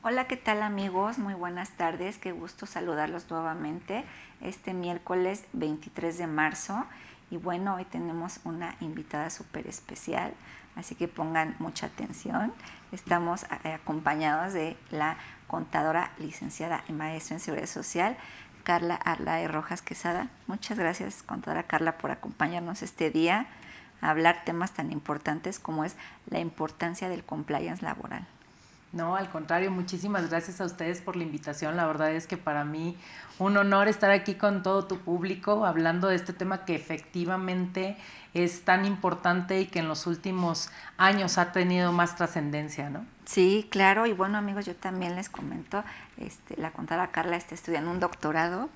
Hola, ¿qué tal amigos? Muy buenas tardes, qué gusto saludarlos nuevamente este miércoles 23 de marzo. Y bueno, hoy tenemos una invitada súper especial, así que pongan mucha atención. Estamos acompañados de la contadora licenciada y maestra en Seguridad Social, Carla Arlae Rojas Quesada. Muchas gracias, contadora Carla, por acompañarnos este día a hablar temas tan importantes como es la importancia del compliance laboral. No, al contrario, muchísimas gracias a ustedes por la invitación. La verdad es que para mí un honor estar aquí con todo tu público hablando de este tema que efectivamente es tan importante y que en los últimos años ha tenido más trascendencia, ¿no? Sí, claro, y bueno amigos, yo también les comento, la contadora Carla está estudiando un doctorado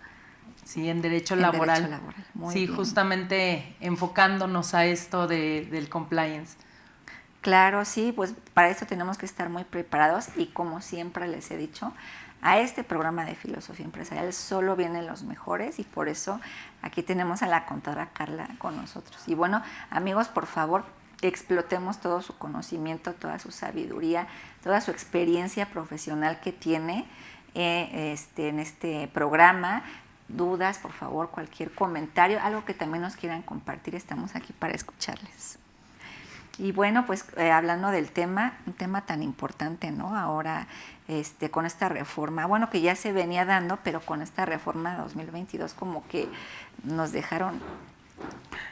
Sí, en derecho en Derecho laboral. Laboral. Muy Sí, bien. justamente enfocándonos a esto del compliance. Claro, sí, pues para esto tenemos que estar muy preparados y como siempre les he dicho, a este programa de filosofía empresarial solo vienen los mejores y por eso aquí tenemos a la contadora Carla con nosotros. Y bueno, amigos, por favor, explotemos todo su conocimiento, toda su sabiduría, toda su experiencia profesional que tiene en este programa. Dudas, por favor, cualquier comentario, algo que también nos quieran compartir, estamos aquí para escucharles. Y bueno, pues hablando del tema, un tema tan importante, ¿no? Ahora, con esta reforma, bueno, que ya se venía dando, pero con esta reforma 2022 como que nos dejaron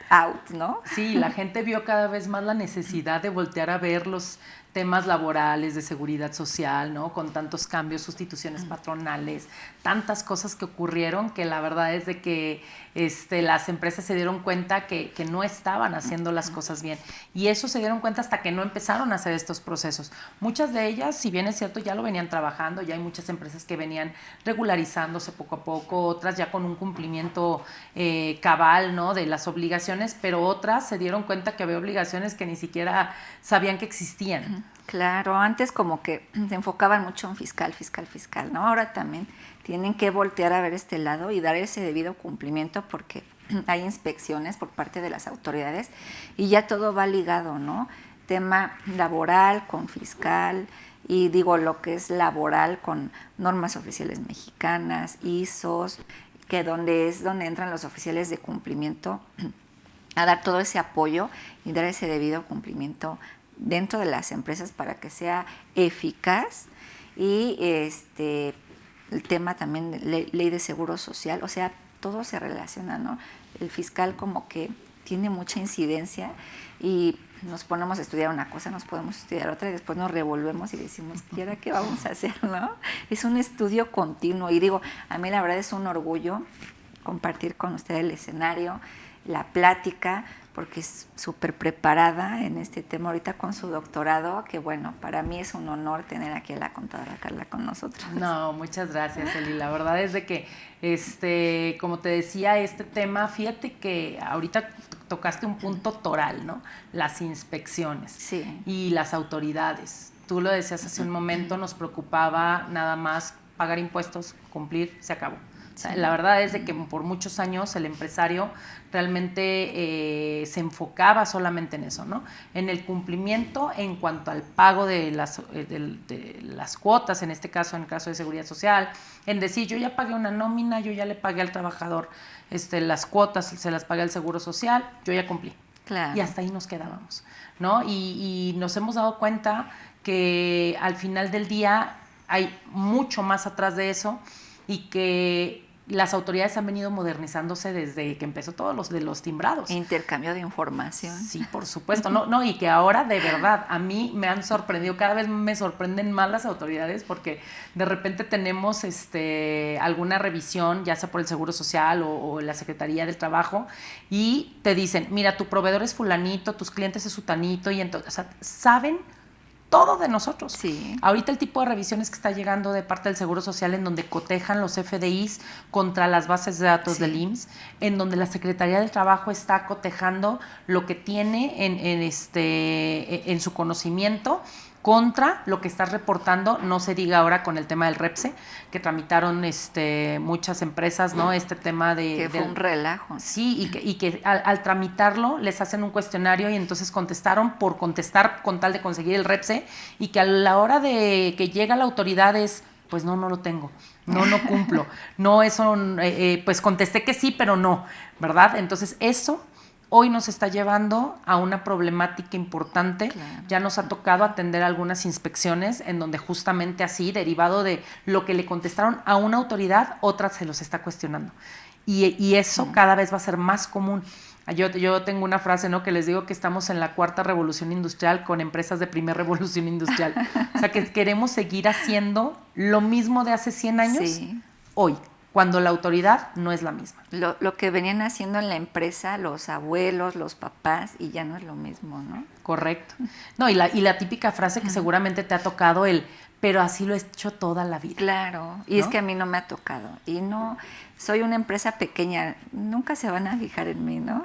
out, ¿no? Sí, la gente vio cada vez más la necesidad de voltear a ver los temas laborales, de seguridad social, ¿no? Con tantos cambios, sustituciones patronales, tantas cosas que ocurrieron que la verdad es de que las empresas se dieron cuenta que no estaban haciendo las cosas bien. Y eso se dieron cuenta hasta que no empezaron a hacer estos procesos. Muchas de ellas, si bien es cierto, ya lo venían trabajando, ya hay muchas empresas que venían regularizándose poco a poco, otras ya con un cumplimiento cabal, ¿no? De las obligaciones, pero otras se dieron cuenta que había obligaciones que ni siquiera sabían que existían. Claro, antes como que se enfocaban mucho en fiscal, fiscal, fiscal, ¿no? Ahora también tienen que voltear a ver este lado y dar ese debido cumplimiento porque hay inspecciones por parte de las autoridades y ya todo va ligado, ¿no? Tema laboral con fiscal y digo lo que es laboral con normas oficiales mexicanas, ISOs, que donde es donde entran los oficiales de cumplimiento a dar todo ese apoyo y dar ese debido cumplimiento dentro de las empresas para que sea eficaz y el tema también de ley de seguro social, o sea, todo se relaciona, ¿no? El fiscal como que tiene mucha incidencia y nos ponemos a estudiar una cosa, nos podemos estudiar otra y después nos revolvemos y decimos, ¿y ahora qué vamos a hacer, no? Es un estudio continuo y digo, a mí la verdad es un orgullo compartir con usted el escenario, la plática, porque es súper preparada en este tema ahorita con su doctorado, que bueno, para mí es un honor tener aquí a la contadora Carla con nosotros. No, muchas gracias, Eli. La verdad es de que, como te decía, este tema, fíjate que ahorita tocaste un punto toral, ¿no? Las inspecciones Sí. y las autoridades. Tú lo decías hace un momento, nos preocupaba nada más pagar impuestos, cumplir, se acabó. O sea, la verdad es de que por muchos años el empresario realmente se enfocaba solamente en eso, ¿no? En el cumplimiento en cuanto al pago de las cuotas, en este caso, en el caso de seguridad social, en decir, yo ya pagué una nómina, yo ya le pagué al trabajador las cuotas, se las pagué al seguro social, yo ya cumplí. Claro. Y hasta ahí nos quedábamos, ¿no? Y nos hemos dado cuenta que al final del día hay mucho más atrás de eso y que las autoridades han venido modernizándose desde que empezó todos los de los timbrados. Intercambio de información. Sí, por supuesto, no, y que ahora de verdad a mí me han sorprendido, cada vez me sorprenden más las autoridades porque de repente tenemos alguna revisión, ya sea por el Seguro Social o la Secretaría del Trabajo, y te dicen, mira, tu proveedor es fulanito, tus clientes es sutanito, y entonces, o sea, saben todo de nosotros. Sí. Ahorita el tipo de revisiones que está llegando de parte del Seguro Social en donde cotejan los FDIs contra las bases de datos del IMSS, en donde la Secretaría del Trabajo está cotejando lo que tiene en su conocimiento contra lo que estás reportando. No se diga ahora con el tema del REPSE, que tramitaron muchas empresas, ¿no? Este tema de... Que fue un relajo. Sí, y que al tramitarlo les hacen un cuestionario y entonces contestaron por contestar con tal de conseguir el REPSE, y que a la hora de que llega la autoridad es, pues no lo tengo, no cumplo, no, eso, pues contesté que sí, pero no, ¿verdad? Entonces eso hoy nos está llevando a una problemática importante. Claro. Ya nos ha tocado atender algunas inspecciones en donde justamente así, derivado de lo que le contestaron a una autoridad, otra se los está cuestionando. Y eso cada vez va a ser más común. Yo tengo una frase, ¿no?, que les digo que estamos en la 4ª revolución industrial con empresas de primera revolución industrial. O sea, que queremos seguir haciendo lo mismo de hace 100 años hoy, cuando la autoridad no es la misma. Lo que venían haciendo en la empresa los abuelos, los papás, y ya no es lo mismo, ¿no? Correcto. No, y la típica frase que seguramente te ha tocado, pero así lo he hecho toda la vida. Claro, y ¿no? Es que a mí no me ha tocado, y no, soy una empresa pequeña, nunca se van a fijar en mí, ¿no?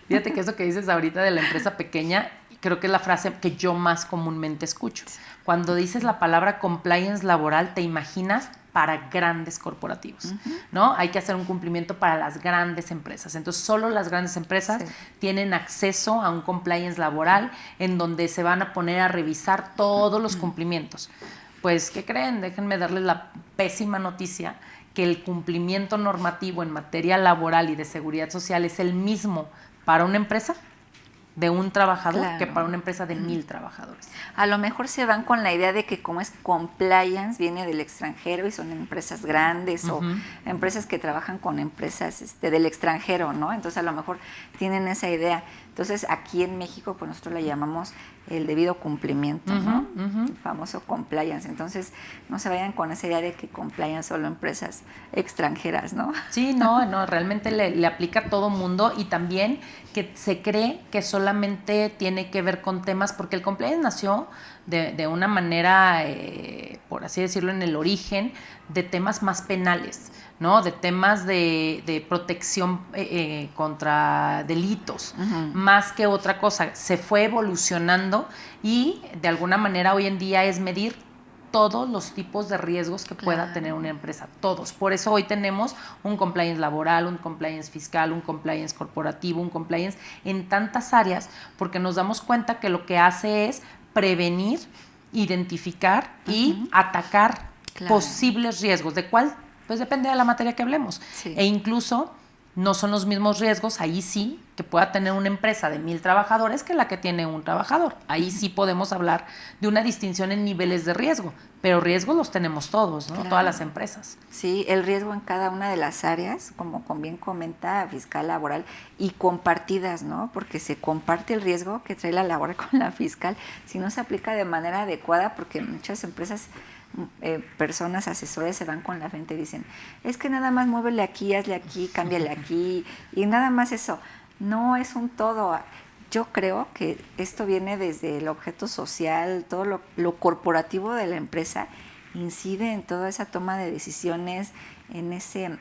Fíjate que eso que dices ahorita de la empresa pequeña, creo que es la frase que yo más comúnmente escucho. Cuando dices la palabra compliance laboral, te imaginas para grandes corporativos, ¿no? Hay que hacer un cumplimiento para las grandes empresas. Entonces, solo las grandes empresas tienen acceso a un compliance laboral en donde se van a poner a revisar todos los cumplimientos. Pues, ¿qué creen? Déjenme darles la pésima noticia que el cumplimiento normativo en materia laboral y de seguridad social es el mismo para una empresa de un trabajador que para una empresa de 1,000 trabajadores. A lo mejor se van con la idea de que como es compliance, viene del extranjero y son empresas grandes o empresas que trabajan con empresas del extranjero, ¿no? Entonces a lo mejor tienen esa idea. Entonces aquí en México pues nosotros le llamamos el debido cumplimiento, ¿no? El famoso compliance. Entonces no se vayan con esa idea de que compliance solo empresas extranjeras, ¿no? Sí, no, realmente le aplica a todo mundo, y también que se cree que solamente tiene que ver con temas, porque el compliance nació de una manera, por así decirlo, en el origen, de temas más penales, ¿no? De temas de protección contra delitos, más que otra cosa. Se fue evolucionando y de alguna manera hoy en día es medir todos los tipos de riesgos que pueda tener una empresa, todos. Por eso hoy tenemos un compliance laboral, un compliance fiscal, un compliance corporativo, un compliance en tantas áreas, porque nos damos cuenta que lo que hace es prevenir, identificar y atacar posibles riesgos. ¿De cuál? Pues depende de la materia que hablemos. E incluso no son los mismos riesgos, ahí sí, que pueda tener una empresa de 1,000 trabajadores que la que tiene un trabajador. Ahí sí podemos hablar de una distinción en niveles de riesgo, pero riesgos los tenemos todos, ¿no? Todas las empresas. Sí, el riesgo en cada una de las áreas, como bien comenta, fiscal, laboral, y compartidas, ¿no? Porque se comparte el riesgo que trae la laboral con la fiscal, si no se aplica de manera adecuada, porque muchas empresas, personas, asesores se van con la frente y dicen, es que nada más muévele aquí, hazle aquí, cámbiale aquí, y nada más eso. No, es un todo. Yo creo que esto viene desde el objeto social, todo lo corporativo de la empresa incide en toda esa toma de decisiones, en ese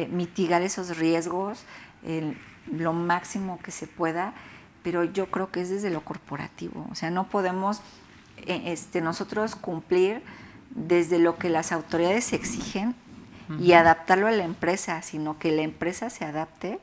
mitigar esos riesgos, lo máximo que se pueda, pero yo creo que es desde lo corporativo. O sea, no podemos nosotros cumplir desde lo que las autoridades exigen y adaptarlo a la empresa, sino que la empresa se adapte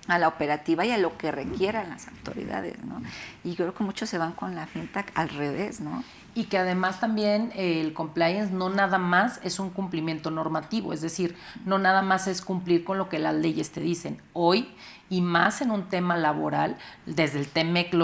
a la operativa y a lo que requieran las autoridades, ¿no? Y yo creo que muchos se van con la finta al revés, ¿no? Y que además también el compliance no nada más es un cumplimiento normativo, es decir, no nada más es cumplir con lo que las leyes te dicen. Hoy, y más en un tema laboral, desde el TEMEC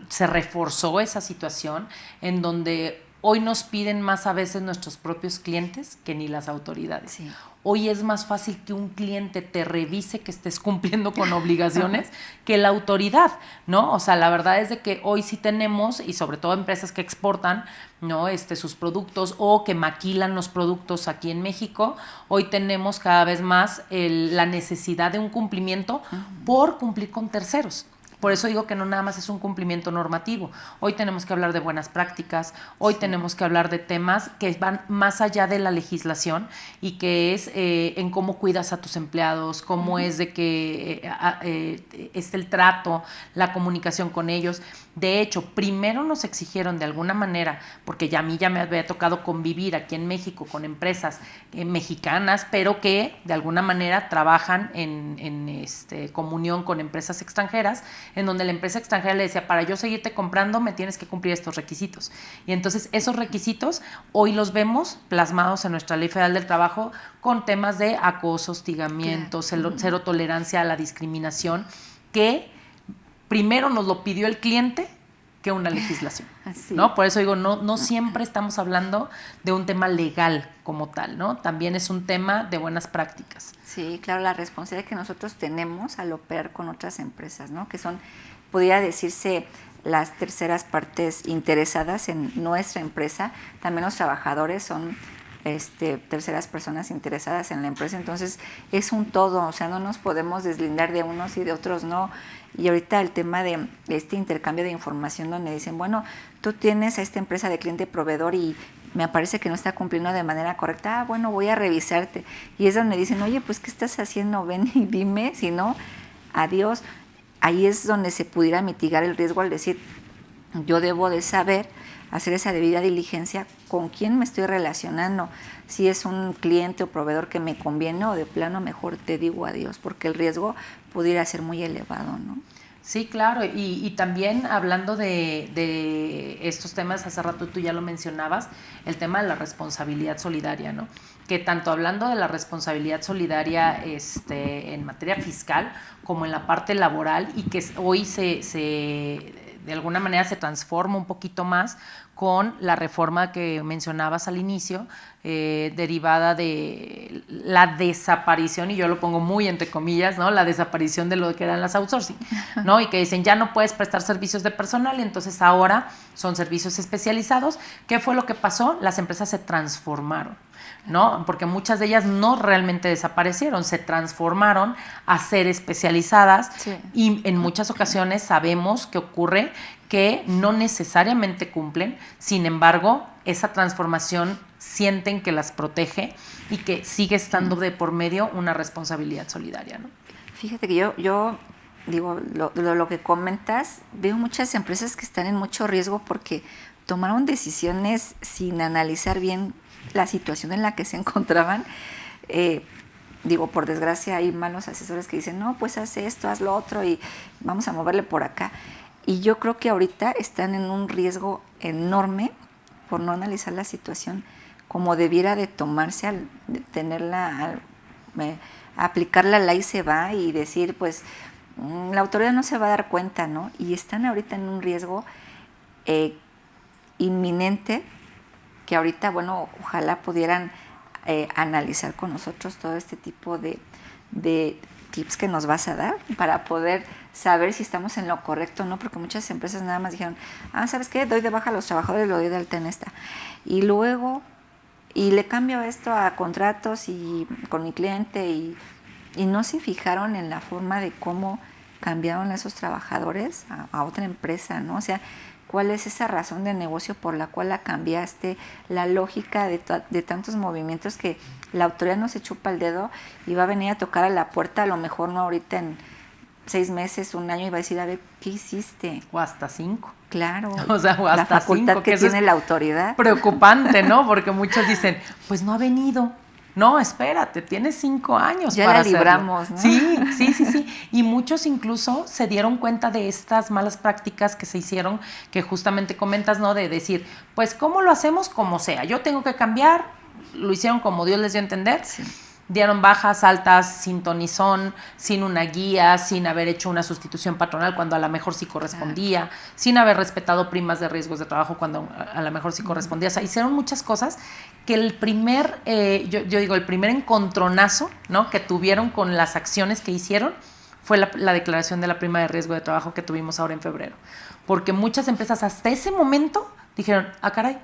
se reforzó esa situación en donde hoy nos piden más a veces nuestros propios clientes que ni las autoridades. Sí. Hoy es más fácil que un cliente te revise que estés cumpliendo con obligaciones que la autoridad, ¿no? O sea, la verdad es de que hoy sí tenemos, y sobre todo empresas que exportan, ¿no? Sus productos o que maquilan los productos aquí en México, hoy tenemos cada vez más la necesidad de un cumplimiento por cumplir con terceros. Por eso digo que no nada más es un cumplimiento normativo. Hoy tenemos que hablar de buenas prácticas, hoy tenemos que hablar de temas que van más allá de la legislación y que es en cómo cuidas a tus empleados, cómo es de que es el trato, la comunicación con ellos. De hecho, primero nos exigieron de alguna manera, porque ya a mí ya me había tocado convivir aquí en México con empresas mexicanas, pero que de alguna manera trabajan en comunión con empresas extranjeras, en donde la empresa extranjera le decía, para yo seguirte comprando me tienes que cumplir estos requisitos. Y entonces esos requisitos hoy los vemos plasmados en nuestra Ley Federal del Trabajo con temas de acoso, hostigamiento, cero tolerancia a la discriminación, que primero nos lo pidió el cliente que una legislación, sí. ¿No? Por eso digo, no siempre estamos hablando de un tema legal como tal, ¿no? También es un tema de buenas prácticas. Sí, claro, la responsabilidad que nosotros tenemos al operar con otras empresas, ¿no? Que son, podría decirse, las terceras partes interesadas en nuestra empresa. También los trabajadores son terceras personas interesadas en la empresa, entonces es un todo, o sea, no nos podemos deslindar de unos y de otros no. Y ahorita el tema de este intercambio de información donde dicen, bueno, tú tienes a esta empresa de cliente proveedor y me parece que no está cumpliendo de manera correcta, bueno, voy a revisarte. Y es donde dicen, oye, pues, ¿qué estás haciendo? Ven y dime, si no, adiós. Ahí es donde se pudiera mitigar el riesgo al decir, yo debo de saber hacer esa debida diligencia con quién me estoy relacionando, si es un cliente o proveedor que me conviene o de plano mejor te digo adiós, porque el riesgo pudiera ser muy elevado, ¿no? Sí, claro, y también hablando de estos temas, hace rato tú ya lo mencionabas, el tema de la responsabilidad solidaria, ¿no? Que tanto hablando de la responsabilidad solidaria en materia fiscal como en la parte laboral, y que hoy de alguna manera se transforma un poquito más con la reforma que mencionabas al inicio, derivada de la desaparición, y yo lo pongo muy entre comillas, ¿no? La desaparición de lo que eran las outsourcing, ¿no? Y que dicen, ya no puedes prestar servicios de personal, y entonces ahora son servicios especializados. ¿Qué fue lo que pasó? Las empresas se transformaron, ¿no? Porque muchas de ellas no realmente desaparecieron, se transformaron a ser especializadas, sí. Y en muchas ocasiones sabemos que ocurre que no necesariamente cumplen, sin embargo, esa transformación sienten que las protege y que sigue estando de por medio una responsabilidad solidaria, ¿no? Fíjate que yo digo, lo que comentas, veo muchas empresas que están en mucho riesgo porque tomaron decisiones sin analizar bien la situación en la que se encontraban. Digo, por desgracia hay malos asesores que dicen, no, pues haz esto, haz lo otro y vamos a moverle por acá. Y yo creo que ahorita están en un riesgo enorme por no analizar la situación como debiera de tomarse al aplicar la ley se va y decir, pues, la autoridad no se va a dar cuenta, ¿no? Y están ahorita en un riesgo inminente que ahorita, bueno, ojalá pudieran analizar con nosotros todo este tipo de tips que nos vas a dar para poder saber si estamos en lo correcto o no, porque muchas empresas nada más dijeron, ¿sabes qué? Doy de baja a los trabajadores, lo doy de alta en esta. Y luego, y le cambio esto a contratos y con mi cliente y no se fijaron en la forma de cómo cambiaron a esos trabajadores a otra empresa, ¿no? O sea, ¿cuál es esa razón de negocio por la cual la cambiaste? La lógica de tantos movimientos que la autoridad no se chupa el dedo y va a venir a tocar a la puerta, a lo mejor no ahorita en 6 meses, 1 año, y va a decir, a ver, ¿qué hiciste? O hasta 5. Claro, o sea, o hasta la facultad 5, que tiene la autoridad. Preocupante, ¿no? Porque muchos dicen, pues no ha venido. No, espérate, tienes 5 años ya para la libramos, hacerlo. ¿no? Sí. Y muchos incluso se dieron cuenta de estas malas prácticas que se hicieron, que justamente comentas, ¿no? De decir, pues, ¿cómo lo hacemos? Como sea. Yo tengo que cambiar, lo hicieron como Dios les dio a entender. Sí. Dieron bajas, altas, sin tonizón, sin una guía, sin haber hecho una sustitución patronal cuando a lo mejor sí correspondía, sin haber respetado primas de riesgos de trabajo cuando a lo mejor sí correspondía. O sea, hicieron muchas cosas que el primer, yo digo, el primer encontronazo, ¿no? Que tuvieron con las acciones que hicieron fue la declaración de la prima de riesgo de trabajo que tuvimos ahora en febrero. Porque muchas empresas hasta ese momento dijeron, caray,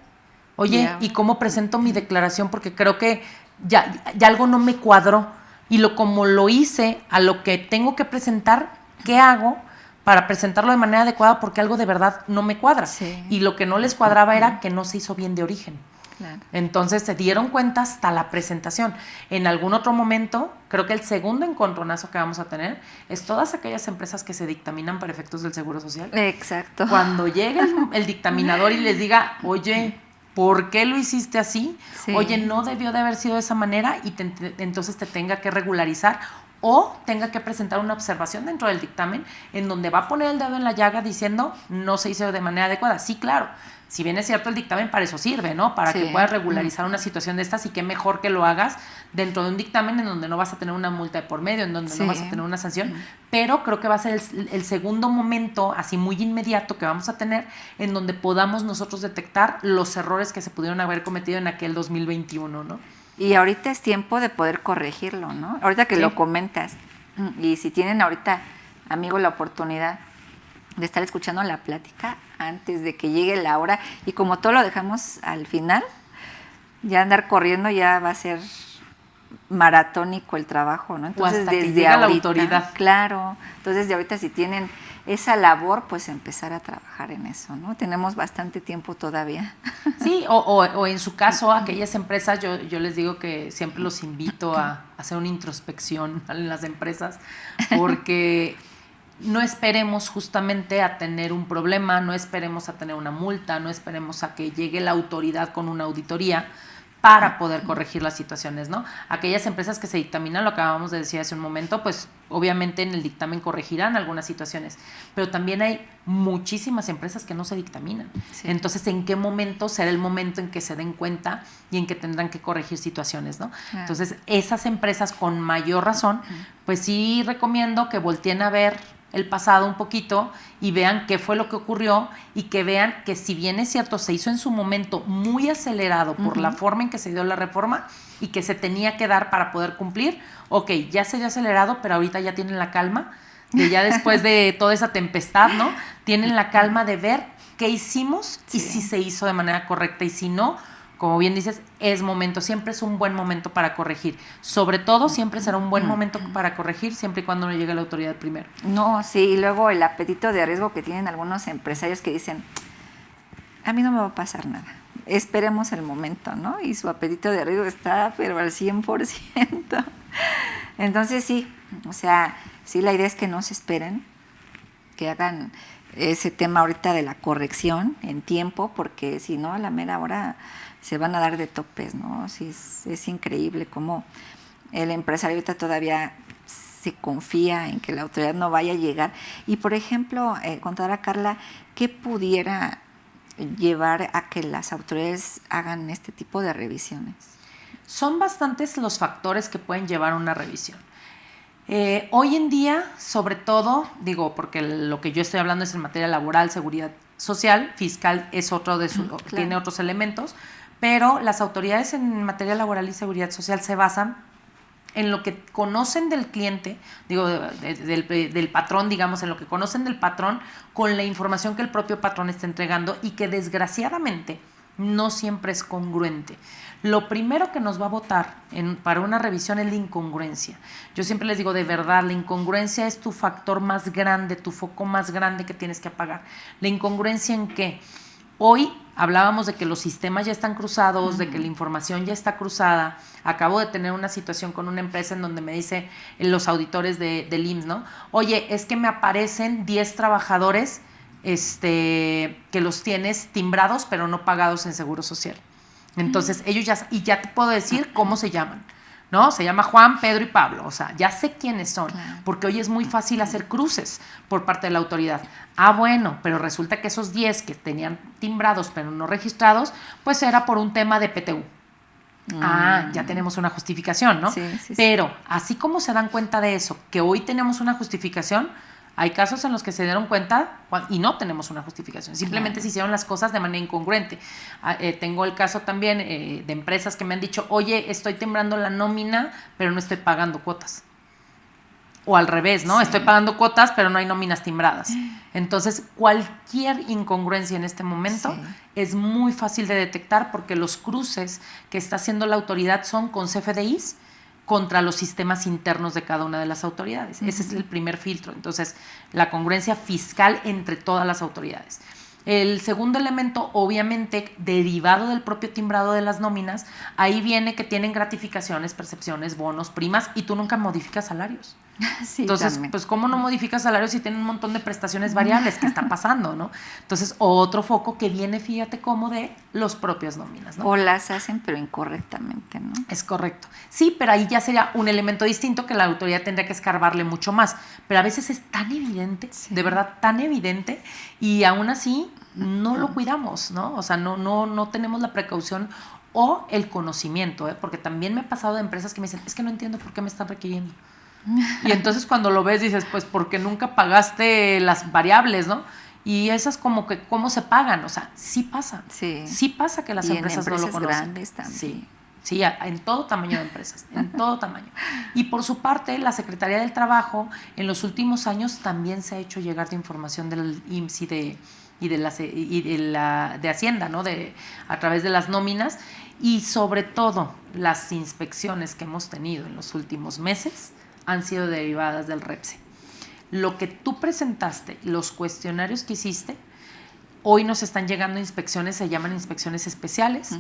oye, ¿y cómo presento mi declaración? Porque creo que ya algo no me cuadró, y como lo hice a lo que tengo que presentar, ¿qué hago para presentarlo de manera adecuada porque algo de verdad no me cuadra. Sí. Y lo que no les cuadraba era que no se hizo bien de origen. Claro. Entonces se dieron cuenta hasta la presentación. En algún otro momento, creo que el segundo encontronazo que vamos a tener es todas aquellas empresas que se dictaminan para efectos del Seguro Social. Exacto. Cuando llegue el dictaminador y les diga, oye, ¿por qué lo hiciste así? Sí. Oye, no debió de haber sido de esa manera y entonces te tenga que regularizar o tenga que presentar una observación dentro del dictamen en donde va a poner el dedo en la llaga diciendo no se hizo de manera adecuada. Sí, claro, si bien es cierto el dictamen para eso sirve, ¿no? Para que puedas regularizar una situación de estas y qué mejor que lo hagas dentro de un dictamen en donde no vas a tener una multa de por medio, en donde no vas a tener una sanción, pero creo que va a ser el segundo momento, así muy inmediato que vamos a tener, en donde podamos nosotros detectar los errores que se pudieron haber cometido en aquel 2021, ¿no? Y ahorita es tiempo de poder corregirlo, ¿no? Ahorita que lo comentas. Y si tienen ahorita, amigo, la oportunidad de estar escuchando la plática antes de que llegue la hora, y como todo lo dejamos al final, ya andar corriendo ya va a ser maratónico el trabajo, ¿no? Entonces, o hasta desde que llega ahorita, la autoridad. Claro, entonces desde ahorita si tienen esa labor, pues empezar a trabajar en eso, ¿no? Tenemos bastante tiempo todavía. Sí, o en su caso, aquellas empresas, yo les digo que siempre los invito a hacer una introspección en las empresas, porque no esperemos justamente a tener un problema, no esperemos a tener una multa, no esperemos a que llegue la autoridad con una auditoría para poder corregir las situaciones, ¿no? Aquellas empresas que se dictaminan, lo acabamos de decir hace un momento, pues obviamente en el dictamen corregirán algunas situaciones, pero también hay muchísimas empresas que no se dictaminan. Sí. Entonces, ¿en qué momento será el momento en que se den cuenta y en que tendrán que corregir situaciones, ¿no? Entonces, esas empresas con mayor razón, pues sí recomiendo que volteen a ver el pasado un poquito y vean qué fue lo que ocurrió y que vean que si bien es cierto se hizo en su momento muy acelerado por la forma en que se dio la reforma y que se tenía que dar para poder cumplir, ok, ya se dio acelerado, pero ahorita ya tienen la calma de ya después de toda esa tempestad, ¿no? Tienen la calma de ver qué hicimos y si se hizo de manera correcta y si no, como bien dices, es momento, siempre es un buen momento para corregir. Sobre todo, siempre será un buen momento para corregir, siempre y cuando no llegue la autoridad primero. No, sí, y luego el apetito de riesgo que tienen algunos empresarios que dicen, a mí no me va a pasar nada, esperemos el momento, ¿no? Y su apetito de riesgo está, pero al 100%. Entonces, sí, o sea, sí, la idea es que no se esperen, que hagan ese tema ahorita de la corrección en tiempo, porque si no, a la mera hora se van a dar de topes, ¿no? Sí, es increíble cómo el empresario ahorita todavía se confía en que la autoridad no vaya a llegar. Y, por ejemplo, contadora Carla, ¿qué pudiera llevar a que las autoridades hagan este tipo de revisiones? Son bastantes los factores que pueden llevar a una revisión. Hoy en día, sobre todo, digo, porque lo que yo estoy hablando es en materia laboral, seguridad social, fiscal es otro de sus, claro, tiene otros elementos, pero las autoridades en materia laboral y seguridad social se basan en lo que conocen del cliente, digo, del patrón, digamos, en lo que conocen del patrón con la información que el propio patrón está entregando y que desgraciadamente no siempre es congruente. Lo primero que nos va a votar para una revisión es la incongruencia. Yo siempre les digo, de verdad, la incongruencia es tu factor más grande, tu foco más grande que tienes que apagar. ¿La incongruencia en qué? Hoy hablábamos de que los sistemas ya están cruzados, de que la información ya está cruzada. Acabo de tener una situación con una empresa en donde me dice los auditores del IMSS, ¿no? Oye, es que me aparecen 10 trabajadores que los tienes timbrados pero no pagados en Seguro Social. Entonces ellos ya te puedo decir cómo se llaman, ¿no? Se llama Juan, Pedro y Pablo, o sea, ya sé quiénes son, porque hoy es muy fácil hacer cruces por parte de la autoridad. Ah, bueno, pero resulta que esos 10 que tenían timbrados pero no registrados, pues era por un tema de PTU. Ah, ya tenemos una justificación, ¿no? Sí. Pero así como se dan cuenta de eso, que hoy tenemos una justificación, hay casos en los que se dieron cuenta y no tenemos una justificación. Simplemente se hicieron las cosas de manera incongruente. Tengo el caso también de empresas que me han dicho, oye, estoy timbrando la nómina, pero no estoy pagando cuotas. O al revés, ¿no? Sí. Estoy pagando cuotas, pero no hay nóminas timbradas. Entonces, cualquier incongruencia en este momento es muy fácil de detectar porque los cruces que está haciendo la autoridad son con CFDIs contra los sistemas internos de cada una de las autoridades. Ese es el primer filtro. Entonces, la congruencia fiscal entre todas las autoridades. El segundo elemento, obviamente, derivado del propio timbrado de las nóminas, ahí viene que tienen gratificaciones, percepciones, bonos, primas, y tú nunca modificas salarios. Sí, Entonces, también. pues, ¿cómo no modificas salarios si tienen un montón de prestaciones variables que está pasando, no? Entonces, otro foco que viene, fíjate cómo, de los propios nóminas, ¿no? O las hacen, pero incorrectamente, ¿no? Es correcto. Sí, pero ahí ya sería un elemento distinto que la autoridad tendría que escarbarle mucho más. Pero a veces es tan evidente, de verdad tan evidente, y aún así no lo cuidamos, ¿no? O sea, no tenemos la precaución o el conocimiento, ¿eh? Porque también me ha pasado de empresas que me dicen, es que no entiendo por qué me están requiriendo. Y entonces cuando lo ves dices, pues porque nunca pagaste las variables, ¿no? Y esas como que, ¿cómo se pagan? O sea, sí pasa. Sí. Sí pasa que las Y empresas en no lo empresas conocen. grandes también. Sí. Sí, en todo tamaño de empresas, en todo tamaño. Y por su parte, la Secretaría del Trabajo en los últimos años también se ha hecho llegar de información del IMSS de Hacienda, ¿no? A través de las nóminas, y sobre todo las inspecciones que hemos tenido en los últimos meses han sido derivadas del REPSE. Lo que tú presentaste, los cuestionarios que hiciste, hoy nos están llegando inspecciones, se llaman inspecciones especiales,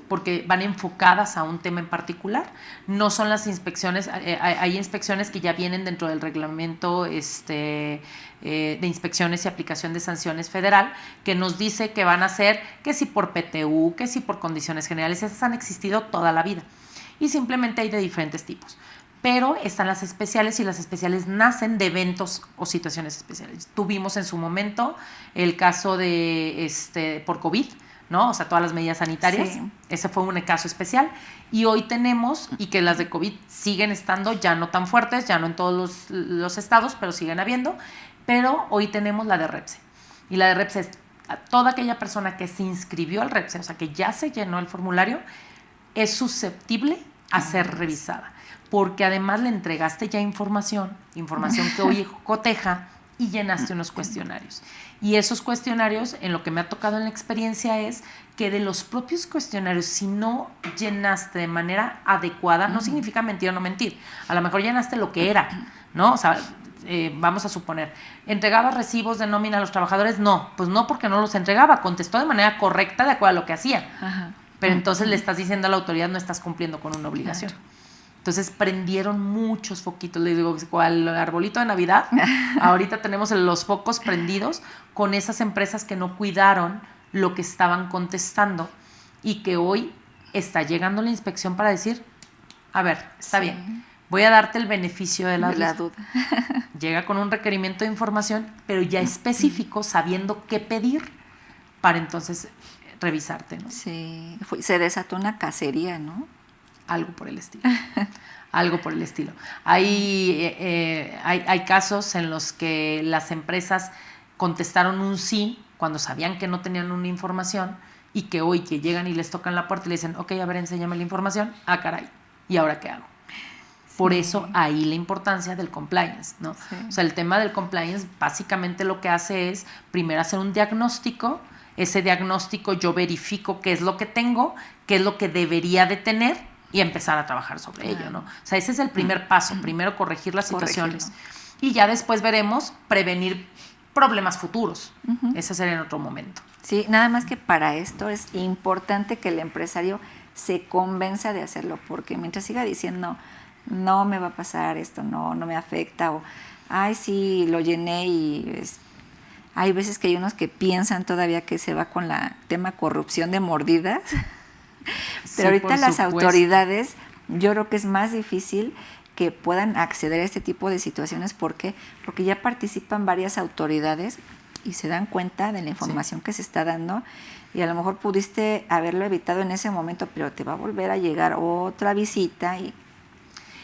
porque van enfocadas a un tema en particular. No son las inspecciones, hay inspecciones que ya vienen dentro del reglamento de inspecciones y aplicación de sanciones federal, que nos dice que van a ser, que si por PTU, que si por condiciones generales. Esas han existido toda la vida. Y simplemente hay de diferentes tipos. Pero están las especiales, y las especiales nacen de eventos o situaciones especiales. Tuvimos en su momento el caso de por COVID, ¿no? O sea, todas las medidas sanitarias. Sí. Ese fue un caso especial. Y hoy tenemos, y que las de COVID siguen estando ya no tan fuertes, ya no en todos los estados, pero siguen habiendo. Pero hoy tenemos la de REPSE. Y la de REPSE es toda aquella persona que se inscribió al REPSE, o sea, que ya se llenó el formulario, es susceptible a ser revisada, porque además le entregaste ya información que hoy coteja, y llenaste unos cuestionarios. Y esos cuestionarios, en lo que me ha tocado en la experiencia, es que de los propios cuestionarios, si no llenaste de manera adecuada, no significa mentir o no mentir, a lo mejor llenaste lo que era, ¿no? O sea, vamos a suponer, ¿entregaba recibos de nómina a los trabajadores? No, pues no, porque no los entregaba, contestó de manera correcta de acuerdo a lo que hacía. Ajá. Pero entonces le estás diciendo a la autoridad, no estás cumpliendo con una obligación. Claro. Entonces prendieron muchos foquitos, les digo, cual arbolito de Navidad. Ahorita tenemos los focos prendidos con esas empresas que no cuidaron lo que estaban contestando, y que hoy está llegando la inspección para decir, a ver, está bien, voy a darte el beneficio de la duda. Llega con un requerimiento de información, pero ya específico, sabiendo qué pedir para entonces revisarte, ¿no? Sí, se desató una cacería, ¿no? Algo por el estilo. Algo por el estilo. Hay casos en los que las empresas contestaron un sí cuando sabían que no tenían una información, y que hoy que llegan y les tocan la puerta y le dicen, ok, a ver, enséñame la información. Ah, caray, ¿y ahora qué hago? Sí. Por eso ahí la importancia del compliance, ¿no? Sí. O sea, el tema del compliance básicamente lo que hace es primero hacer un diagnóstico. Ese diagnóstico yo verifico qué es lo que tengo, qué es lo que debería de tener, y empezar a trabajar sobre ello, ¿no? O sea, ese es el primer paso, primero corregir las situaciones. Y ya después veremos prevenir problemas futuros. Ese sería en otro momento. Sí, nada más que para esto es importante que el empresario se convenza de hacerlo, porque mientras siga diciendo, no me va a pasar esto, no me afecta, o, ay, sí, lo llené y... Hay veces que hay unos que piensan todavía que se va con la tema corrupción de mordidas. Pero ahorita las autoridades, yo creo que es más difícil que puedan acceder a este tipo de situaciones. ¿Por qué? Porque ya participan varias autoridades y se dan cuenta de la información que se está dando, y a lo mejor pudiste haberlo evitado en ese momento, pero te va a volver a llegar otra visita y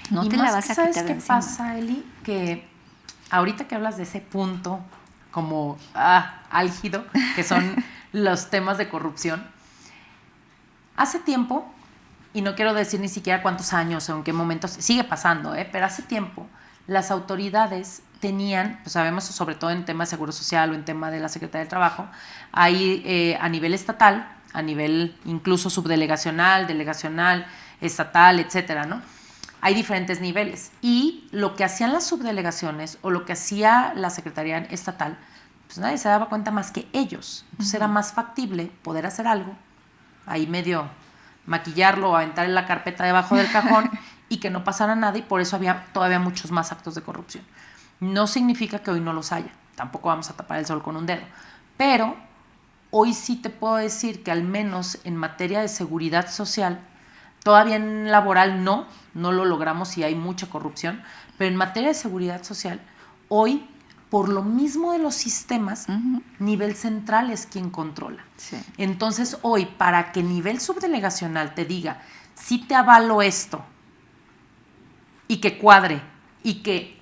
no te la vas a quitar de encima. ¿Sabes qué pasa, Eli? Que ahorita que hablas de ese punto como álgido, que son los temas de corrupción, hace tiempo, y no quiero decir ni siquiera cuántos años o en qué momentos, sigue pasando, pero hace tiempo las autoridades tenían, pues sabemos, sobre todo en tema de Seguro Social o en tema de la Secretaría del Trabajo, hay a nivel estatal, a nivel incluso subdelegacional, delegacional, estatal, etcétera, ¿no? hay diferentes niveles. Y lo que hacían las subdelegaciones o lo que hacía la Secretaría Estatal, pues nadie se daba cuenta más que ellos. Entonces era más factible poder hacer algo, ahí medio maquillarlo o aventar en la carpeta debajo del cajón y que no pasara nada, y por eso había todavía muchos más actos de corrupción. No significa que hoy no los haya, tampoco vamos a tapar el sol con un dedo, pero hoy sí te puedo decir que al menos en materia de seguridad social, todavía en laboral no lo logramos y hay mucha corrupción, pero en materia de seguridad social, hoy, por lo mismo de los sistemas, nivel central es quien controla. Sí. Entonces, hoy, para que nivel subdelegacional te diga, sí te avalo esto, y que cuadre, y que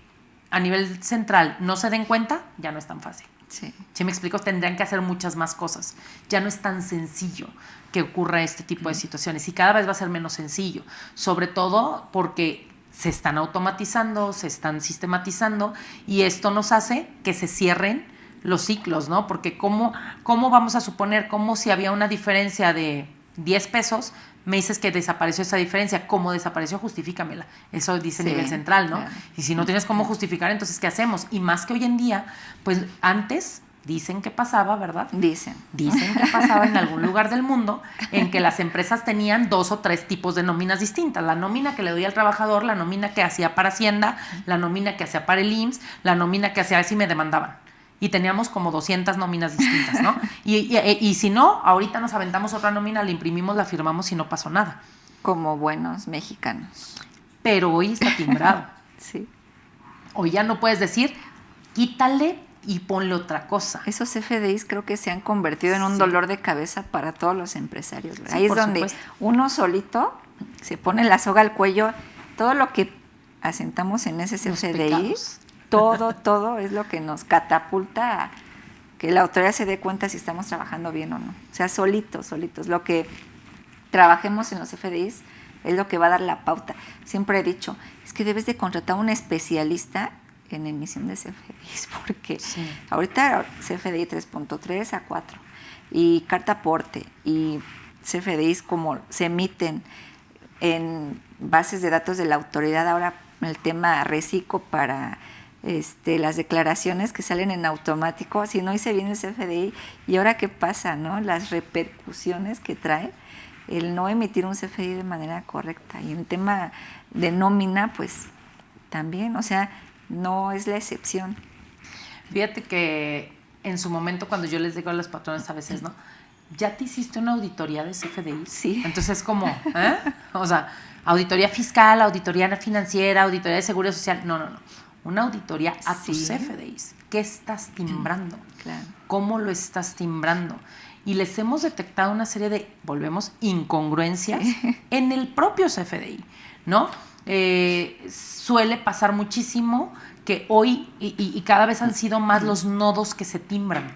a nivel central no se den cuenta, ya no es tan fácil. Sí. Si me explico, tendrían que hacer muchas más cosas. Ya no es tan sencillo que ocurra este tipo de situaciones, y cada vez va a ser menos sencillo, sobre todo porque se están automatizando, se están sistematizando, y esto nos hace que se cierren los ciclos, ¿no? Porque ¿cómo vamos a suponer, como si había una diferencia de 10 pesos, me dices que desapareció esa diferencia? ¿Cómo desapareció? Justifícamela. Eso dice nivel central, ¿no? Claro. Y si no tienes cómo justificar, entonces ¿qué hacemos? Y más que hoy en día, pues antes dicen que pasaba, ¿verdad? Dicen que pasaba en algún lugar del mundo en que las empresas tenían 2 o 3 tipos de nóminas distintas. La nómina que le doy al trabajador, la nómina que hacía para Hacienda, la nómina que hacía para el IMSS, la nómina que hacía si me demandaban. Y teníamos como 200 nóminas distintas, ¿no? Y si no, ahorita nos aventamos otra nómina, la imprimimos, la firmamos y no pasó nada. Como buenos mexicanos. Pero hoy está timbrado. Sí. Hoy ya no puedes decir, quítale y ponle otra cosa. Esos FDIs creo que se han convertido en un dolor de cabeza para todos los empresarios. Sí, ahí es donde uno solito se pone la soga al cuello. Todo lo que asentamos en ese FDI, todo es lo que nos catapulta a que la autoridad se dé cuenta si estamos trabajando bien o no. O sea, solitos. Lo que trabajemos en los FDIs es lo que va a dar la pauta. Siempre he dicho, es que debes de contratar a un especialista en emisión de CFDIs, porque ahorita CFDI 3.3 a 4 y carta aporte y CFDIs como se emiten en bases de datos de la autoridad, ahora el tema Recico para las declaraciones que salen en automático, si no hice bien el CFDI, y ahora qué pasa, ¿no? Las repercusiones que trae el no emitir un CFDI de manera correcta. Y en tema de nómina, pues también, o sea, no es la excepción. Fíjate que en su momento, cuando yo les digo a los patrones a veces, ¿no? ¿Ya te hiciste una auditoría de CFDI? Sí. Entonces es como, o sea, auditoría fiscal, auditoría financiera, auditoría de seguridad social. No. Una auditoría a tus CFDIs. ¿Qué estás timbrando? Claro. ¿Cómo lo estás timbrando? Y les hemos detectado una serie de, incongruencias en el propio CFDI, ¿no? Suele pasar muchísimo que hoy, y cada vez han sido más los nodos que se timbran,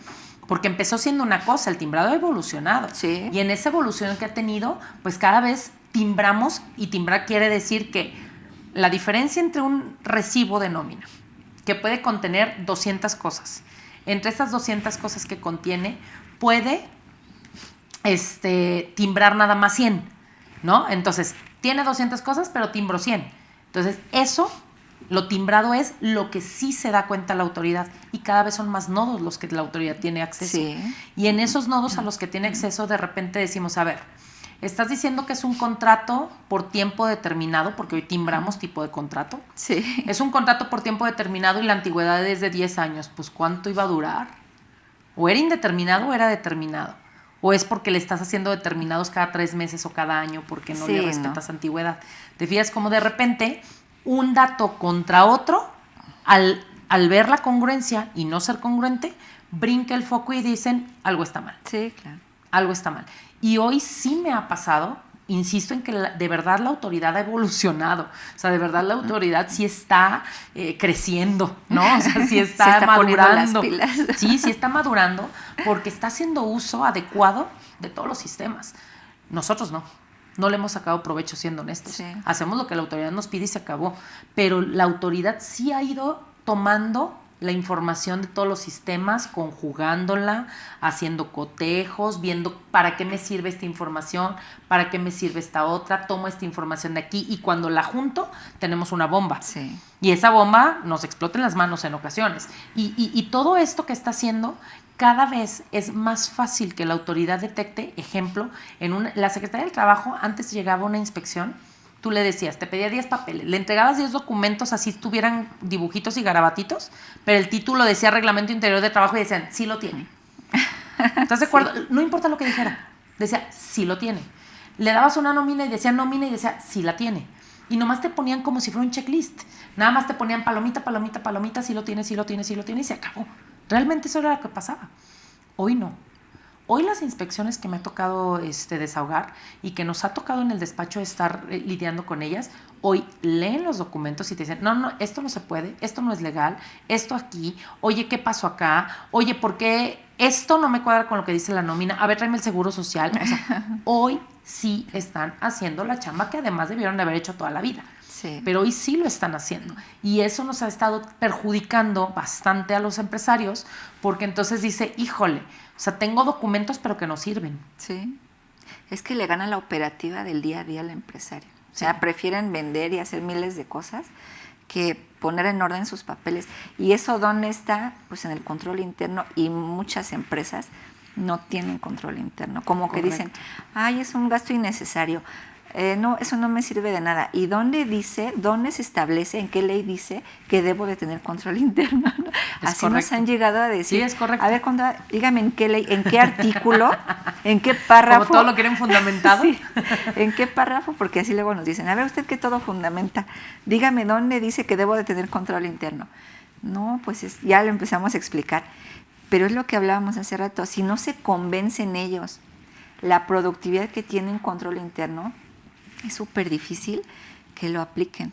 porque empezó siendo una cosa, el timbrado ha evolucionado, y en esa evolución que ha tenido, pues cada vez timbramos, y timbrar quiere decir que la diferencia entre un recibo de nómina, que puede contener 200 cosas, entre esas 200 cosas que contiene, puede timbrar nada más 100, ¿no? Entonces, tiene 200 cosas, pero timbro 100. Entonces, eso, lo timbrado es lo que sí se da cuenta la autoridad, y cada vez son más nodos los que la autoridad tiene acceso. Y en esos nodos a los que tiene acceso, de repente decimos, a ver, estás diciendo que es un contrato por tiempo determinado, porque hoy timbramos tipo de contrato. Sí. Es un contrato por tiempo determinado y la antigüedad es de 10 años. Pues, ¿cuánto iba a durar? ¿O era indeterminado o era determinado? ¿O es porque le estás haciendo determinados cada 3 meses o cada año porque no le respetas antigüedad? Te fijas como de repente un dato contra otro, al ver la congruencia y no ser congruente, brinca el foco y dicen, algo está mal. Sí, claro. Algo está mal. Y hoy sí me ha pasado, insisto en que de verdad la autoridad ha evolucionado. O sea, de verdad la autoridad sí está creciendo, ¿no? O sea, sí está madurando. Las pilas. Sí está madurando porque está haciendo uso adecuado de todos los sistemas. Nosotros no le hemos sacado provecho, siendo honestos. Hacemos lo que la autoridad nos pide y se acabó. Pero la autoridad sí ha ido tomando la información de todos los sistemas, conjugándola, haciendo cotejos, viendo para qué me sirve esta información, para qué me sirve esta otra, tomo esta información de aquí y cuando la junto tenemos una bomba. Sí. Y esa bomba nos explota en las manos en ocasiones. Y todo esto que está haciendo, cada vez es más fácil que la autoridad detecte, ejemplo, la Secretaría del Trabajo antes llegaba una inspección. Tú le decías, te pedía 10 papeles, le entregabas 10 documentos así tuvieran dibujitos y garabatitos, pero el título decía Reglamento Interior de Trabajo y decían, sí lo tiene. ¿Estás de acuerdo? Sí. No importa lo que dijera, decía, sí lo tiene. Le dabas una nómina y decía, sí la tiene. Y nomás te ponían como si fuera un checklist. Nada más te ponían palomita, palomita, palomita, sí lo tiene, sí lo tiene, sí lo tiene y se acabó. Realmente eso era lo que pasaba. Hoy no. Hoy las inspecciones que me ha tocado desahogar y que nos ha tocado en el despacho estar lidiando con ellas, hoy leen los documentos y te dicen, no, esto no se puede, esto no es legal, esto aquí, oye, ¿qué pasó acá? Oye, ¿por qué esto no me cuadra con lo que dice la nómina? A ver, tráeme el seguro social. O sea, hoy sí están haciendo la chamba que además debieron de haber hecho toda la vida. Sí. Pero hoy sí lo están haciendo. Y eso nos ha estado perjudicando bastante a los empresarios porque entonces dice, híjole, o sea, tengo documentos pero que no sirven. Sí. Es que le gana la operativa del día a día al empresario. O sea, prefieren vender y hacer miles de cosas que poner en orden sus papeles. ¿Y eso dónde está? Pues en el control interno y muchas empresas no tienen control interno. Como que dicen, ay, es un gasto innecesario. No, eso no me sirve de nada. ¿Y dónde se establece, en qué ley dice que debo de tener control interno? Así correcto. Nos han llegado a decir. Sí, es correcto. A ver, dígame en qué ley, en qué artículo, en qué párrafo. Como todo lo quieren fundamentado. Sí, en qué párrafo, porque así luego nos dicen, a ver, usted que todo fundamenta, dígame dónde dice que debo de tener control interno. No, pues ya lo empezamos a explicar. Pero es lo que hablábamos hace rato, si no se convencen ellos la productividad que tienen control interno, es súper difícil que lo apliquen.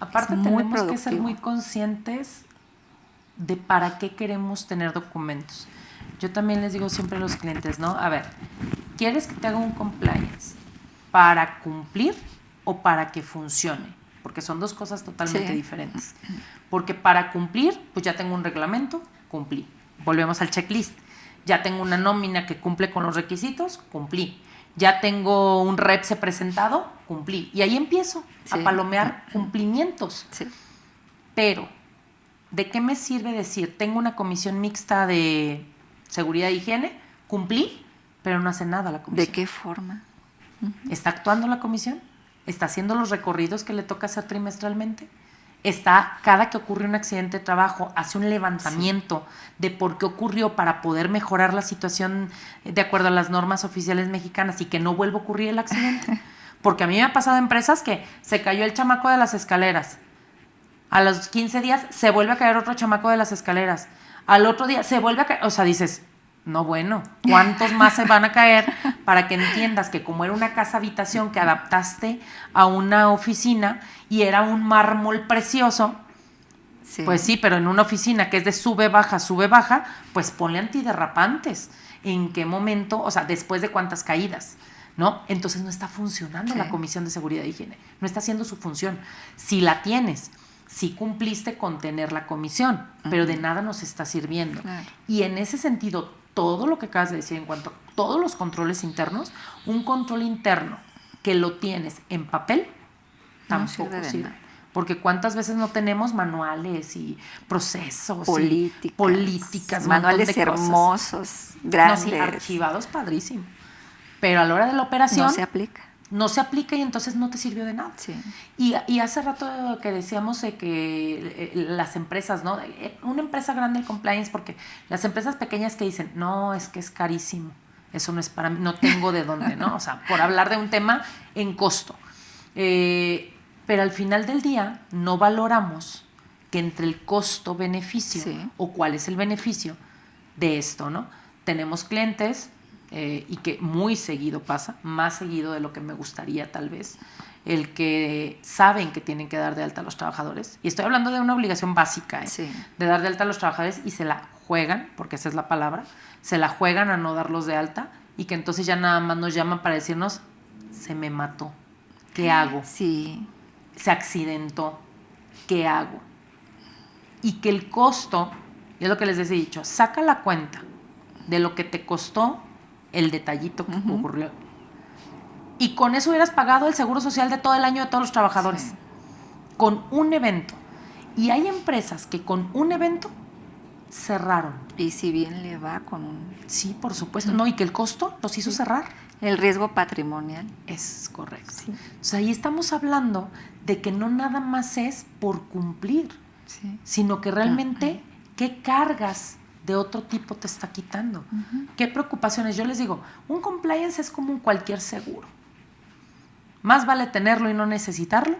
Aparte tenemos que ser muy conscientes de para qué queremos tener documentos. Yo también les digo siempre a los clientes, ¿no? A ver, ¿quieres que te haga un compliance para cumplir o para que funcione? Porque son dos cosas totalmente diferentes. Porque para cumplir, pues ya tengo un reglamento, cumplí. Volvemos al checklist. Ya tengo una nómina que cumple con los requisitos, cumplí. Ya tengo un REPSE presentado, cumplí. Y ahí empiezo a palomear cumplimientos. Sí. Pero, ¿de qué me sirve decir, tengo una comisión mixta de seguridad e higiene, cumplí, pero no hace nada la comisión? ¿De qué forma? ¿Está actuando la comisión? ¿Está haciendo los recorridos que le toca hacer trimestralmente? Cada que ocurre un accidente de trabajo, hace un levantamiento de por qué ocurrió para poder mejorar la situación de acuerdo a las normas oficiales mexicanas y que no vuelva a ocurrir el accidente. Porque a mí me ha pasado en empresas que se cayó el chamaco de las escaleras. A los 15 días se vuelve a caer otro chamaco de las escaleras. Al otro día se vuelve a caer. O sea, dices, no, bueno, ¿cuántos más se van a caer? Para que entiendas que como era una casa habitación que adaptaste a una oficina y era un mármol precioso, pues sí, pero en una oficina que es de sube, baja, pues ponle antiderrapantes. ¿En qué momento? O sea, después de cuántas caídas, ¿no? Entonces no está funcionando la Comisión de Seguridad e Higiene, no está haciendo su función. Si la tienes, sí cumpliste con tener la comisión, pero de nada nos está sirviendo. Claro. Y en ese sentido, todo lo que acabas de decir en cuanto a todos los controles internos, un control interno que lo tienes en papel, tampoco sirve. Porque cuántas veces no tenemos manuales y procesos, políticas, manuales hermosos, grandes. No, sí, archivados, padrísimo. Pero a la hora de la operación no se aplica y entonces no te sirvió de nada. Sí. Y hace rato que decíamos de que las empresas, ¿no? Una empresa grande de compliance, porque las empresas pequeñas que dicen, no, es que es carísimo, eso no es para mí, no tengo de dónde, ¿no? O sea, por hablar de un tema en costo. Pero al final del día no valoramos que entre el costo-beneficio o cuál es el beneficio de esto, ¿no? Tenemos clientes y que muy seguido pasa, más seguido de lo que me gustaría tal vez, el que saben que tienen que dar de alta a los trabajadores, y estoy hablando de una obligación básica, de dar de alta a los trabajadores y se la juegan, porque esa es la palabra, se la juegan a no darlos de alta y que entonces ya nada más nos llaman para decirnos, se me mató, ¿qué hago? Sí. Se accidentó, ¿qué hago? y que el costo, es lo que les he dicho, saca la cuenta de lo que te costó el detallito que ocurrió. Y con eso hubieras pagado el seguro social de todo el año de todos los trabajadores. Sí. Con un evento. Y hay empresas que con un evento cerraron. Y si bien le va con un... Sí, por supuesto. No, y que el costo los hizo cerrar. El riesgo patrimonial. Es correcto. Sí. O sea, ahí estamos hablando de que no nada más es por cumplir, sino que realmente qué cargas de otro tipo te está quitando. ¿Qué preocupaciones? Yo les digo, un compliance es como un cualquier seguro. Más vale tenerlo y no necesitarlo,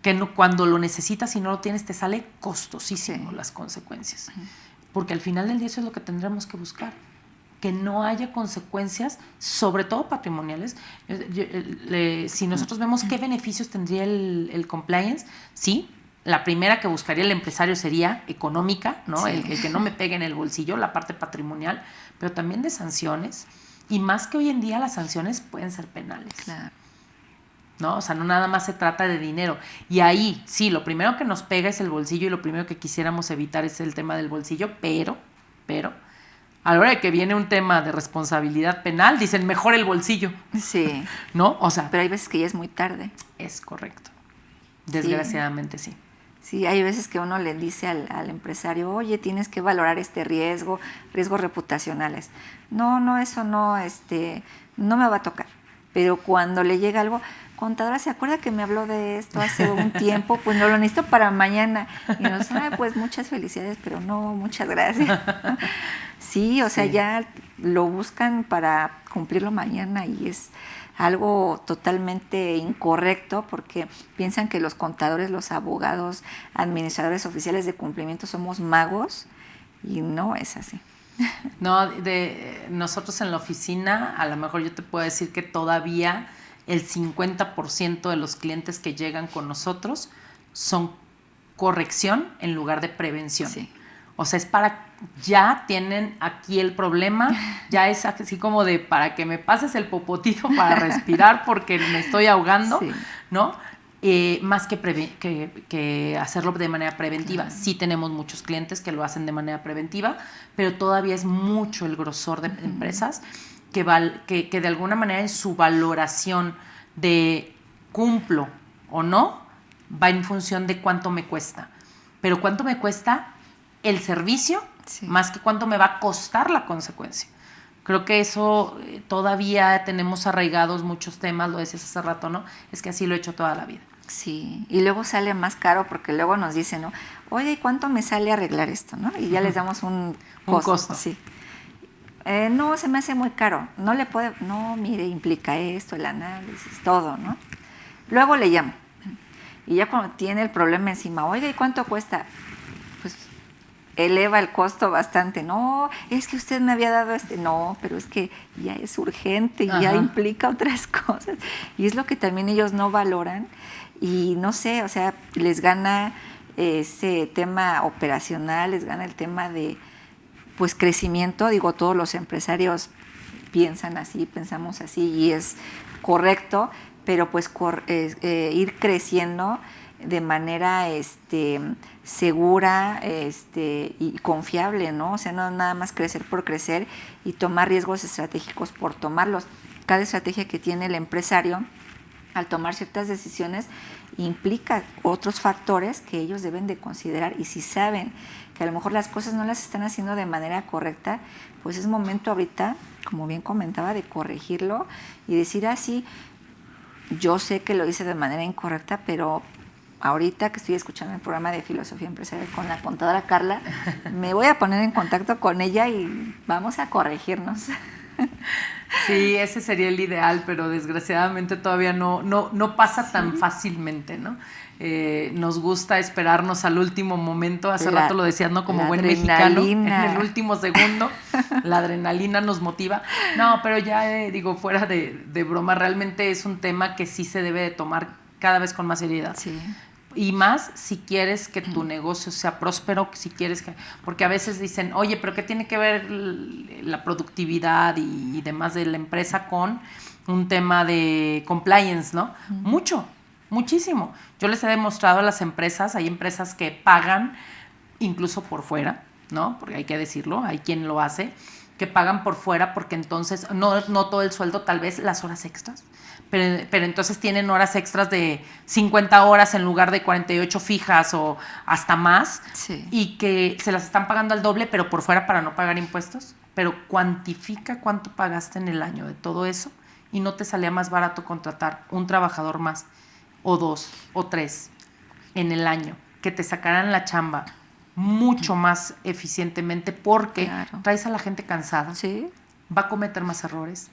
que no, cuando lo necesitas y no lo tienes te sale costosísimo las consecuencias. Porque al final del día eso es lo que tendremos que buscar. Que no haya consecuencias, sobre todo patrimoniales. Si nosotros vemos qué beneficios tendría el compliance, sí, la primera que buscaría el empresario sería económica, ¿no? Sí. El que no me pegue en el bolsillo, la parte patrimonial, pero también de sanciones. Y más que hoy en día las sanciones pueden ser penales. Claro. ¿No? O sea, no nada más se trata de dinero. Y ahí, sí, lo primero que nos pega es el bolsillo y lo primero que quisiéramos evitar es el tema del bolsillo, pero, a la hora de que viene un tema de responsabilidad penal, dicen mejor el bolsillo. Sí. ¿No? O sea. Pero hay veces que ya es muy tarde. Es correcto. Desgraciadamente sí. Sí, hay veces que uno le dice al empresario, oye, tienes que valorar este riesgos reputacionales. No, eso no me va a tocar. Pero cuando le llega algo, contadora, ¿se acuerda que me habló de esto hace un tiempo? Pues no lo necesito para mañana. Y nos pues muchas felicidades, pero no, muchas gracias. Sí, o sea, ya lo buscan para cumplirlo mañana y es algo totalmente incorrecto porque piensan que los contadores, los abogados, administradores oficiales de cumplimiento somos magos y no es así. No, nosotros en la oficina, a lo mejor yo te puedo decir que todavía el 50% de los clientes que llegan con nosotros son corrección en lugar de prevención. Sí. O sea, es ya tienen aquí el problema, ya es así como de para que me pases el popotito para respirar porque me estoy ahogando, ¿no? Más que hacerlo de manera preventiva. Claro. Sí tenemos muchos clientes que lo hacen de manera preventiva, pero todavía es mucho el grosor de empresas que de alguna manera en su valoración de cumplo o no, va en función de cuánto me cuesta. Pero cuánto me cuesta el servicio, más que cuánto me va a costar la consecuencia. Creo que eso todavía tenemos arraigados muchos temas, lo decías hace rato, ¿no? Es que así lo he hecho toda la vida. Sí, y luego sale más caro porque luego nos dicen, ¿no? Oye, ¿y cuánto me sale arreglar esto, no? Y ya les damos un costo. Sí. No, se me hace muy caro. No, mire, implica esto, el análisis, todo, ¿no? Luego le llamo. Y ya cuando tiene el problema encima, oiga, ¿y cuánto cuesta? Pues eleva el costo bastante. No, es que usted me había dado no, pero es que ya es urgente y ya implica otras cosas. Y es lo que también ellos no valoran y no sé, o sea, les gana ese tema operacional, les gana el tema de pues crecimiento. Digo, todos los empresarios piensan así, pensamos así y es correcto, pero pues ir creciendo de manera segura y confiable, ¿no? O sea, no nada más crecer por crecer y tomar riesgos estratégicos por tomarlos. Cada estrategia que tiene el empresario al tomar ciertas decisiones implica otros factores que ellos deben de considerar y si saben que a lo mejor las cosas no las están haciendo de manera correcta, pues es momento ahorita, como bien comentaba, de corregirlo y decir así, yo sé que lo hice de manera incorrecta, pero ahorita que estoy escuchando el programa de Filosofía Empresarial con la contadora Carla, me voy a poner en contacto con ella y vamos a corregirnos. Sí, ese sería el ideal, pero desgraciadamente todavía no pasa tan fácilmente, ¿no? Nos gusta esperarnos al último momento, hace rato lo decías, ¿no? Como buen mexicano, en el último segundo, la adrenalina nos motiva. No, pero ya digo, fuera de broma, realmente es un tema que sí se debe de tomar cada vez con más seriedad. Sí. Y más si quieres que tu negocio sea próspero, si quieres que... Porque a veces dicen, oye, pero ¿qué tiene que ver la productividad y demás de la empresa con un tema de compliance, ¿no? Mucho. muchísimo. Yo les he demostrado a las empresas, hay empresas que pagan incluso por fuera, ¿no? Porque hay que decirlo, hay quien lo hace, que pagan por fuera porque entonces, no todo el sueldo, tal vez las horas extras, pero entonces tienen horas extras de 50 horas en lugar de 48 fijas o hasta más, Sí. y que se las están pagando al doble, pero por fuera para no pagar impuestos. Pero cuantifica cuánto pagaste en el año de todo eso y no te salía más barato contratar un trabajador más o 2 o 3 en el año que te sacaran la chamba mucho más eficientemente, porque Claro. traes a la gente cansada, Sí. va a cometer más errores,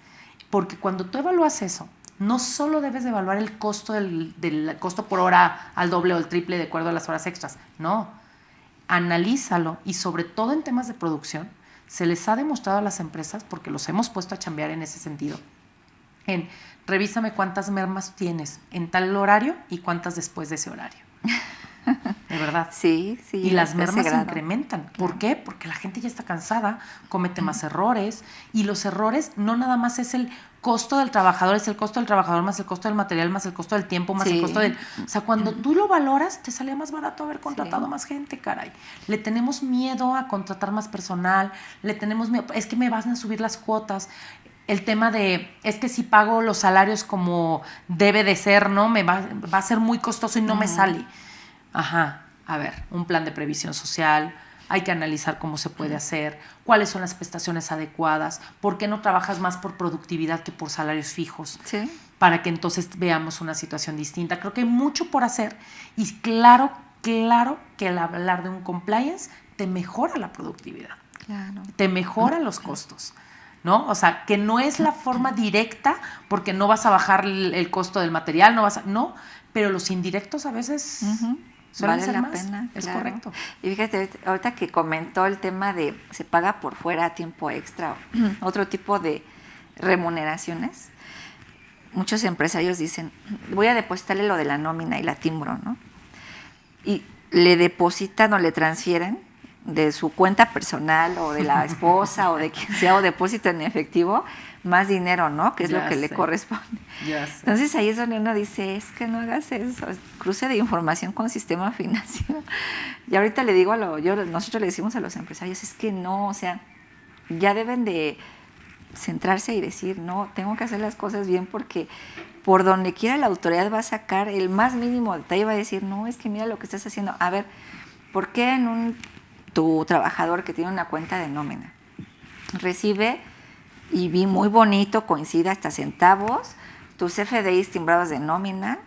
porque cuando tú evalúas eso, no solo debes de evaluar el costo del costo por hora al doble o el triple de acuerdo a las horas extras, no, analízalo, y sobre todo en temas de producción, se les ha demostrado a las empresas, porque los hemos puesto a chambear en ese sentido, en revísame cuántas mermas tienes en tal horario y cuántas después de ese horario. De verdad. Sí, sí. Y las hasta ese mermas se grado. incrementan. ¿Por qué? Porque la gente ya está cansada, comete más errores, y los errores no nada más es el costo del trabajador, es el costo del trabajador más el costo del material, más el costo del tiempo, más Sí. el costo del... O sea, cuando tú lo valoras, te sale más barato haber contratado Sí. más gente, caray. Le tenemos miedo a contratar más personal, le tenemos miedo, es que me van a subir las cuotas. El tema de, es que si pago los salarios como debe de ser, ¿no? Me va a ser muy costoso y no me sale. Ajá, a ver, un plan de previsión social, hay que analizar cómo se puede hacer, cuáles son las prestaciones adecuadas, por qué no trabajas más por productividad que por salarios fijos, Sí. para que entonces veamos una situación distinta. Creo que hay mucho por hacer, y claro que el hablar de un compliance te mejora la productividad, Claro. te mejora los costos, ¿no? O sea, que no es la forma directa, porque no vas a bajar el costo del material, no, pero los indirectos a veces suelen Vale ser la más. pena. Es claro. correcto. Y fíjate, ahorita que comentó el tema de se paga por fuera a tiempo extra, otro tipo de remuneraciones, muchos empresarios dicen, voy a depositarle lo de la nómina y la timbro, ¿no? Y le depositan o le transfieren de su cuenta personal o de la esposa o de quien sea, o depósito en efectivo, más dinero, ¿no? Que es Ya lo que le sé. corresponde. Ya sé. Entonces ahí es donde uno dice, es que no hagas eso, es cruce de información con sistema financiero. Y ahorita le digo nosotros le decimos a los empresarios, es que no, o sea, ya deben de centrarse y decir, no, tengo que hacer las cosas bien, porque por donde quiera la autoridad va a sacar el más mínimo detalle, va a decir, no, es que mira lo que estás haciendo. A ver, ¿por qué tu trabajador que tiene una cuenta de nómina recibe, y vi muy bonito, coincide hasta centavos, tus FDIs timbrados de nómina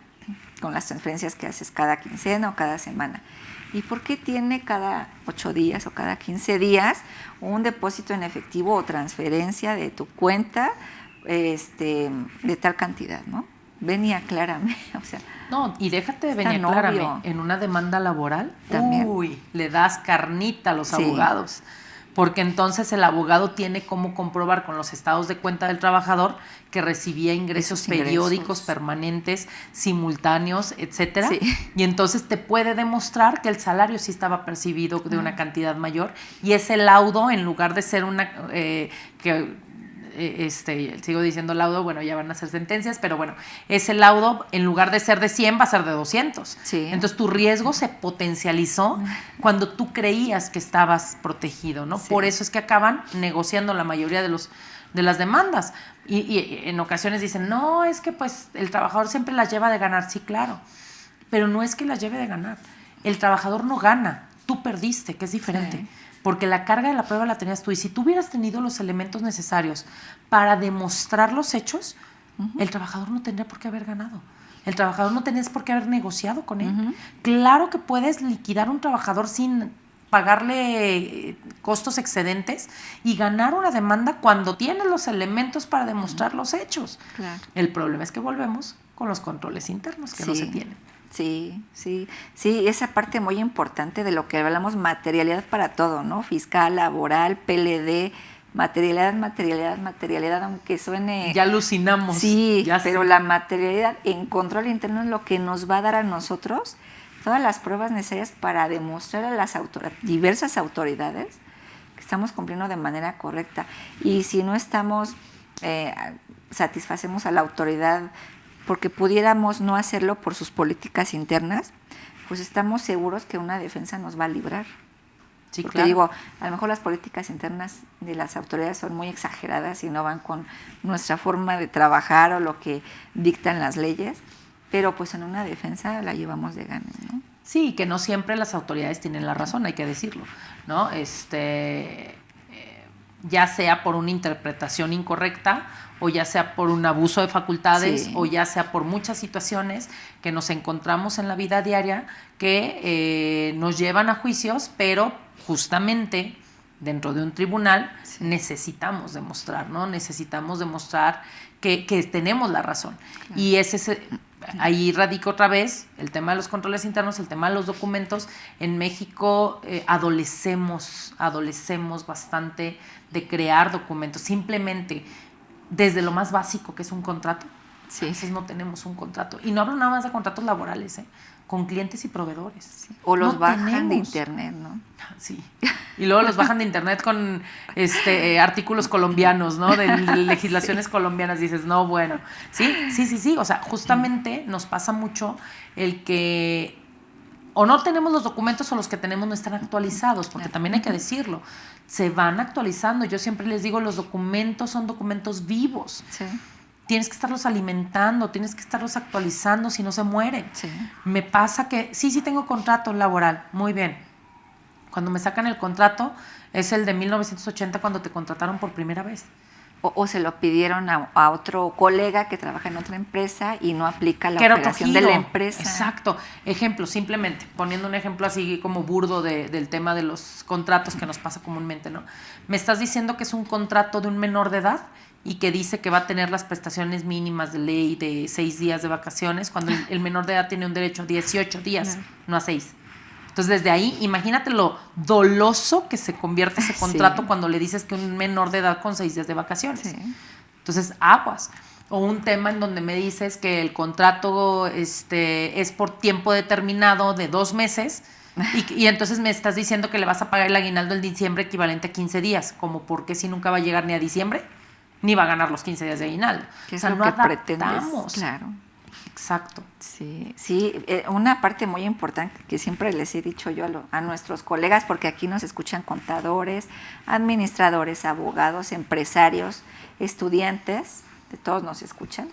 con las transferencias que haces cada quincena o cada semana? ¿Y por qué tiene cada 8 días o cada 15 días un depósito en efectivo o transferencia de tu cuenta de tal cantidad, ¿no? Ven y aclárame, o sea. No, y déjate de Está venir, aclárame, novio. en una demanda laboral, También. le das carnita a los Sí. abogados, porque entonces el abogado tiene cómo comprobar con los estados de cuenta del trabajador que recibía ingresos Esos ingresos. periódicos, permanentes, simultáneos, etcétera, Sí. y entonces te puede demostrar que el salario sí estaba percibido de una cantidad mayor, y ese laudo, en lugar de ser sigo diciendo laudo, bueno, ya van a ser sentencias, pero bueno, ese laudo, en lugar de ser de 100, va a ser de 200. Sí. Entonces tu riesgo se potencializó cuando tú creías que estabas protegido, ¿no? Sí. Por eso es que acaban negociando la mayoría de las demandas. Y en ocasiones dicen, no, es que pues el trabajador siempre las lleva de ganar. Sí, claro, pero no es que las lleve de ganar. El trabajador no gana, tú perdiste, que es diferente. Sí. Porque la carga de la prueba la tenías tú, y si tú hubieras tenido los elementos necesarios para demostrar los hechos, el trabajador no tendría por qué haber ganado. El trabajador no tenías por qué haber negociado con él. Claro que puedes liquidar a un trabajador sin pagarle costos excedentes y ganar una demanda cuando tienes los elementos para demostrar los hechos. Claro. El problema es que volvemos con los controles internos que no se tienen. Sí, esa parte muy importante de lo que hablamos, materialidad para todo, ¿no? Fiscal, laboral, PLD, materialidad, aunque suene... Ya alucinamos. Sí, ya pero sé. la materialidad en control interno es lo que nos va a dar a nosotros todas las pruebas necesarias para demostrar a las diversas autoridades que estamos cumpliendo de manera correcta. Y si no estamos, satisfacemos a la autoridad porque pudiéramos no hacerlo por sus políticas internas, pues estamos seguros que una defensa nos va a librar. Sí, porque claro. digo, a lo mejor las políticas internas de las autoridades son muy exageradas y no van con nuestra forma de trabajar o lo que dictan las leyes, pero pues en una defensa la llevamos de gana, ¿no? Sí, que no siempre las autoridades tienen la razón, hay que decirlo, ¿no? Ya sea por una interpretación incorrecta, o ya sea por un abuso de facultades, Sí. o ya sea por muchas situaciones que nos encontramos en la vida diaria que nos llevan a juicios, pero justamente dentro de un tribunal Sí. necesitamos demostrar, ¿no? Necesitamos demostrar que tenemos la razón. Claro. Y ahí radica otra vez el tema de los controles internos, el tema de los documentos. En México adolecemos bastante de crear documentos, simplemente desde lo más básico, que es un contrato. Sí. A veces no tenemos un contrato. Y no hablo nada más de contratos laborales, con clientes y proveedores. Sí. O los no bajan tenemos. de internet, ¿no? Sí. Y luego los bajan de internet con artículos colombianos, ¿no? De legislaciones Sí. colombianas. Dices, no, bueno. Sí. O sea, justamente nos pasa mucho el que o no tenemos los documentos o los que tenemos no están actualizados, porque también hay que decirlo, se van actualizando. Yo siempre les digo, los documentos son documentos vivos. Sí. Tienes que estarlos alimentando, tienes que estarlos actualizando, si no se mueren. Sí. Me pasa que, sí tengo contrato laboral, muy bien. Cuando me sacan el contrato, es el de 1980 cuando te contrataron por primera vez. O se lo pidieron a otro colega que trabaja en otra empresa y no aplica la Que era operación otro de la giro. empresa. Exacto. Ejemplo, simplemente, poniendo un ejemplo así como burdo del tema de los contratos que nos pasa comúnmente, ¿no? Me estás diciendo que es un contrato de un menor de edad y que dice que va a tener las prestaciones mínimas de ley de 6 días de vacaciones, cuando el menor de edad tiene un derecho a 18 días, no a 6. Entonces, desde ahí, imagínate lo doloso que se convierte ese contrato cuando le dices que un menor de edad con 6 días de vacaciones. Sí. Entonces, aguas. O un tema en donde me dices que el contrato es por tiempo determinado de 2 meses y entonces me estás diciendo que le vas a pagar el aguinaldo en diciembre equivalente a 15 días. Como porque si nunca va a llegar ni a diciembre, ni va a ganar los 15 días de aguinaldo. Que es o sea, lo no que adaptamos. pretendes. Claro. Exacto. Sí, una parte muy importante que siempre les he dicho yo a nuestros colegas, porque aquí nos escuchan contadores, administradores, abogados, empresarios, estudiantes, de todos nos escuchan,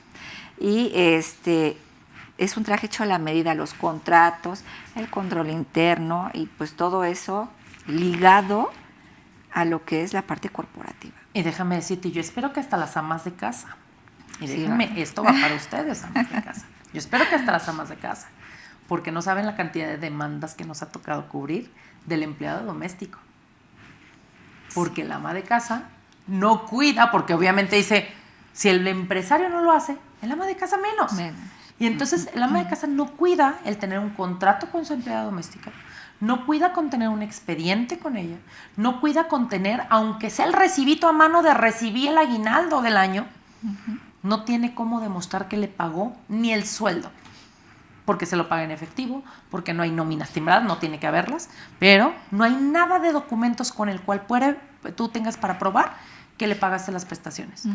y es un traje hecho a la medida, los contratos, el control interno y pues todo eso ligado a lo que es la parte corporativa. Y déjame decirte, yo espero que hasta las amas de casa, y Sí, déjenme, va. esto va para ustedes, amas de casa. Yo espero que hasta las amas de casa, porque no saben la cantidad de demandas que nos ha tocado cubrir del empleado doméstico. Porque el ama de casa no cuida, porque obviamente dice, si el empresario no lo hace, el ama de casa menos. Y entonces el ama de casa no cuida el tener un contrato con su empleada doméstica, no cuida con tener un expediente con ella, no cuida con tener, aunque sea el recibito a mano de recibir el aguinaldo del año, no tiene cómo demostrar que le pagó ni el sueldo, porque se lo paga en efectivo, porque no hay nóminas timbradas, no tiene que haberlas, pero no hay nada de documentos con el cual tú tengas para probar que le pagaste las prestaciones.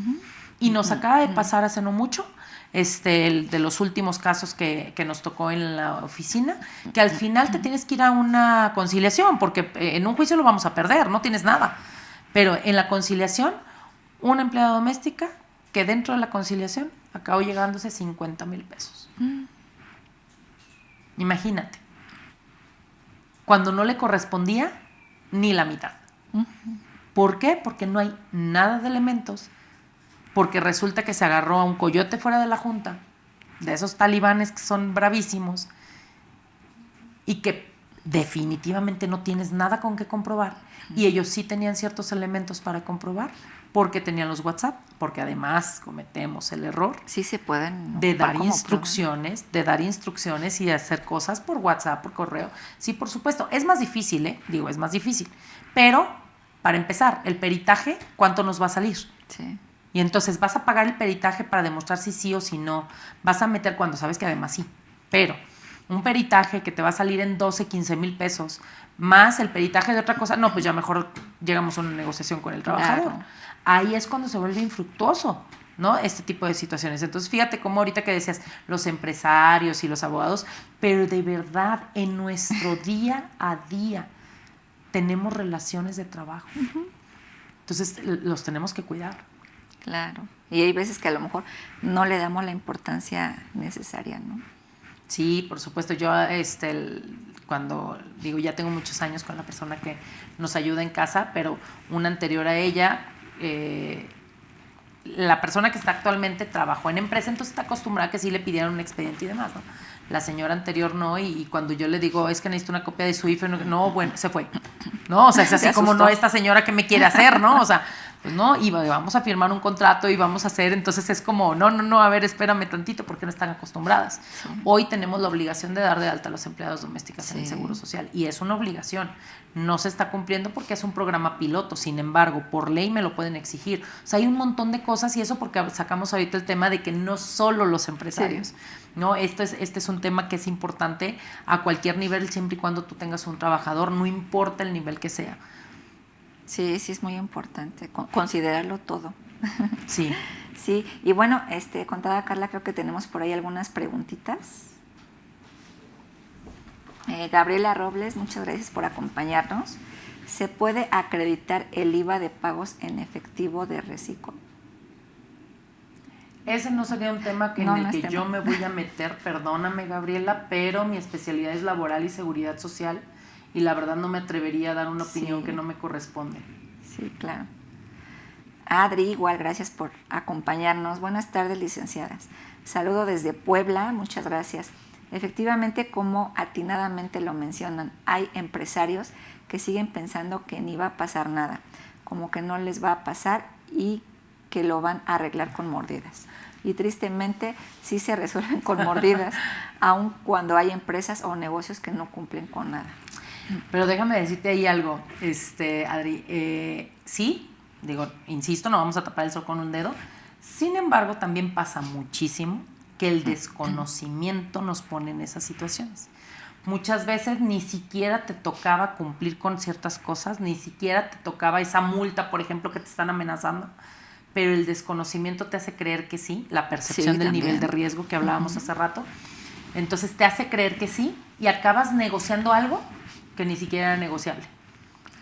Y nos acaba de pasar hace no mucho, el de los últimos casos que nos tocó en la oficina, que al final te tienes que ir a una conciliación, porque en un juicio lo vamos a perder, no tienes nada. Pero en la conciliación, una empleada doméstica que dentro de la conciliación acabó llegándose 50,000 pesos. Imagínate. Cuando no le correspondía ni la mitad. ¿Por qué? Porque no hay nada de elementos. Porque resulta que se agarró a un coyote fuera de la junta, de esos talibanes que son bravísimos, y que definitivamente no tienes nada con qué comprobar. Y ellos sí tenían ciertos elementos para comprobar, porque tenían los WhatsApp, porque además cometemos el error Sí se pueden de dar instrucciones, y de hacer cosas por WhatsApp, por correo. Sí, por supuesto. Es más difícil, es más difícil. Pero, para empezar, el peritaje, ¿cuánto nos va a salir? Sí. Y entonces vas a pagar el peritaje para demostrar si sí o si no. Vas a meter cuando sabes que además sí. Pero un peritaje que te va a salir en 12, 15,000 pesos, más el peritaje de otra cosa, no, pues ya mejor llegamos a una negociación con el trabajador. Claro. Ahí es cuando se vuelve infructuoso, ¿no? Este tipo de situaciones. Entonces, fíjate cómo ahorita que decías los empresarios y los abogados, pero de verdad, en nuestro día a día tenemos relaciones de trabajo. Entonces, los tenemos que cuidar. Claro. Y hay veces que a lo mejor no le damos la importancia necesaria, ¿no? Sí, por supuesto. Yo, cuando digo, ya tengo muchos años con la persona que nos ayuda en casa, pero una anterior a ella, la persona que está actualmente trabajó en empresa, entonces está acostumbrada a que sí le pidieran un expediente y demás, ¿no? La señora anterior no, y cuando yo le digo, es que necesito una copia de su IFE, no, bueno, se fue. No, o sea, es así como, no, esta señora que me quiere hacer, ¿no? O sea, pues no, y vamos a firmar un contrato y vamos a hacer, entonces es como, no, a ver, espérame tantito, porque no están acostumbradas. Sí. Hoy tenemos la obligación de dar de alta a las empleadas domésticas en el Seguro Social, y es una obligación. No se está cumpliendo porque es un programa piloto, sin embargo, por ley me lo pueden exigir. O sea, hay un montón de cosas, y eso porque sacamos ahorita el tema de que no solo los empresarios, ¿no? Este es un tema que es importante a cualquier nivel, siempre y cuando tú tengas un trabajador, no importa el nivel que sea. Sí, es muy importante considerarlo todo. Sí. Sí, y bueno, contada Carla, creo que tenemos por ahí algunas preguntitas. Gabriela Robles, muchas gracias por acompañarnos. ¿Se puede acreditar el IVA de pagos en efectivo de Recico? Ese no sería un tema en el que yo me voy a meter, perdóname Gabriela, pero mi especialidad es laboral y seguridad social, y la verdad no me atrevería a dar una opinión que no me corresponde. Sí, claro. Adri, igual, gracias por acompañarnos. Buenas tardes, licenciadas. Saludo desde Puebla, muchas gracias. Efectivamente, como atinadamente lo mencionan, hay empresarios que siguen pensando que ni va a pasar nada, como que no les va a pasar y que lo van a arreglar con mordidas. Y tristemente sí se resuelven con mordidas, aun cuando hay empresas o negocios que no cumplen con nada. Pero déjame decirte ahí algo, Adri, sí, digo, insisto, no vamos a tapar el sol con un dedo. Sin embargo, también pasa muchísimo que el desconocimiento nos pone en esas situaciones. Muchas veces ni siquiera te tocaba cumplir con ciertas cosas, ni siquiera te tocaba esa multa, por ejemplo, que te están amenazando, pero el desconocimiento te hace creer que sí, la percepción del nivel de riesgo que hablábamos hace rato, entonces te hace creer que sí y acabas negociando algo que ni siquiera era negociable,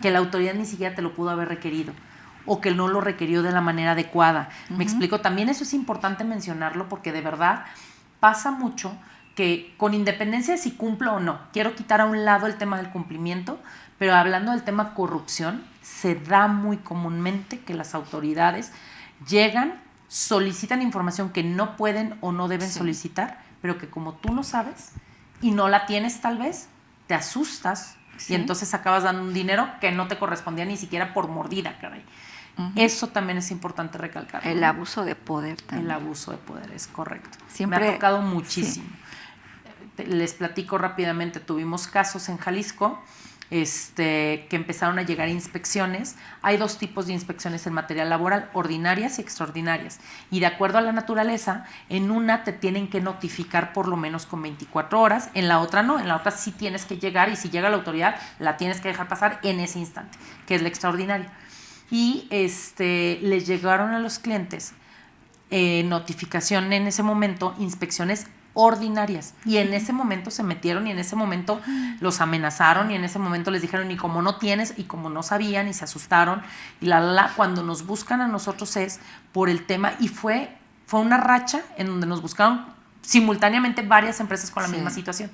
que la autoridad ni siquiera te lo pudo haber requerido o que no lo requirió de la manera adecuada. Me explico, también eso es importante mencionarlo porque de verdad pasa mucho que con independencia de si cumplo o no, quiero quitar a un lado el tema del cumplimiento, pero hablando del tema corrupción, se da muy comúnmente que las autoridades llegan, solicitan información que no pueden o no deben solicitar, pero que como tú no sabes y no la tienes tal vez, te asustas y entonces acabas dando un dinero que no te correspondía ni siquiera por mordida, caray. Eso también es importante recalcar. El abuso de poder también. El abuso de poder, es correcto. Siempre, me ha tocado muchísimo. Les platico rápidamente, tuvimos casos en Jalisco que empezaron a llegar inspecciones. Hay dos tipos de inspecciones en materia laboral, ordinarias y extraordinarias. Y de acuerdo a la naturaleza, en una te tienen que notificar por lo menos con 24 horas, en la otra no, en la otra sí tienes que llegar y si llega la autoridad la tienes que dejar pasar en ese instante, que es la extraordinaria. Y les llegaron a los clientes notificación en ese momento, inspecciones ordinarias, y en ese momento se metieron y en ese momento los amenazaron y en ese momento les dijeron y como no tienes y como no sabían y se asustaron y cuando nos buscan a nosotros es por el tema y fue una racha en donde nos buscaron simultáneamente varias empresas con la misma situación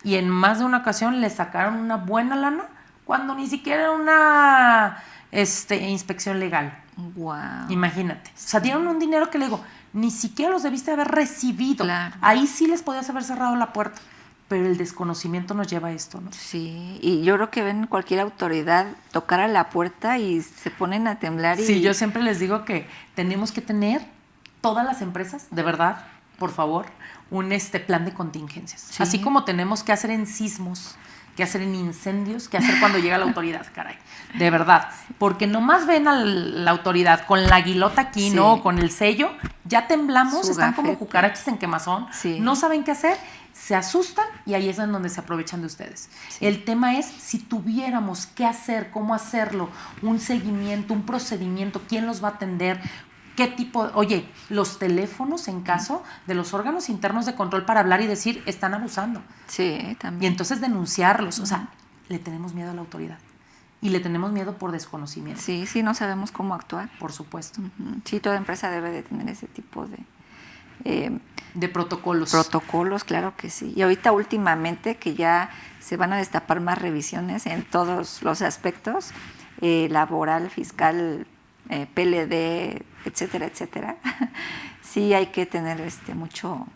y en más de una ocasión les sacaron una buena lana cuando ni siquiera era una inspección legal. Wow. Imagínate. O sea, dieron un dinero que le digo, ni siquiera los debiste haber recibido. Claro. Ahí sí les podías haber cerrado la puerta. Pero el desconocimiento nos lleva a esto, ¿no? Sí, y yo creo que ven cualquier autoridad tocar a la puerta y se ponen a temblar. Sí, yo siempre les digo que tenemos que tener todas las empresas, de verdad, por favor, un plan de contingencias. Sí. Así como tenemos que hacer en sismos, que hacer en incendios, que hacer cuando llega la autoridad, caray. De verdad. Porque nomás ven a la autoridad con la aguilota aquí, ¿no? Con el sello, ya temblamos, están como cucarachas en quemazón, no saben qué hacer, se asustan y ahí es en donde se aprovechan de ustedes. Sí. El tema es, si tuviéramos qué hacer, cómo hacerlo, un seguimiento, un procedimiento, quién los va a atender, ¿Qué tipo? Oye, los teléfonos en caso de los órganos internos de control para hablar y decir, están abusando. Sí, también. Y entonces denunciarlos. O sea, le tenemos miedo a la autoridad. Y le tenemos miedo por desconocimiento. Sí, no sabemos cómo actuar. Por supuesto. Sí, toda empresa debe de tener ese tipo de protocolos. Protocolos, claro que sí. Y ahorita últimamente que ya se van a destapar más revisiones en todos los aspectos, laboral, fiscal, PLD, etcétera, etcétera. Sí hay que tener mucho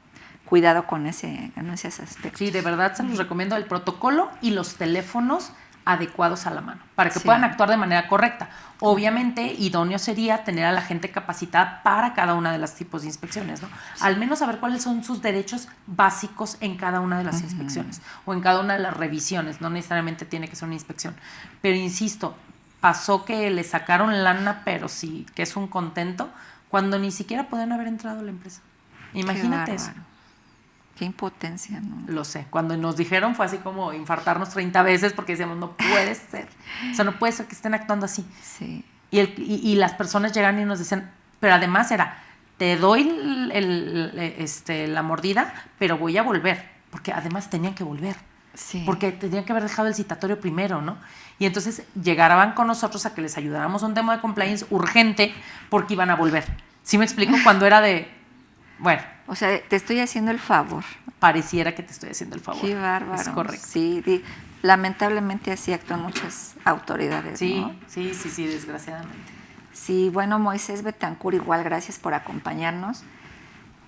cuidado con esos aspectos. Sí, de verdad se los recomiendo el protocolo y los teléfonos adecuados a la mano, para que puedan actuar de manera correcta. Obviamente, idóneo sería tener a la gente capacitada para cada una de los tipos de inspecciones, ¿no? Sí. Al menos saber cuáles son sus derechos básicos en cada una de las inspecciones o en cada una de las revisiones. No necesariamente tiene que ser una inspección. Pero insisto, pasó que le sacaron lana, pero sí, que es un contento, cuando ni siquiera podían haber entrado a la empresa. Imagínate eso. Qué impotencia, ¿no? Lo sé. Cuando nos dijeron fue así como infartarnos 30 veces porque decíamos, no puede ser. O sea, no puede ser que estén actuando así. Sí. Y las personas llegan y nos decían, pero además era, te doy la mordida, pero voy a volver. Porque además tenían que volver. Sí. Porque tenían que haber dejado el citatorio primero, ¿no? Y entonces llegaban con nosotros a que les ayudáramos a un tema de compliance urgente porque iban a volver. ¿Sí me explico? Cuando era de, bueno... O sea, te estoy haciendo el favor. Pareciera que te estoy haciendo el favor. Qué bárbaro. Es correcto. Sí, lamentablemente así actúan muchas autoridades, sí, ¿no? Sí, desgraciadamente. Sí, bueno, Moisés Betancourt, igual, gracias por acompañarnos.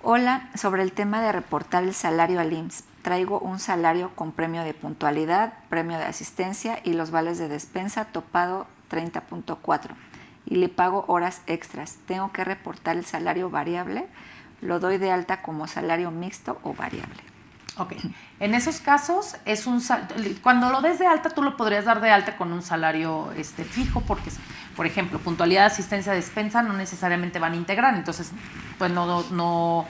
Hola, sobre el tema de reportar el salario al IMSS. Traigo un salario con premio de puntualidad, premio de asistencia y los vales de despensa topado 30.4 y le pago horas extras. ¿Tengo que reportar el salario variable? Lo doy de alta como salario mixto o variable. Ok, en esos casos cuando lo des de alta tú lo podrías dar de alta con un salario fijo porque, por ejemplo, puntualidad, asistencia, despensa no necesariamente van a integrar, entonces pues no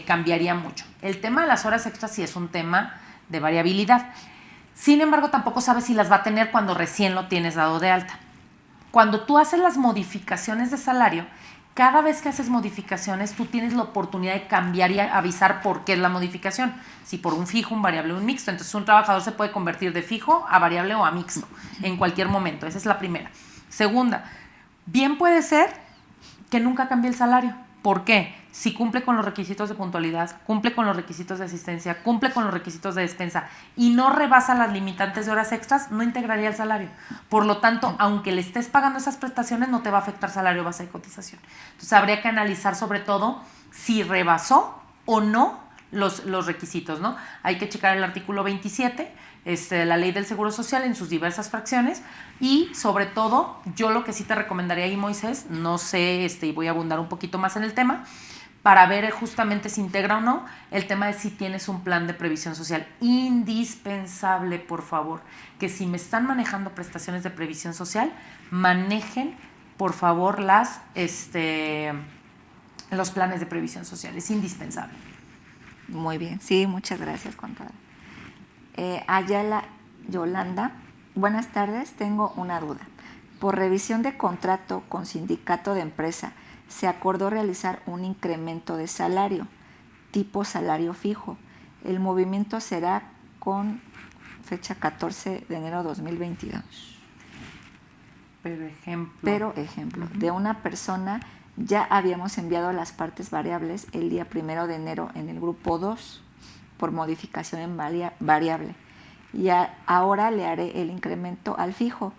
cambiaría mucho. El tema de las horas extras sí es un tema de variabilidad. Sin embargo, tampoco sabes si las va a tener cuando recién lo tienes dado de alta. Cuando tú haces las modificaciones de salario, cada vez que haces modificaciones, tú tienes la oportunidad de cambiar y avisar por qué es la modificación. Si por un fijo, un variable o un mixto. Entonces, un trabajador se puede convertir de fijo a variable o a mixto en cualquier momento. Esa es la primera. Segunda, bien puede ser que nunca cambie el salario. ¿Por qué? Si cumple con los requisitos de puntualidad, cumple con los requisitos de asistencia, cumple con los requisitos de despensa y no rebasa las limitantes de horas extras, no integraría el salario. Por lo tanto, aunque le estés pagando esas prestaciones, no te va a afectar salario base de cotización. Entonces, habría que analizar sobre todo si rebasó o no los requisitos, ¿no? Hay que checar el artículo 27 de la Ley del Seguro Social en sus diversas fracciones y sobre todo, yo lo que sí te recomendaría ahí, Moisés, no sé, y voy a abundar un poquito más en el tema, para ver justamente si integra o no el tema de si tienes un plan de previsión social. Indispensable, por favor, que si me están manejando prestaciones de previsión social, manejen, por favor, los planes de previsión social. Es indispensable. Muy bien, sí, muchas gracias, contadora. Ayala Yolanda, buenas tardes, tengo una duda. Por revisión de contrato con sindicato de empresa, se acordó realizar un incremento de salario, tipo salario fijo. El movimiento será con fecha 14 de enero de 2022. Pero ejemplo, de una persona ya habíamos enviado las partes variables el día 1 de enero en el grupo 2 por modificación en variable. Y ahora le haré el incremento al fijo,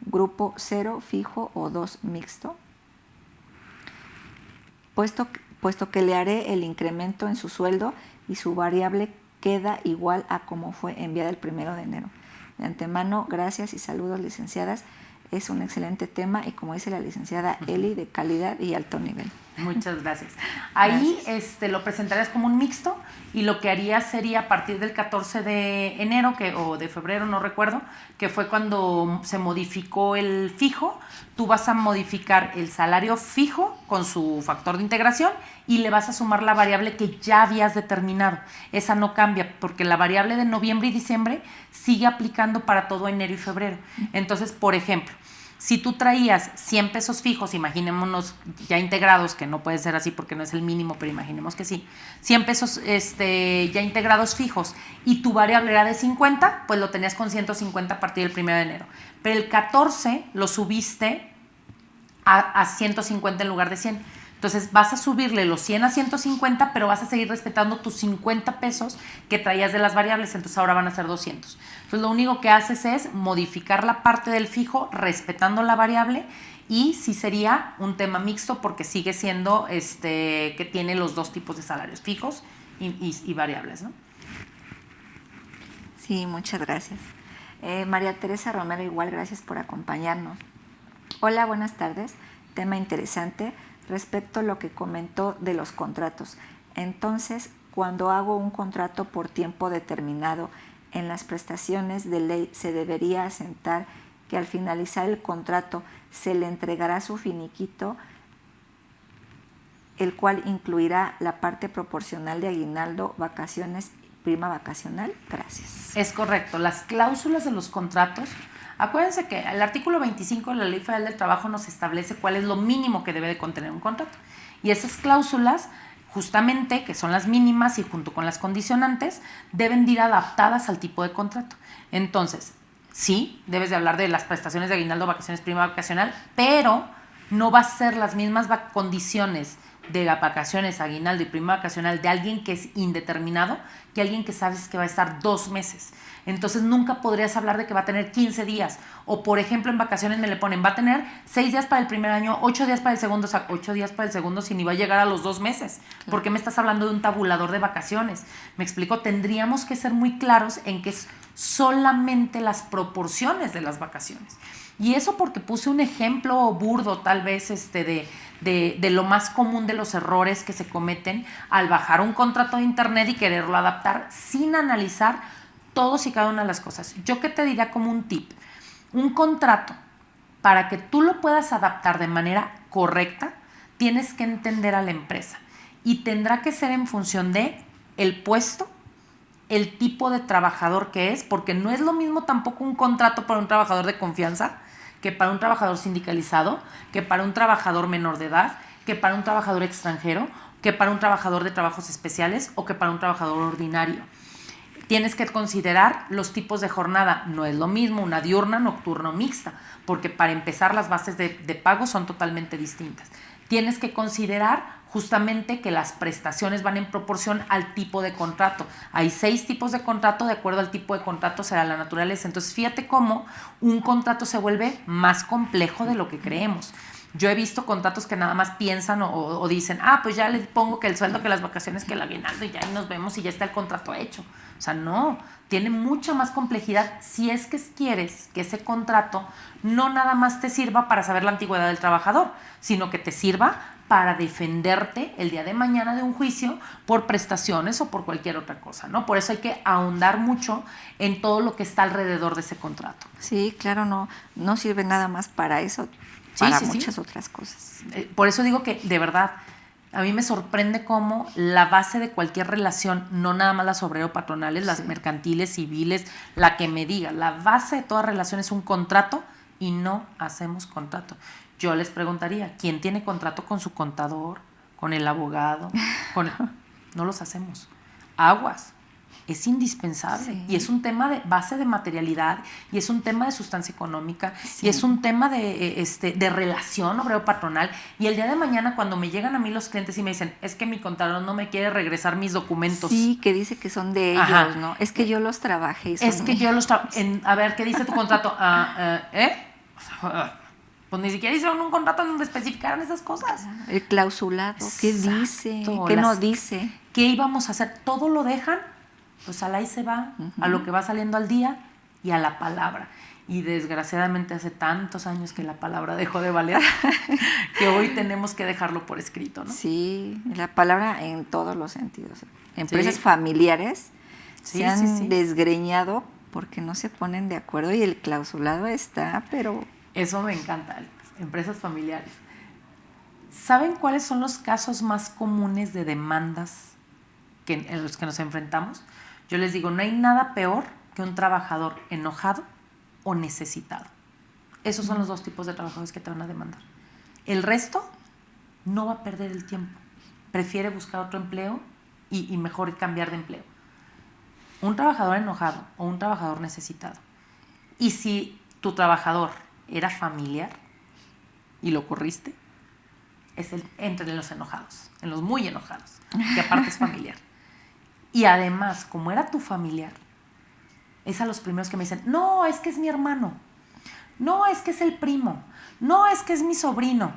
grupo 0 fijo o 2 mixto, puesto que le haré el incremento en su sueldo y su variable queda igual a como fue enviada el 1 de enero. De antemano, gracias y saludos, licenciadas. Es un excelente tema y como dice la licenciada Eli, de calidad y alto nivel. Muchas gracias. Ahí lo presentarías como un mixto y lo que harías sería a partir del 14 de enero o de febrero, no recuerdo, que fue cuando se modificó el fijo, tú vas a modificar el salario fijo con su factor de integración y le vas a sumar la variable que ya habías determinado. Esa no cambia porque la variable de noviembre y diciembre sigue aplicando para todo enero y febrero. Entonces, por ejemplo, Si tú traías 100 pesos fijos, imaginémonos ya integrados, que no puede ser así porque no es el mínimo, pero imaginemos que sí, 100 pesos ya integrados fijos y tu variable era de 50, pues lo tenías con 150 a partir del 1 de enero. Pero el 14 lo subiste a 150 en lugar de 100. Entonces vas a subirle los 100 a 150, pero vas a seguir respetando tus 50 pesos que traías de las variables, entonces ahora van a ser 200. Entonces lo único que haces es modificar la parte del fijo respetando la variable y sí sería un tema mixto porque sigue siendo que tiene los dos tipos de salarios, fijos y variables, ¿no? Sí, muchas gracias. María Teresa Romero, igual, gracias por acompañarnos. Hola, buenas tardes. Tema interesante respecto a lo que comentó de los contratos. Entonces, cuando hago un contrato por tiempo determinado, en las prestaciones de ley se debería asentar que al finalizar el contrato se le entregará su finiquito, el cual incluirá la parte proporcional de aguinaldo, vacaciones, prima vacacional. Gracias. Es correcto. Las cláusulas de los contratos, acuérdense que el artículo 25 de la Ley Federal del Trabajo nos establece cuál es lo mínimo que debe de contener un contrato. Y esas cláusulas, justamente, que son las mínimas y junto con las condicionantes, deben de ir adaptadas al tipo de contrato. Entonces, sí, debes de hablar de las prestaciones de aguinaldo, vacaciones, prima vacacional, pero no va a ser las mismas condiciones de vacaciones, aguinaldo y prima vacacional de alguien que es indeterminado que alguien que sabes que va a estar 2 meses. Entonces nunca podrías hablar de que va a tener 15 días. O por ejemplo en vacaciones me le ponen, va a tener 6 días para el primer año, 8 días para el segundo, o sea, 8 días para el segundo si ni va a llegar a los 2 meses. Claro. ¿Por qué me estás hablando de un tabulador de vacaciones? Me explico, tendríamos que ser muy claros en que es solamente las proporciones de las vacaciones. Y eso porque puse un ejemplo burdo tal vez de lo más común de los errores que se cometen al bajar un contrato de internet y quererlo adaptar sin analizar todos y cada una de las cosas. Yo qué te diría como un tip, un contrato para que tú lo puedas adaptar de manera correcta, tienes que entender a la empresa y tendrá que ser en función de el puesto, el tipo de trabajador que es, porque no es lo mismo tampoco un contrato para un trabajador de confianza que para un trabajador sindicalizado, que para un trabajador menor de edad, que para un trabajador extranjero, que para un trabajador de trabajos especiales o que para un trabajador ordinario. Tienes que considerar los tipos de jornada. No es lo mismo una diurna, nocturna o mixta, porque para empezar las bases de pago son totalmente distintas. Tienes que considerar justamente que las prestaciones van en proporción al tipo de contrato. Hay 6 tipos de contrato, de acuerdo al tipo de contrato será la naturaleza. Entonces, fíjate cómo un contrato se vuelve más complejo de lo que creemos. Yo he visto contratos que nada más piensan o dicen, pues ya les pongo que el sueldo, que las vacaciones, que el aguinaldo y ya ahí nos vemos y ya está el contrato hecho. O sea, no, tiene mucha más complejidad si es que quieres que ese contrato no nada más te sirva para saber la antigüedad del trabajador, sino que te sirva para defenderte el día de mañana de un juicio por prestaciones o por cualquier otra cosa, ¿no? Por eso hay que ahondar mucho en todo lo que está alrededor de ese contrato. Sí, claro, no sirve nada más para eso, para muchas otras cosas. Por eso digo que, de verdad, a mí me sorprende cómo la base de cualquier relación, no nada más las obrero-patronales, las mercantiles, civiles, la que me diga, la base de toda relación es un contrato y no hacemos contrato. Yo les preguntaría, ¿quién tiene contrato con su contador, con el abogado? No los hacemos. Aguas. Es indispensable. Sí. Y es un tema de base de materialidad, y es un tema de sustancia económica, sí. Y es un tema de relación obrero-patronal. Y el día de mañana, cuando me llegan a mí los clientes y me dicen, es que mi contador no me quiere regresar mis documentos. Sí, que dice que son de ellos, ajá, ¿no? Es que yo los trabajé. Y son es que ellos. Yo los trabajé. A ver, ¿qué dice tu contrato? Pues ni siquiera hicieron un contrato donde especificaran esas cosas. El clausulado, ¿qué dice? ¿Qué no dice? ¿Qué íbamos a hacer? Todo lo dejan, pues al ahí se va, a lo que va saliendo al día y a la palabra. Y desgraciadamente hace tantos años que la palabra dejó de valer, que hoy tenemos que dejarlo por escrito, ¿no? Sí, la palabra en todos los sentidos. Empresas familiares se han desgreñado porque no se ponen de acuerdo y el clausulado está, pero... Eso me encanta, empresas familiares. ¿Saben cuáles son los casos más comunes de demandas en los que nos enfrentamos? Yo les digo, no hay nada peor que un trabajador enojado o necesitado. esos son los dos tipos de trabajadores que te van a demandar. El resto no va a perder el tiempo. Prefiere buscar otro empleo y mejor cambiar de empleo. Un trabajador enojado o un trabajador necesitado. Y si tu trabajador era familiar y lo corriste, es entre los enojados, en los muy enojados, que aparte es familiar. Y además, como era tu familiar, es a los primeros que me dicen, no, es que es mi hermano, no, es que es el primo, no, es que es mi sobrino.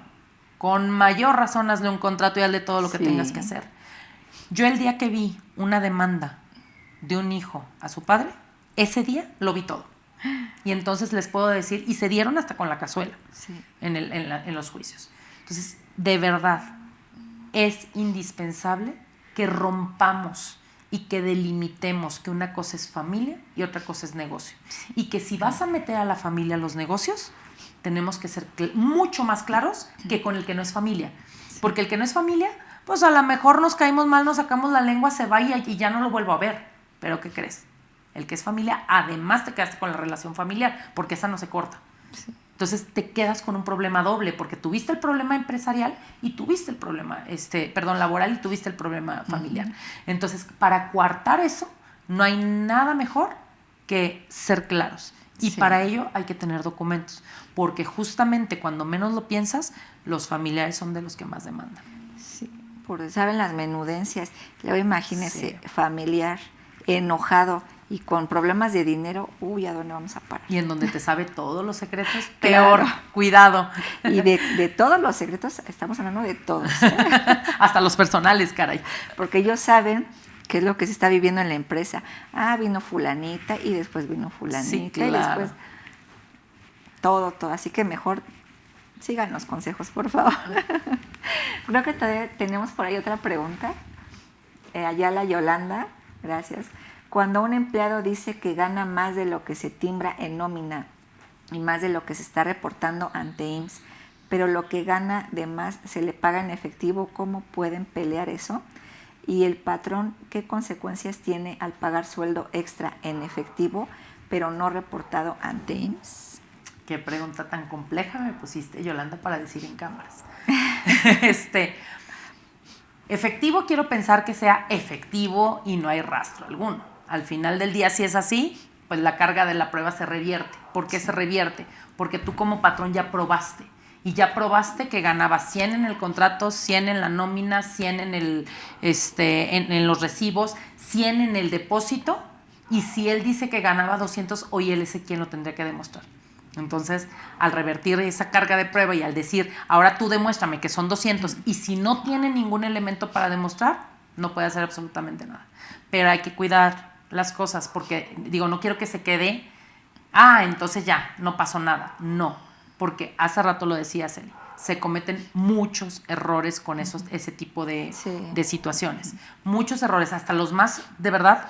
Con mayor razón hazle un contrato y hazle todo lo que tengas que hacer. Yo el día que vi una demanda de un hijo a su padre, ese día lo vi todo. Y entonces les puedo decir, y se dieron hasta con la cazuela en los juicios. Entonces, de verdad, es indispensable que rompamos y que delimitemos que una cosa es familia y otra cosa es negocio. Y que si vas a meter a la familia a los negocios, tenemos que ser mucho más claros que con el que no es familia. Porque el que no es familia, pues a lo mejor nos caímos mal, nos sacamos la lengua, se va y ya no lo vuelvo a ver. Pero ¿qué crees? El que es familia, además te quedaste con la relación familiar, porque esa no se corta. Sí. Entonces te quedas con un problema doble, porque tuviste el problema empresarial y tuviste el problema, laboral y tuviste el problema familiar. Entonces, para coartar eso, no hay nada mejor que ser claros. Y para ello hay que tener documentos, porque justamente cuando menos lo piensas, los familiares son de los que más demandan. Sí, porque saben las menudencias. Luego imagínese, familiar, enojado y con problemas de dinero, ¿a dónde vamos a parar? Y en donde te sabe todos los secretos, peor, cuidado. Y de todos los secretos, estamos hablando de todos. Hasta los personales, caray. Porque ellos saben qué es lo que se está viviendo en la empresa. Vino fulanita y después vino fulanita. Sí, claro. Y después todo. Así que mejor sigan los consejos, por favor. Creo que todavía tenemos por ahí otra pregunta. Allá la Yolanda, gracias. Cuando un empleado dice que gana más de lo que se timbra en nómina y más de lo que se está reportando ante IMSS, pero lo que gana de más se le paga en efectivo, ¿cómo pueden pelear eso? Y el patrón, ¿qué consecuencias tiene al pagar sueldo extra en efectivo, pero no reportado ante IMSS? Qué pregunta tan compleja me pusiste, Yolanda, para decir en cámaras. Efectivo, quiero pensar que sea efectivo y no hay rastro alguno. Al final del día, si es así, pues la carga de la prueba se revierte. ¿Por qué se revierte? Porque tú como patrón ya probaste. Y ya probaste que ganabas 100 en el contrato, 100 en la nómina, 100 en los recibos, 100 en el depósito. Y si él dice que ganaba 200, hoy él es quien lo tendría que demostrar. Entonces, al revertir esa carga de prueba y al decir, ahora tú demuéstrame que son 200, y si no tiene ningún elemento para demostrar, no puede hacer absolutamente nada. Pero hay que cuidar las cosas, porque, no quiero que se quede, entonces ya, no pasó nada. No, porque hace rato lo decía Celi, se cometen muchos errores con ese tipo de situaciones. Muchos errores, hasta los más, de verdad,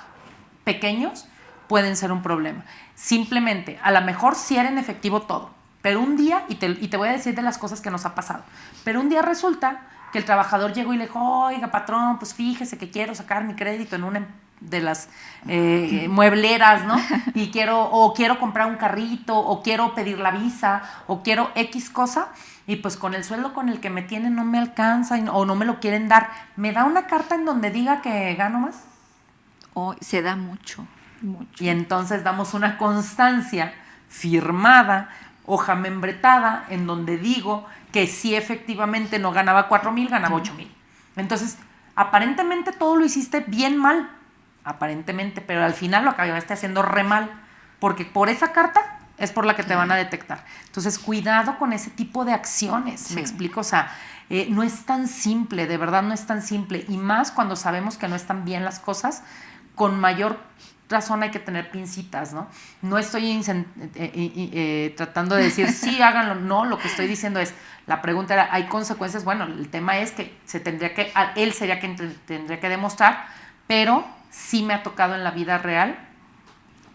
pequeños, pueden ser un problema. Simplemente, a lo mejor sí era en efectivo todo, pero un día, y te voy a decir de las cosas que nos ha pasado, pero un día resulta que el trabajador llegó y le dijo, oiga, patrón, pues fíjese que quiero sacar mi crédito en una de las muebleras, ¿no? Y quiero comprar un carrito, o quiero pedir la visa, o quiero X cosa, y pues con el sueldo con el que me tienen no me alcanza, o no me lo quieren dar. ¿Me da una carta en donde diga que gano más? Se da mucho. Y entonces damos una constancia firmada, hoja membretada, en donde digo que sí efectivamente no ganaba 4,000, ganaba 8,000. Entonces, aparentemente todo lo hiciste bien mal, aparentemente, pero al final lo acabaste haciendo re mal, porque por esa carta es por la que te van a detectar. Entonces, cuidado con ese tipo de acciones, ¿me explico? O sea, no es tan simple, de verdad no es tan simple, y más cuando sabemos que no están bien las cosas, con mayor razón hay que tener pincitas, ¿no? No estoy tratando de decir sí, háganlo, no, lo que estoy diciendo es, la pregunta era, ¿hay consecuencias? Bueno, el tema es que él sería quien tendría que demostrar, pero sí me ha tocado en la vida real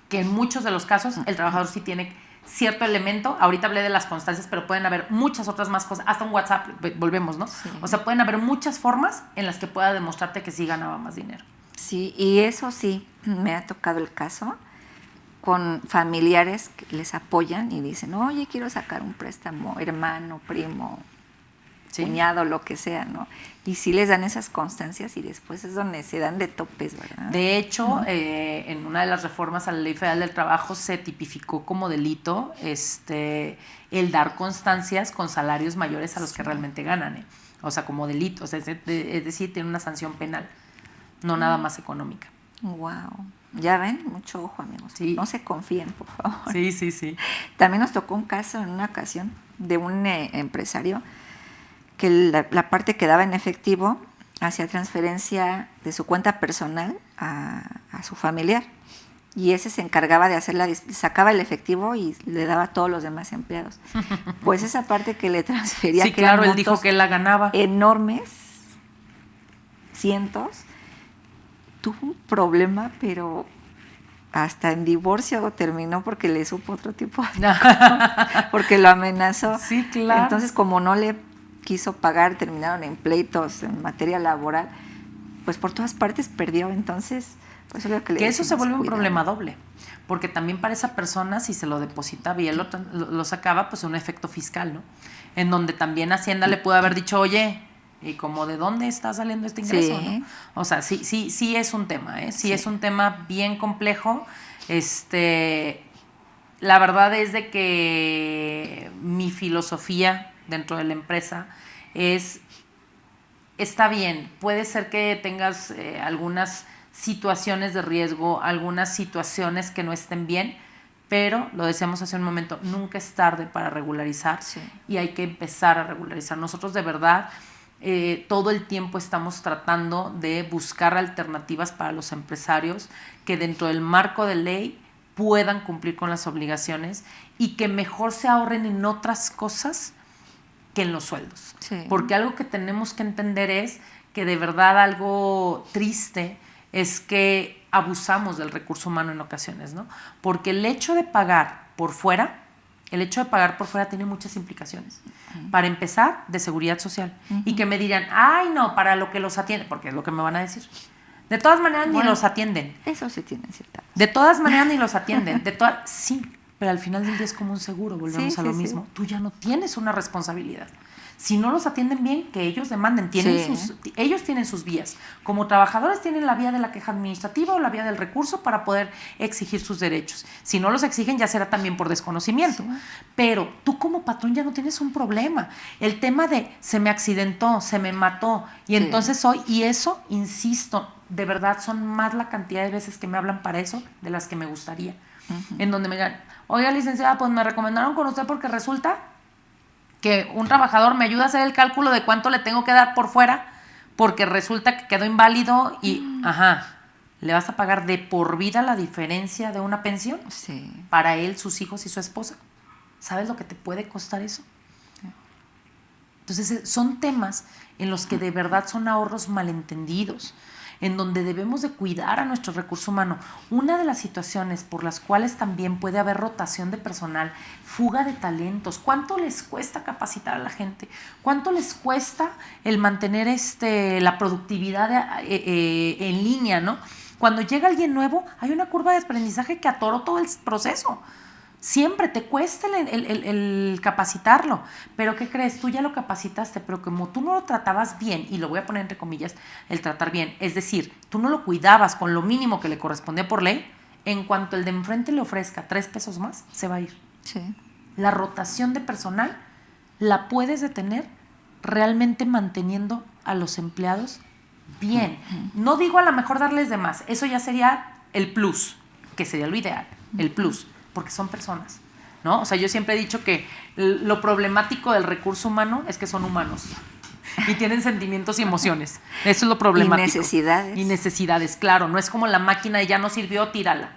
que en muchos de los casos el trabajador sí tiene cierto elemento. Ahorita hablé de las constancias, pero pueden haber muchas otras más cosas, hasta un WhatsApp, volvemos, ¿no? Sí. O sea, pueden haber muchas formas en las que pueda demostrarte que sí ganaba más dinero. Sí, y eso sí, me ha tocado el caso con familiares que les apoyan y dicen, oye, quiero sacar un préstamo, hermano, primo, cuñado, lo que sea, ¿no? Y sí les dan esas constancias y después es donde se dan de topes, ¿verdad? De hecho, en una de las reformas a la Ley Federal del Trabajo se tipificó como delito el dar constancias con salarios mayores a los que realmente ganan, ¿eh? O sea, como delito, o sea, es decir, tiene una sanción penal, no nada más económica. Wow. Ya ven, mucho ojo, amigos. Sí. No se confíen, por favor. Sí. También nos tocó un caso en una ocasión de un empresario que la parte que daba en efectivo hacía transferencia de su cuenta personal a su familiar. Y ese se encargaba de hacerla, sacaba el efectivo y le daba a todos los demás empleados. Pues esa parte que le transfería, sí, que claro, eran él dijo que él la ganaba. Enormes, cientos, tuvo un problema, pero hasta en divorcio terminó porque le supo otro tipo de porque lo amenazó. Sí, claro. Entonces, como no le quiso pagar, terminaron en pleitos en materia laboral, pues por todas partes perdió. Entonces, pues eso es lo que le eso se vuelve un cuidado. problema doble, porque también para esa persona, si se lo deposita bien, lo sacaba, pues un efecto fiscal, ¿no? En donde también Hacienda le puede haber dicho, oye, ¿y como de dónde está saliendo este ingreso? Sí. ¿No? O sea, sí es un tema, ¿eh? Sí es un tema bien complejo. La verdad es de que mi filosofía dentro de la empresa está bien, puede ser que tengas algunas situaciones de riesgo, algunas situaciones que no estén bien, pero lo decíamos hace un momento, nunca es tarde para regularizar y hay que empezar a regularizar. Nosotros de verdad todo el tiempo estamos tratando de buscar alternativas para los empresarios que dentro del marco de ley puedan cumplir con las obligaciones y que mejor se ahorren en otras cosas que en los sueldos. Sí. Porque algo que tenemos que entender es que de verdad algo triste es que abusamos del recurso humano en ocasiones, ¿no? Porque el hecho de pagar por fuera tiene muchas implicaciones. Para empezar, de seguridad social. Y que me dirán, ay, no, para lo que los atienden, porque es lo que me van a decir. De todas maneras, ni los atienden. Eso sí tiene cierta. De todas maneras, ni los atienden. Sí, pero al final del día es como un seguro, volvemos a lo mismo. Tú ya no tienes una responsabilidad. Si no los atienden bien, que ellos demanden. Ellos tienen sus vías. Como trabajadores tienen la vía de la queja administrativa o la vía del recurso para poder exigir sus derechos. Si no los exigen, ya será también por desconocimiento. Pero tú como patrón ya no tienes un problema. El tema de se me accidentó, se me mató, y entonces y eso, insisto, de verdad son más la cantidad de veces que me hablan para eso de las que me gustaría. En donde me digan, oiga, licenciada, pues me recomendaron con usted porque resulta que un trabajador me ayuda a hacer el cálculo de cuánto le tengo que dar por fuera porque resulta que quedó inválido y, ¿le vas a pagar de por vida la diferencia de una pensión? Sí. Para él, sus hijos y su esposa. ¿Sabes lo que te puede costar eso? Entonces, son temas en los que de verdad son ahorros malentendidos, en donde debemos de cuidar a nuestro recurso humano. Una de las situaciones por las cuales también puede haber rotación de personal, fuga de talentos, ¿cuánto les cuesta capacitar a la gente? ¿Cuánto les cuesta el mantener la productividad en línea, ¿no? Cuando llega alguien nuevo, hay una curva de aprendizaje que atoró todo el proceso. Siempre te cuesta el capacitarlo, pero ¿qué crees? Tú ya lo capacitaste, pero como tú no lo tratabas bien, y lo voy a poner entre comillas, el tratar bien, es decir, tú no lo cuidabas con lo mínimo que le correspondía por ley, en cuanto el de enfrente le ofrezca 3 pesos más, se va a ir. Sí. La rotación de personal la puedes detener realmente manteniendo a los empleados bien. No digo a lo mejor darles de más, eso ya sería el plus, que sería lo ideal, el plus, porque son personas, ¿no? O sea, yo siempre he dicho que lo problemático del recurso humano es que son humanos y tienen sentimientos y emociones. Eso es lo problemático. Y necesidades. Y necesidades, claro. No es como la máquina de ya no sirvió, tírala.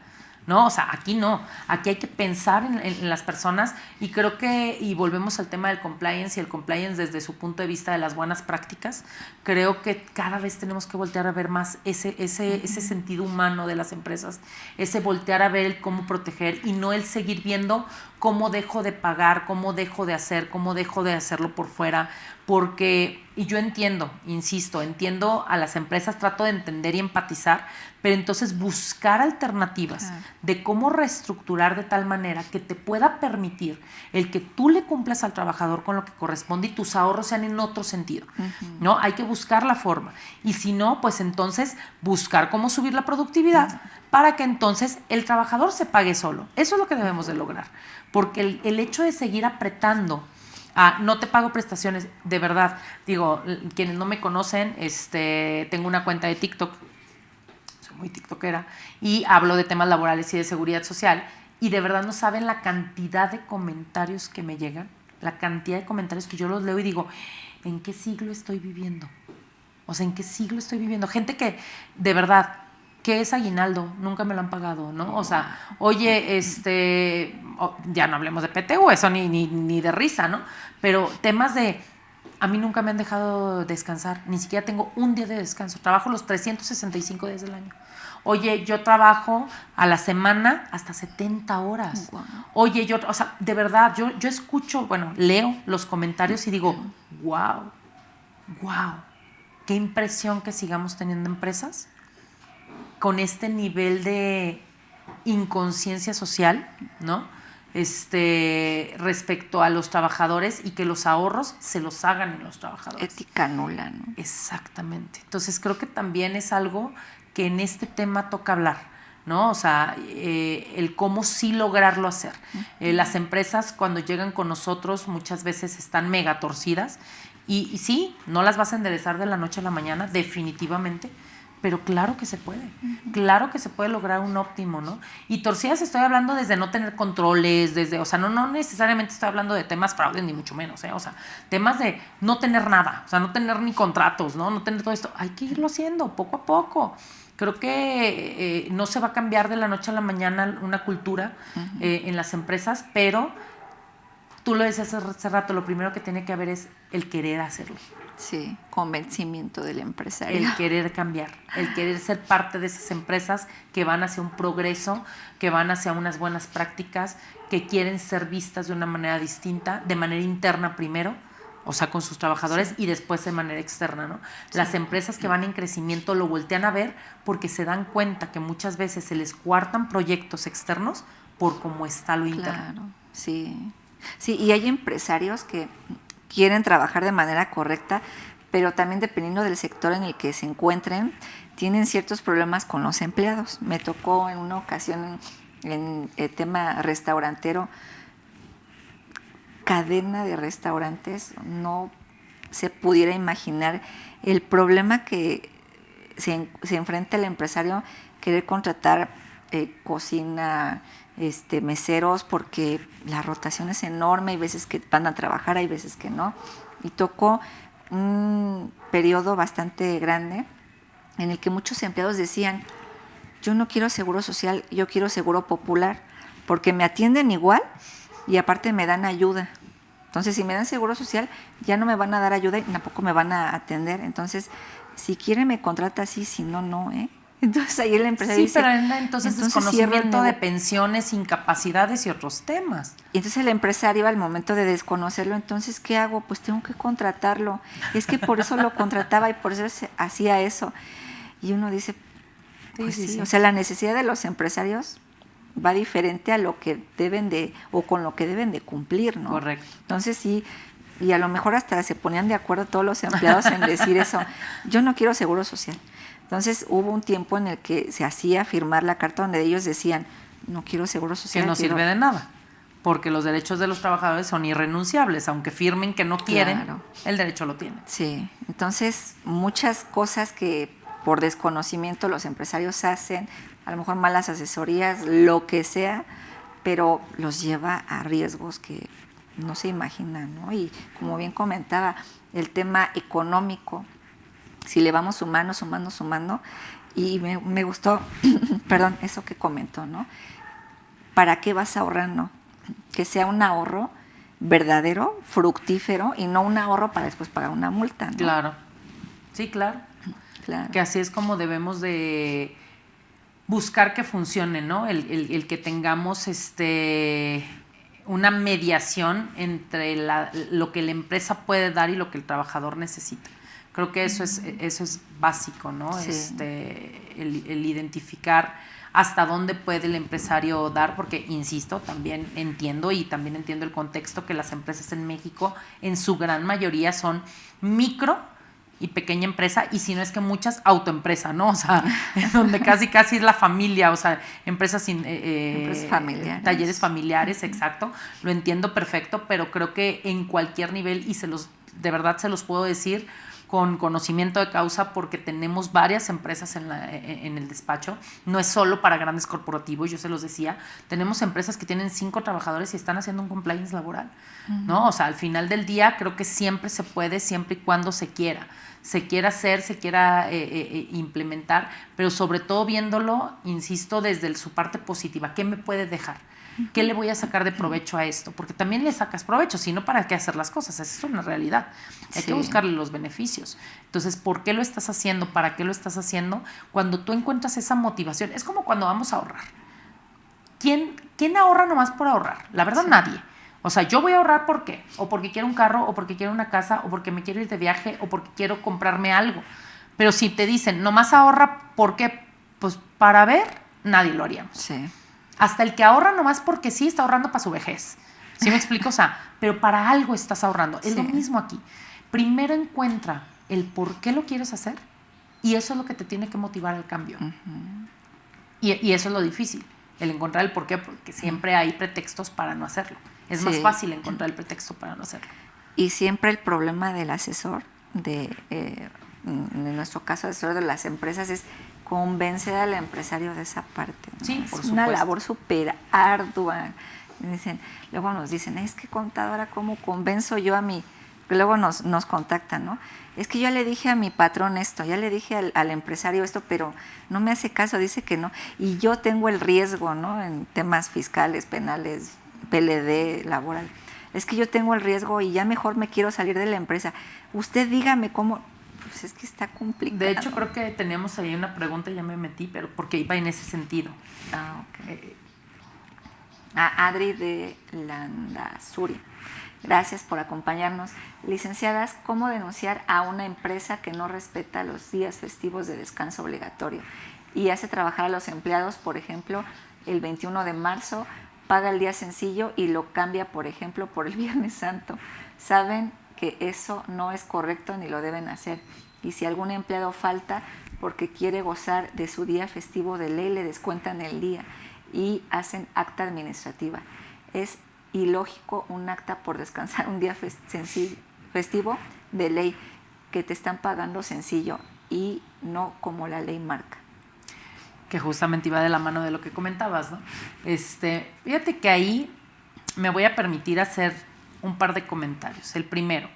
No, o sea, aquí no. Aquí hay que pensar en las personas y creo que, y volvemos al tema del compliance y el compliance desde su punto de vista de las buenas prácticas, creo que cada vez tenemos que voltear a ver más ese sentido humano de las empresas, ese voltear a ver el cómo proteger y no el seguir viendo cómo dejo de pagar, cómo dejo de hacer, cómo dejo de hacerlo por fuera, porque y yo entiendo, insisto, entiendo a las empresas, trato de entender y empatizar, pero entonces buscar alternativas de cómo reestructurar de tal manera que te pueda permitir el que tú le cumplas al trabajador con lo que corresponde y tus ahorros sean en otro sentido, ¿no? Hay que buscar la forma. Y si no, pues entonces buscar cómo subir la productividad para que entonces el trabajador se pague solo. Eso es lo que debemos de lograr. Porque el hecho de seguir apretando no te pago prestaciones, de verdad, digo, quienes no me conocen, tengo una cuenta de TikTok, soy muy tiktokera, y hablo de temas laborales y de seguridad social, y de verdad no saben la cantidad de comentarios que me llegan, la cantidad de comentarios que yo los leo y digo, ¿en qué siglo estoy viviendo? O sea, ¿en qué siglo estoy viviendo? Gente que, de verdad, ¿qué es aguinaldo? Nunca me lo han pagado, ¿no? O sea, oye, ya no hablemos de PTU, eso ni de risa, ¿no? Pero temas de, a mí nunca me han dejado descansar, ni siquiera tengo un día de descanso, trabajo los 365 días del año. Oye, yo trabajo a la semana hasta 70 horas. Wow. Oye, o sea, de verdad, yo escucho, bueno, leo los comentarios y digo, wow, qué impresión que sigamos teniendo empresas con este nivel de inconsciencia social, ¿no? Respecto a los trabajadores y que los ahorros se los hagan en los trabajadores. Ética nula, ¿no? Exactamente. Entonces creo que también es algo que en este tema toca hablar, ¿no? O sea, el cómo sí lograrlo hacer. Las empresas cuando llegan con nosotros muchas veces están mega torcidas y sí, no las vas a enderezar de la noche a la mañana, definitivamente, pero claro que se puede, claro que se puede lograr un óptimo, ¿no? Y torcidas estoy hablando desde no tener controles, o sea, no necesariamente estoy hablando de temas fraude, ni mucho menos, o sea, temas de no tener nada, o sea, no tener ni contratos, ¿no? No tener todo esto, hay que irlo haciendo poco a poco. Creo que no se va a cambiar de la noche a la mañana una cultura en las empresas, pero tú lo decías hace rato, lo primero que tiene que haber es el querer hacerlo. Sí, convencimiento del empresario. El querer cambiar, el querer ser parte de esas empresas que van hacia un progreso, que van hacia unas buenas prácticas, que quieren ser vistas de una manera distinta, de manera interna primero, o sea, con sus trabajadores, y después de manera externa, ¿no? Sí. Las empresas que van en crecimiento lo voltean a ver porque se dan cuenta que muchas veces se les coartan proyectos externos por cómo está lo interno. Claro, sí. Sí, y hay empresarios que quieren trabajar de manera correcta, pero también dependiendo del sector en el que se encuentren, tienen ciertos problemas con los empleados. Me tocó en una ocasión en el tema restaurantero, cadena de restaurantes, no se pudiera imaginar el problema que se enfrenta el empresario querer contratar cocina, meseros, porque la rotación es enorme, hay veces que van a trabajar, hay veces que no, y tocó un periodo bastante grande en el que muchos empleados decían, yo no quiero seguro social, yo quiero seguro popular, porque me atienden igual y aparte me dan ayuda. Entonces, si me dan seguro social, ya no me van a dar ayuda y tampoco me van a atender. Entonces, si quiere me contrata así, si no, no, ¿eh? Entonces ahí el empresario dice, pero entonces desconocimiento de pensiones, incapacidades y otros temas. Y entonces el empresario al momento de desconocerlo, entonces ¿qué hago? Pues tengo que contratarlo. Es que por eso lo contrataba y por eso hacía eso. Y uno dice, pues sí. O sea, la necesidad de los empresarios va diferente a lo que deben de, o con lo que deben de cumplir, ¿no? Correcto. Entonces sí, y a lo mejor hasta se ponían de acuerdo todos los empleados en decir eso, yo no quiero seguro social. Entonces hubo un tiempo en el que se hacía firmar la carta donde ellos decían, no quiero seguro social. Que no sirve de nada, porque los derechos de los trabajadores son irrenunciables, aunque firmen que no quieren, claro, el derecho lo tienen. Sí, entonces muchas cosas que por desconocimiento los empresarios hacen, a lo mejor malas asesorías, lo que sea, pero los lleva a riesgos que no se imaginan, ¿no? Y como bien comentaba, el tema económico, si le vamos sumando, y me gustó, perdón, eso que comentó, ¿no? ¿Para qué vas ahorrando? Que sea un ahorro verdadero, fructífero, y no un ahorro para después pagar una multa, ¿no? Claro, sí, claro. Que así es como debemos de buscar que funcione, ¿no? El que tengamos una mediación entre lo que la empresa puede dar y lo que el trabajador necesita. Creo que eso es básico, ¿no? Sí. El identificar hasta dónde puede el empresario dar, porque, insisto, también entiendo el contexto que las empresas en México, en su gran mayoría, son micro y pequeña empresa, y si no es que muchas autoempresa, ¿no? O sea, donde casi es la familia, o sea, empresas familiares. talleres familiares, exacto, lo entiendo perfecto, pero creo que en cualquier nivel, y de verdad se los puedo decir con conocimiento de causa, porque tenemos varias empresas en el despacho, no es solo para grandes corporativos, yo se los decía, tenemos empresas que tienen 5 trabajadores y están haciendo un compliance laboral, ¿no? O sea, al final del día creo que siempre se puede, siempre y cuando se quiera hacer, se quiera implementar, pero sobre todo viéndolo, insisto, desde su parte positiva. ¿Qué me puede dejar? ¿Qué le voy a sacar de provecho a esto? Porque también le sacas provecho, si no, ¿para qué hacer las cosas? Esa es una realidad. Hay que buscarle los beneficios. Entonces, ¿por qué lo estás haciendo? ¿Para qué lo estás haciendo? Cuando tú encuentras esa motivación, es como cuando vamos a ahorrar. ¿Quién ahorra nomás por ahorrar? La verdad, nadie. O sea, yo voy a ahorrar ¿por qué? O porque quiero un carro, o porque quiero una casa, o porque me quiero ir de viaje, o porque quiero comprarme algo. Pero si te dicen, nomás ahorra, ¿por qué? Pues para ver, nadie lo haríamos. Sí. Hasta el que ahorra nomás porque sí está ahorrando para su vejez. ¿Sí me explico? O sea, pero para algo estás ahorrando. Es lo mismo aquí. Primero encuentra el por qué lo quieres hacer, y eso es lo que te tiene que motivar al cambio. Y eso es lo difícil, el encontrar el por qué, porque siempre hay pretextos para no hacerlo. Es más fácil encontrar el pretexto para no hacerlo. Y siempre el problema del asesor, en nuestro caso, asesor de las empresas, es convencer al empresario de esa parte, ¿no? Sí, es por una supuesto. labor súper ardua. Luego nos dicen, es que contadora, ¿cómo convenzo yo a mi...? Luego nos contactan, ¿no? Es que yo le dije a mi patrón esto, ya le dije al empresario esto, pero no me hace caso, dice que no. Y yo tengo el riesgo, ¿no? En temas fiscales, penales, PLD, laboral. Es que yo tengo el riesgo y ya mejor me quiero salir de la empresa. Usted dígame cómo... Pues es que está complicado. De hecho, creo que teníamos ahí una pregunta, ya me metí, pero porque iba en ese sentido. Ok. Adri de Landazuri. Gracias por acompañarnos. Licenciadas, ¿cómo denunciar a una empresa que no respeta los días festivos de descanso obligatorio y hace trabajar a los empleados, por ejemplo, el 21 de marzo, paga el día sencillo y lo cambia, por ejemplo, por el Viernes Santo? Saben que eso no es correcto ni lo deben hacer. Y si algún empleado falta porque quiere gozar de su día festivo de ley, le descuentan el día y hacen acta administrativa. Es ilógico un acta por descansar un día festivo de ley, que te están pagando sencillo y no como la ley marca. Que justamente iba de la mano de lo que comentabas, ¿no? Fíjate que ahí me voy a permitir hacer un par de comentarios. El primero,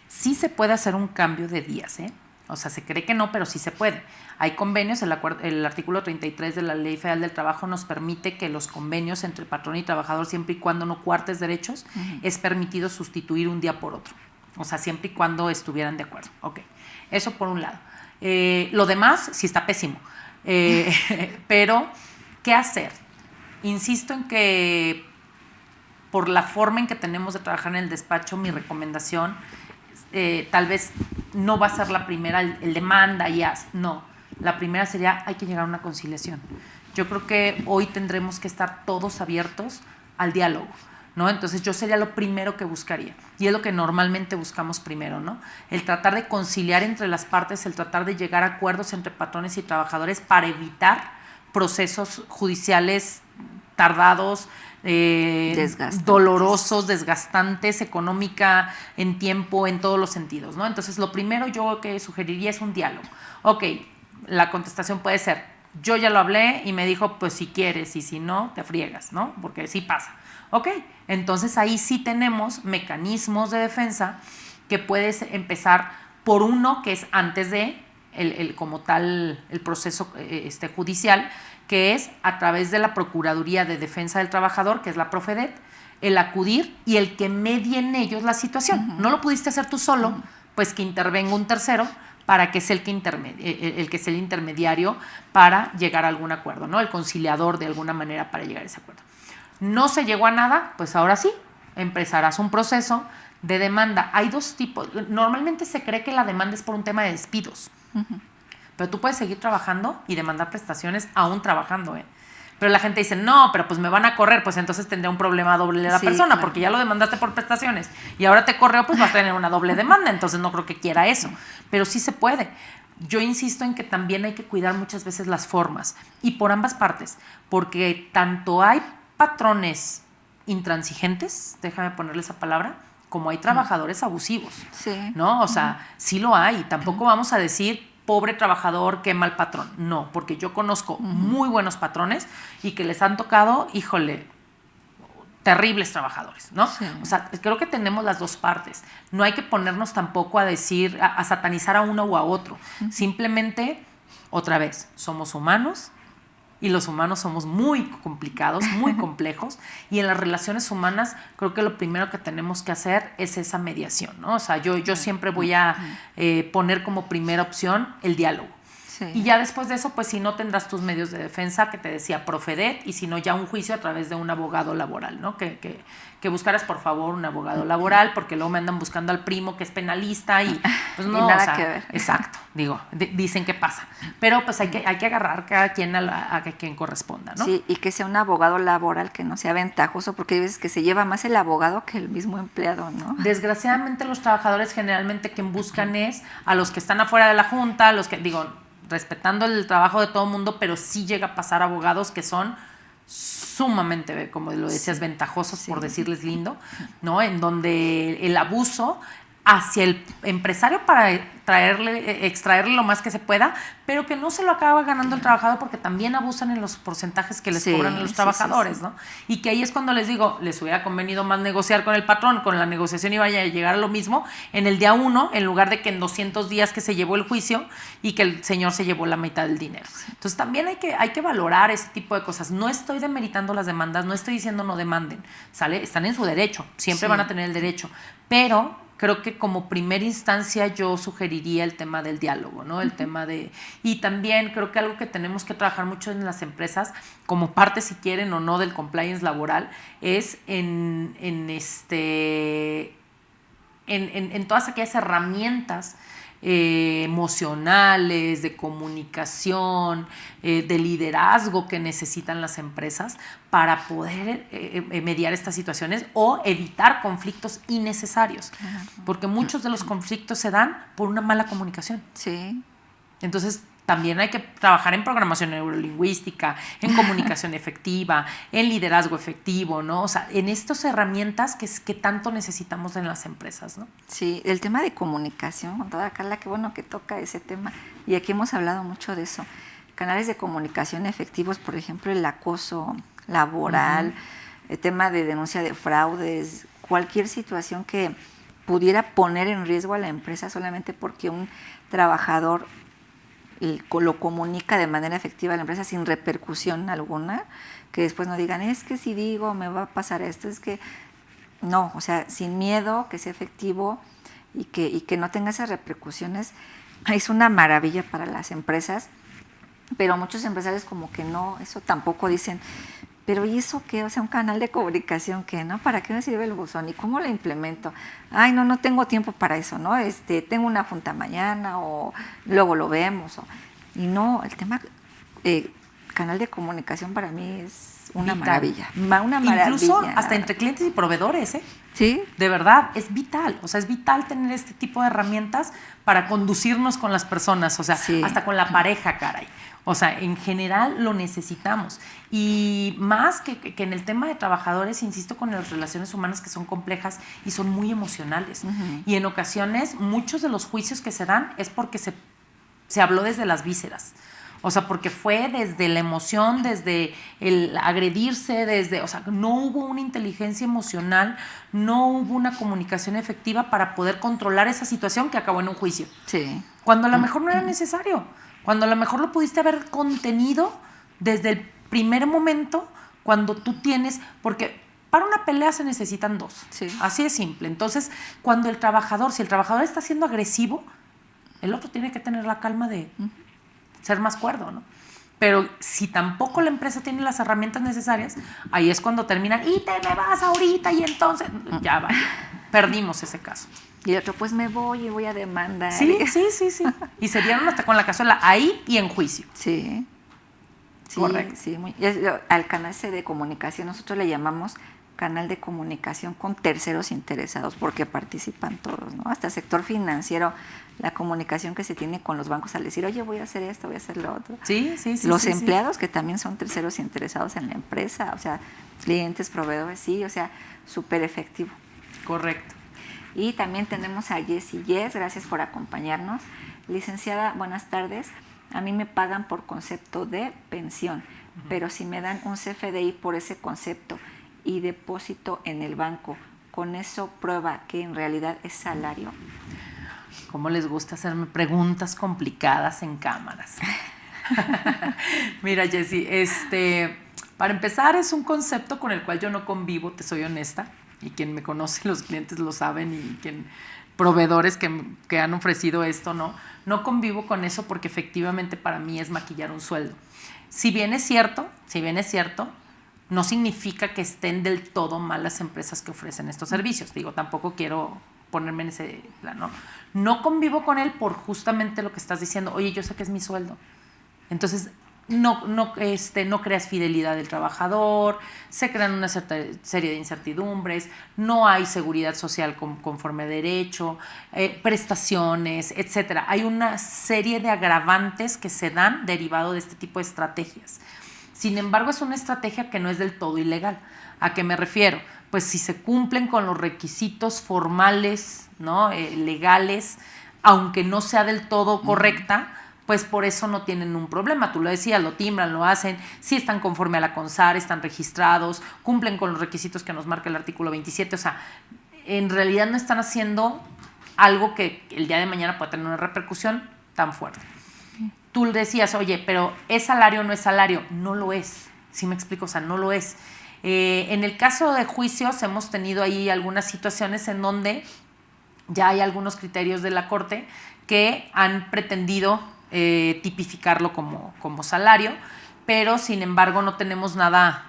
sí se puede hacer un cambio de días, ¿eh? O sea, se cree que no, pero sí se puede. Hay convenios, el artículo 33 de la Ley Federal del Trabajo nos permite que los convenios entre patrón y trabajador, siempre y cuando no coartes derechos, es permitido sustituir un día por otro. O sea, siempre y cuando estuvieran de acuerdo. Ok, eso por un lado. Lo demás sí está pésimo. Pero, ¿qué hacer? Insisto en que por la forma en que tenemos de trabajar en el despacho, mi recomendación tal vez no va a ser la primera, el demanda y haz. No, la primera sería, hay que llegar a una conciliación. Yo creo que hoy tendremos que estar todos abiertos al diálogo, ¿no? Entonces yo sería lo primero que buscaría, y es lo que normalmente buscamos primero, ¿no? El tratar de conciliar entre las partes, el tratar de llegar a acuerdos entre patrones y trabajadores para evitar procesos judiciales tardados, dolorosos, desgastantes, económica, en tiempo, en todos los sentidos, ¿no? Entonces, lo primero yo que sugeriría es un diálogo. Ok, la contestación puede ser, yo ya lo hablé y me dijo, pues si quieres, y si no, te friegas, ¿no? Porque sí pasa. Ok, entonces ahí sí tenemos mecanismos de defensa que puedes empezar por uno que es antes de como tal el proceso judicial, que es a través de la Procuraduría de Defensa del Trabajador, que es la Profedet, el acudir y el que medie en ellos la situación. No lo pudiste hacer tú solo, pues que intervenga un tercero para que sea el que sea el intermediario para llegar a algún acuerdo, ¿no? El conciliador de alguna manera para llegar a ese acuerdo. No se llegó a nada, pues ahora sí, empezarás un proceso de demanda. Hay dos tipos. Normalmente se cree que la demanda es por un tema de despidos. Pero tú puedes seguir trabajando y demandar prestaciones aún trabajando, ¿eh? Pero la gente dice, no, pero pues me van a correr, pues entonces tendrá un problema doble de la persona, claro, porque ya lo demandaste por prestaciones y ahora te corrió, pues vas a tener una doble demanda, entonces no creo que quiera eso. Pero sí se puede. Yo insisto en que también hay que cuidar muchas veces las formas, y por ambas partes, porque tanto hay patrones intransigentes, déjame ponerle esa palabra, como hay trabajadores abusivos, ¿no? O sea, sí lo hay. Tampoco vamos a decir, pobre trabajador, qué mal patrón. No, porque yo conozco muy buenos patrones y que les han tocado, híjole, terribles trabajadores, ¿no? Sí. O sea, creo que tenemos las dos partes. No hay que ponernos tampoco a decir, a satanizar a uno o a otro. Simplemente, otra vez, somos humanos y los humanos somos muy complicados, muy complejos, y en las relaciones humanas creo que lo primero que tenemos que hacer es esa mediación, ¿no? O sea, yo siempre voy a poner como primera opción el diálogo. Sí. Y ya después de eso, pues si no, tendrás tus medios de defensa, que te decía Profedet, y si no, ya un juicio a través de un abogado laboral, ¿no? Que buscaras, por favor, un abogado laboral, porque luego me andan buscando al primo que es penalista y pues no, y nada, o sea, que ver. Exacto, digo, dicen que pasa. Pero pues hay que agarrar cada quien a quien corresponda, ¿no? Sí, y que sea un abogado laboral que no sea ventajoso, porque hay veces que se lleva más el abogado que el mismo empleado, ¿no? Desgraciadamente los trabajadores generalmente quien buscan es a los que están afuera de la junta, a los que, digo, respetando el trabajo de todo el mundo, pero sí llega a pasar abogados que son sumamente, como lo decías, ventajosos, por decirles lindo, ¿no? En donde el abuso hacia el empresario para extraerle lo más que se pueda, pero que no se lo acaba ganando el trabajador, porque también abusan en los porcentajes que les cobran a los trabajadores, ¿no? Y que ahí es cuando les digo, les hubiera convenido más negociar con el patrón, con la negociación iba a llegar a lo mismo en el día 1, en lugar de que en 200 días que se llevó el juicio y que el señor se llevó la mitad del dinero. Entonces también hay que valorar ese tipo de cosas. No estoy demeritando las demandas, no estoy diciendo no demanden, ¿sale? Están en su derecho, siempre van a tener el derecho, pero creo que como primera instancia yo sugeriría el tema del diálogo, ¿no? El tema de... Y también creo que algo que tenemos que trabajar mucho en las empresas, como parte, si quieren o no, del compliance laboral, es en todas aquellas herramientas emocionales, de comunicación, de liderazgo que necesitan las empresas para poder mediar estas situaciones o evitar conflictos innecesarios, porque muchos de los conflictos se dan por una mala comunicación. Sí. Entonces también hay que trabajar en programación neurolingüística, en comunicación efectiva, en liderazgo efectivo, ¿no? O sea, en estas herramientas que tanto necesitamos en las empresas, ¿no? Sí, el tema de comunicación, con toda Carla, qué bueno que toca ese tema. Y aquí hemos hablado mucho de eso. Canales de comunicación efectivos, por ejemplo, el acoso laboral, el tema de denuncia de fraudes, cualquier situación que pudiera poner en riesgo a la empresa solamente porque un trabajador lo comunica de manera efectiva a la empresa sin repercusión alguna, que después no digan, es que si digo me va a pasar esto, es que no, o sea, sin miedo, que sea efectivo y que no tenga esas repercusiones, es una maravilla para las empresas, pero muchos empresarios como que no, eso tampoco dicen, pero ¿y eso qué? O sea, un canal de comunicación, ¿qué? ¿No? ¿Para qué me sirve el buzón? ¿Y cómo lo implemento? Ay, no tengo tiempo para eso, ¿no? Tengo una junta mañana o luego lo vemos. Y no, el tema canal de comunicación para mí es una maravilla. Una maravilla. Incluso hasta entre clientes y proveedores, ¿eh? Sí. De verdad, es vital. O sea, es vital tener este tipo de herramientas para conducirnos con las personas, o sea, hasta con la pareja, caray. O sea, en general lo necesitamos. Y más que en el tema de trabajadores, insisto, con las relaciones humanas que son complejas y son muy emocionales. Y en ocasiones, muchos de los juicios que se dan es porque se habló desde las vísceras. O sea, porque fue desde la emoción, desde el agredirse, o sea, no hubo una inteligencia emocional, no hubo una comunicación efectiva para poder controlar esa situación que acabó en un juicio. Sí. Cuando a lo mejor no era necesario. Cuando a lo mejor lo pudiste haber contenido desde el primer momento, cuando tú tienes, porque para una pelea se necesitan dos, así de simple. Entonces, si el trabajador está siendo agresivo, el otro tiene que tener la calma de ser más cuerdo, ¿no? Pero si tampoco la empresa tiene las herramientas necesarias, ahí es cuando terminan, y te me vas ahorita, y entonces, ya va, perdimos ese caso. Y el otro, pues me voy y voy a demandar. Sí. Y se dieron hasta con la cazuela ahí y en juicio. Sí. Correcto. Sí, al canal de comunicación nosotros le llamamos canal de comunicación con terceros interesados, porque participan todos, ¿no? Hasta el sector financiero, la comunicación que se tiene con los bancos al decir, oye, voy a hacer esto, voy a hacer lo otro. Sí. Los empleados que también son terceros interesados en la empresa, o sea, clientes, proveedores, sí, o sea, súper efectivo. Correcto. Y también tenemos a Jessie Yes, gracias por acompañarnos. Licenciada, buenas tardes. A mí me pagan por concepto de pensión, pero si me dan un CFDI por ese concepto y depósito en el banco, ¿con eso prueba que en realidad es salario? ¿Cómo les gusta hacerme preguntas complicadas en cámaras? Mira, Jessie, para empezar es un concepto con el cual yo no convivo, te soy honesta, y quien me conoce, los clientes lo saben, y proveedores que han ofrecido esto, no convivo con eso porque efectivamente para mí es maquillar un sueldo. Si bien es cierto, no significa que estén del todo mal las empresas que ofrecen estos servicios. Digo, tampoco quiero ponerme en ese plano. No convivo con él por justamente lo que estás diciendo. Oye, yo sé que es mi sueldo. Entonces, no creas fidelidad del trabajador, se crean una cierta serie de incertidumbres, no hay seguridad social conforme a derecho, prestaciones, etcétera. Hay una serie de agravantes que se dan derivado de este tipo de estrategias. Sin embargo, es una estrategia que no es del todo ilegal. ¿A qué me refiero? Pues si se cumplen con los requisitos formales, ¿no? Legales, aunque no sea del todo correcta, pues por eso no tienen un problema. Tú lo decías, lo timbran, lo hacen, sí están conforme a la CONSAR, están registrados, cumplen con los requisitos que nos marca el artículo 27. O sea, en realidad no están haciendo algo que el día de mañana pueda tener una repercusión tan fuerte. Tú decías, oye, pero ¿es salario o no es salario? No lo es, ¿sí me explico? O sea, no lo es. En el caso de juicios hemos tenido ahí algunas situaciones en donde ya hay algunos criterios de la Corte que han pretendido tipificarlo como salario, pero sin embargo no tenemos nada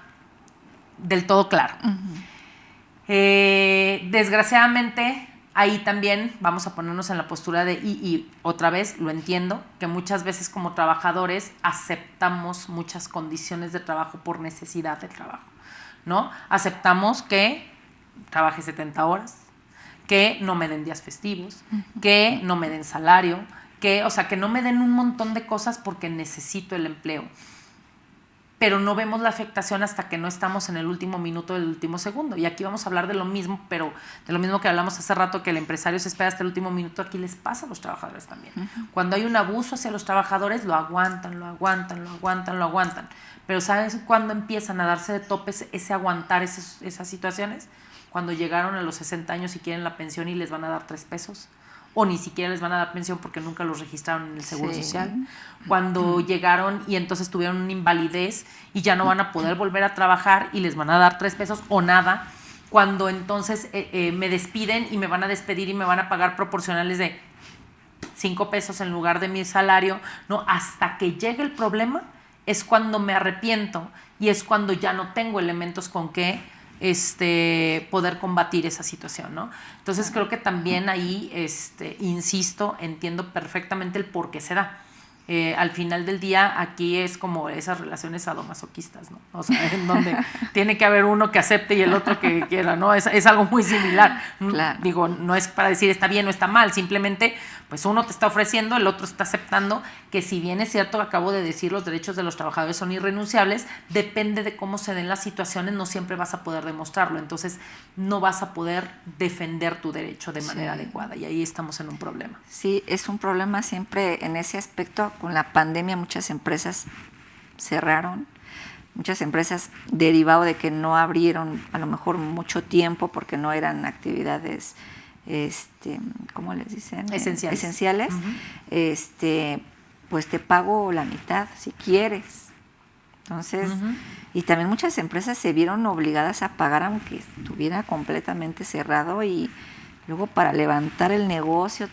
del todo claro. Desgraciadamente, ahí también vamos a ponernos en la postura de, y otra vez lo entiendo, que muchas veces como trabajadores aceptamos muchas condiciones de trabajo por necesidad de trabajo, ¿no? Aceptamos que trabaje 70 horas, que no me den días festivos, que no me den salario, que no me den un montón de cosas porque necesito el empleo. Pero no vemos la afectación hasta que no estamos en el último minuto del último segundo. Y aquí vamos a hablar de lo mismo, pero de lo mismo que hablamos hace rato, que el empresario se espera hasta el último minuto, aquí les pasa a los trabajadores también. Cuando hay un abuso hacia los trabajadores, lo aguantan. Pero ¿sabes cuándo empiezan a darse de topes ese aguantar esas situaciones? Cuando llegaron a los 60 años y quieren la pensión y les van a dar 3 pesos. O ni siquiera les van a dar pensión porque nunca los registraron en el Seguro Social. Cuando llegaron y entonces tuvieron una invalidez y ya no van a poder volver a trabajar y les van a dar 3 pesos o nada. Cuando entonces me despiden y me van a despedir y me van a pagar proporcionales de 5 pesos en lugar de mi salario, ¿no? Hasta que llegue el problema es cuando me arrepiento y es cuando ya no tengo elementos con que poder combatir esa situación, ¿no? Entonces creo que también ahí, insisto, entiendo perfectamente el por qué se da. Al final del día, aquí es como esas relaciones sadomasoquistas, ¿no? O sea, en donde tiene que haber uno que acepte y el otro que quiera, ¿no? Es algo muy similar. Claro. Digo, no es para decir está bien o está mal, simplemente, pues uno te está ofreciendo, el otro está aceptando, que si bien es cierto, acabo de decir, los derechos de los trabajadores son irrenunciables, depende de cómo se den las situaciones, no siempre vas a poder demostrarlo, entonces no vas a poder defender tu derecho de manera adecuada, y ahí estamos en un problema. Sí, es un problema siempre en ese aspecto. Con la pandemia muchas empresas cerraron, muchas empresas derivado de que no abrieron a lo mejor mucho tiempo porque no eran actividades, ¿cómo les dicen? Esenciales. Pues te pago la mitad si quieres. Entonces, y también muchas empresas se vieron obligadas a pagar aunque estuviera completamente cerrado y luego para levantar el negocio,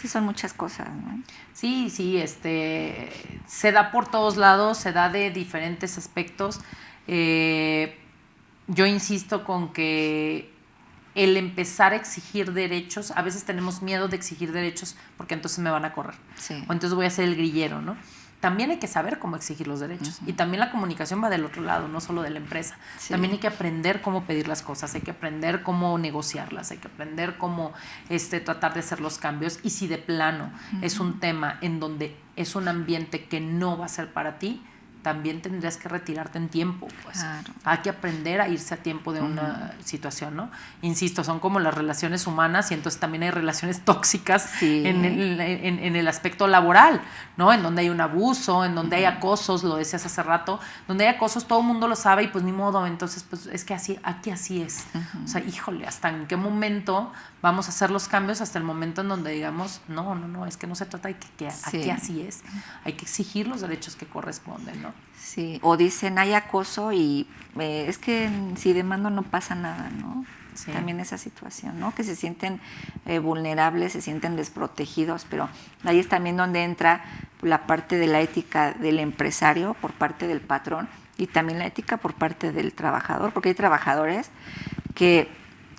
Sí, son muchas cosas, ¿no? Sí, se da por todos lados, se da de diferentes aspectos. Yo insisto con que el empezar a exigir derechos, a veces tenemos miedo de exigir derechos porque entonces me van a correr. Sí. O entonces voy a ser el grillero, ¿no? También hay que saber cómo exigir los derechos. Y también la comunicación va del otro lado, no solo de la empresa. Sí. También hay que aprender cómo pedir las cosas, hay que aprender cómo negociarlas, hay que aprender cómo tratar de hacer los cambios. Y si de plano es un tema en donde es un ambiente que no va a ser para ti, también tendrías que retirarte en tiempo, pues. Claro. Hay que aprender a irse a tiempo de una situación, ¿no? Insisto, son como las relaciones humanas y entonces también hay relaciones tóxicas en el aspecto laboral, ¿no? En donde hay un abuso, en donde hay acosos, lo decías hace rato, donde hay acosos todo el mundo lo sabe y pues ni modo, entonces pues es que aquí así es. O sea, híjole, ¿hasta en qué momento vamos a hacer los cambios? Hasta el momento en donde digamos, no, es que no se trata de que aquí así es. Hay que exigir los derechos que corresponden, ¿no? Sí, o dicen hay acoso y es que si demando no pasa nada, ¿no? Sí. También esa situación, ¿no? Que se sienten vulnerables, se sienten desprotegidos, pero ahí es también donde entra la parte de la ética del empresario por parte del patrón y también la ética por parte del trabajador, porque hay trabajadores que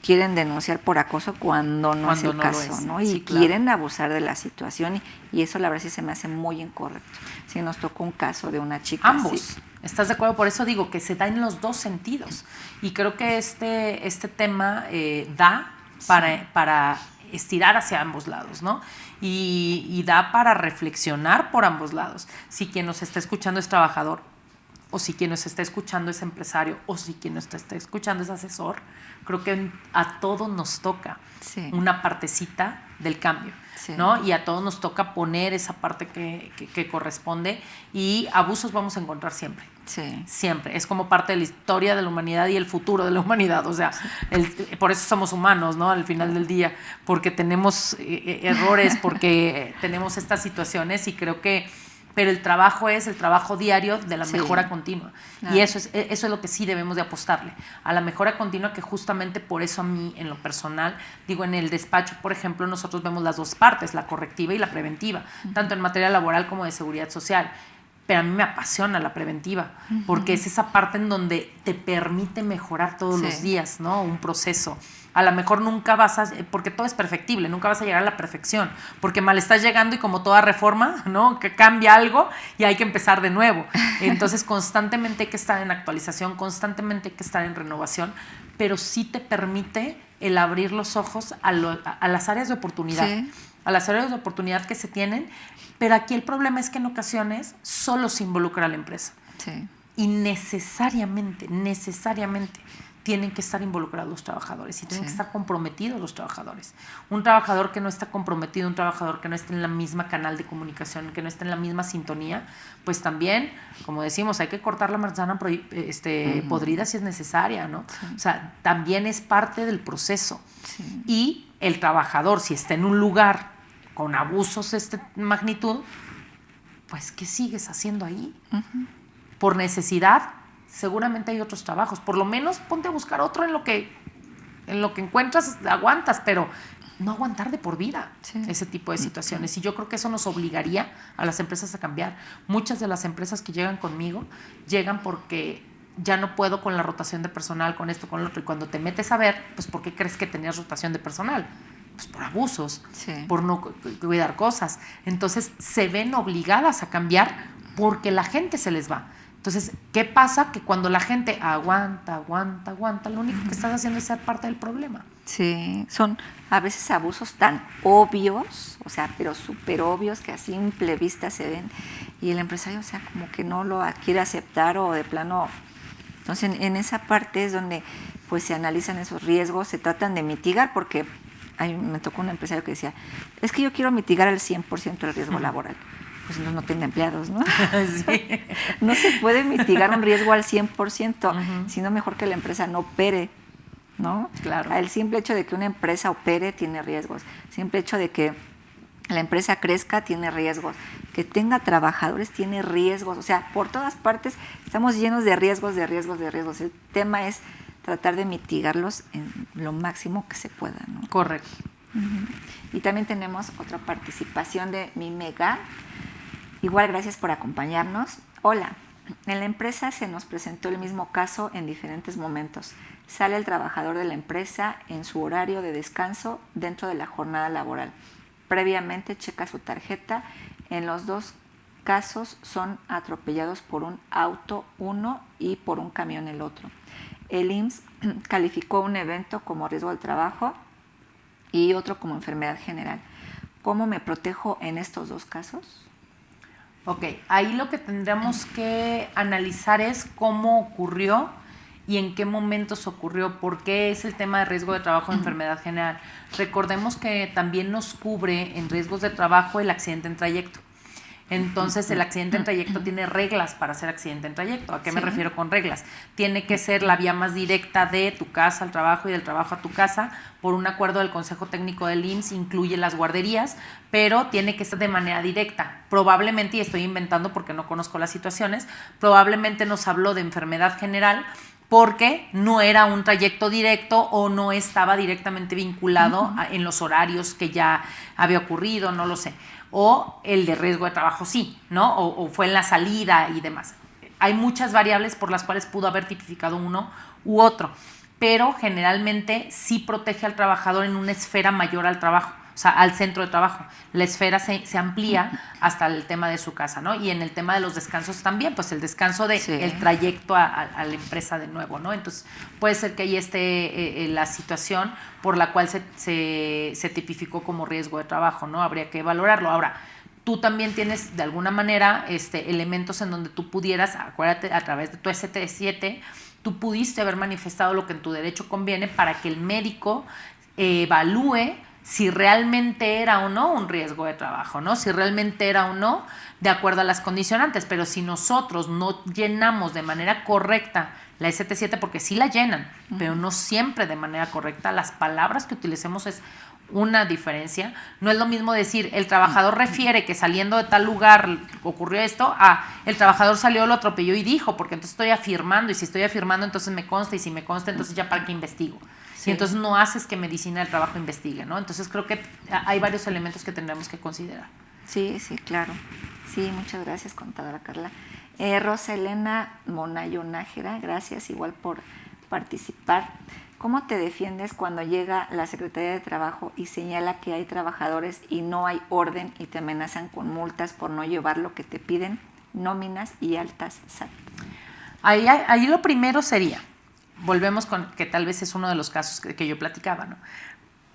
quieren denunciar por acoso cuando no es el caso, ¿no? Y sí, quieren abusar de la situación y eso la verdad sí se me hace muy incorrecto. Sí, nos tocó un caso de una chica ambos. así. ¿Estás de acuerdo? Por eso digo que se da en los dos sentidos. Y creo que este tema da para estirar hacia ambos lados, ¿no? Y da para reflexionar por ambos lados. Si quien nos está escuchando es trabajador, o si quien nos está escuchando es empresario, o si quien nos está escuchando es asesor, creo que a todos nos toca una partecita del cambio, ¿no? Y a todos nos toca poner esa parte que corresponde, y abusos vamos a encontrar siempre. Sí. Siempre. Es como parte de la historia de la humanidad y el futuro de la humanidad. O sea, por eso somos humanos, ¿no? Al final del día, porque tenemos errores, porque tenemos estas situaciones, y creo que pero el trabajo es el trabajo diario de la mejora continua. Y eso es lo que sí debemos de apostarle, a la mejora continua, que justamente por eso a mí, en lo personal, digo, en el despacho, por ejemplo, nosotros vemos las dos partes, la correctiva y la preventiva, tanto en materia laboral como de seguridad social. Pero a mí me apasiona la preventiva, porque es esa parte en donde te permite mejorar todos los días, ¿no? Un proceso. A lo mejor nunca vas a, porque todo es perfectible, nunca vas a llegar a la perfección, porque mal estás llegando y como toda reforma, ¿no? Que cambia algo y hay que empezar de nuevo. Entonces constantemente hay que estar en actualización, constantemente hay que estar en renovación, pero sí te permite el abrir los ojos a las áreas de oportunidad, a las áreas de oportunidad que se tienen, pero aquí el problema es que en ocasiones solo se involucra a la empresa. Y necesariamente tienen que estar involucrados los trabajadores y tienen que estar comprometidos los trabajadores. Un trabajador que no está comprometido, un trabajador que no está en la misma canal de comunicación, que no está en la misma sintonía, pues también, como decimos, hay que cortar la manzana podrida si es necesaria, ¿no? O sea, también es parte del proceso. Y el trabajador, si está en un lugar con abusos de esta magnitud, pues ¿qué sigues haciendo ahí? Por necesidad, seguramente hay otros trabajos. Por lo menos ponte a buscar otro en lo que encuentras, aguantas, pero no aguantar de por vida ese tipo de situaciones. Y yo creo que eso nos obligaría a las empresas a cambiar. Muchas de las empresas que llegan conmigo llegan porque ya no puedo con la rotación de personal, con esto, con lo otro. Y cuando te metes a ver, pues ¿por qué crees que tenías rotación de personal? Pues por abusos, por no cuidar cosas. Entonces se ven obligadas a cambiar porque la gente se les va. Entonces, ¿qué pasa? Que cuando la gente aguanta, lo único que estás haciendo es ser parte del problema. Sí, son a veces abusos tan obvios, o sea, pero súper obvios, que a simple vista se ven, y el empresario, o sea, como que no lo quiere aceptar o de plano. Entonces, en esa parte es donde pues se analizan esos riesgos, se tratan de mitigar, porque me tocó un empresario que decía, es que yo quiero mitigar al 100% el riesgo laboral. Pues no tiene empleados, ¿no? No se puede mitigar un riesgo al 100%, sino mejor que la empresa no opere, ¿no? Claro. El simple hecho de que una empresa opere tiene riesgos. El simple hecho de que la empresa crezca tiene riesgos. Que tenga trabajadores tiene riesgos. O sea, por todas partes estamos llenos de riesgos. El tema es tratar de mitigarlos en lo máximo que se pueda, ¿no? Correcto. Y también tenemos otra participación de mi Mega. Igual, gracias por acompañarnos. Hola, en la empresa se nos presentó el mismo caso en diferentes momentos. Sale el trabajador de la empresa en su horario de descanso dentro de la jornada laboral. Previamente checa su tarjeta. En los dos casos son atropellados por un auto uno y por un camión el otro. El IMSS calificó un evento como riesgo del trabajo y otro como enfermedad general. ¿Cómo me protejo en estos dos casos? Ok, ahí lo que tendremos que analizar es cómo ocurrió y en qué momentos ocurrió, por qué es el tema de riesgo de trabajo de enfermedad general. Recordemos que también nos cubre en riesgos de trabajo el accidente en trayecto. Entonces, el accidente en trayecto tiene reglas para hacer accidente en trayecto. ¿A qué me refiero con reglas? Tiene que ser la vía más directa de tu casa al trabajo y del trabajo a tu casa. Por un acuerdo del Consejo Técnico del IMSS, incluye las guarderías, pero tiene que ser de manera directa. Probablemente, y estoy inventando porque no conozco las situaciones, probablemente nos habló de enfermedad general porque no era un trayecto directo o no estaba directamente vinculado en los horarios que ya había ocurrido, no lo sé. O el de riesgo de trabajo sí, ¿no? O fue en la salida y demás. Hay muchas variables por las cuales pudo haber tipificado uno u otro, pero generalmente sí protege al trabajador en una esfera mayor al trabajo, o sea, al centro de trabajo. La esfera se amplía hasta el tema de su casa, ¿no? Y en el tema de los descansos también, pues el descanso de el trayecto a la empresa de nuevo, ¿no? Entonces, puede ser que ahí esté la situación por la cual se tipificó como riesgo de trabajo, ¿no? Habría que valorarlo. Ahora, tú también tienes de alguna manera elementos en donde tú pudieras, acuérdate, a través de tu ST7, tú pudiste haber manifestado lo que en tu derecho conviene para que el médico evalúe si realmente era o no un riesgo de trabajo, ¿no? Si realmente era o no de acuerdo a las condicionantes. Pero si nosotros no llenamos de manera correcta la ST7, porque sí la llenan, pero no siempre de manera correcta, las palabras que utilicemos es una diferencia. No es lo mismo decir el trabajador refiere que saliendo de tal lugar ocurrió esto a el trabajador salió, lo atropelló y dijo, porque entonces estoy afirmando, y si estoy afirmando entonces me consta, y si me consta entonces ya para qué investigo. Sí. Y entonces no haces que medicina del trabajo investigue, ¿no? Entonces creo que hay varios elementos que tendremos que considerar. Sí, sí, claro. Sí, muchas gracias, contadora Carla. Rosa Elena Monayo Nájera, gracias igual por participar. ¿Cómo te defiendes cuando llega la Secretaría de Trabajo y señala que hay trabajadores y no hay orden y te amenazan con multas por no llevar lo que te piden, nóminas y altas SAT? Ahí lo primero sería, volvemos con que tal vez es uno de los casos que yo platicaba, ¿no?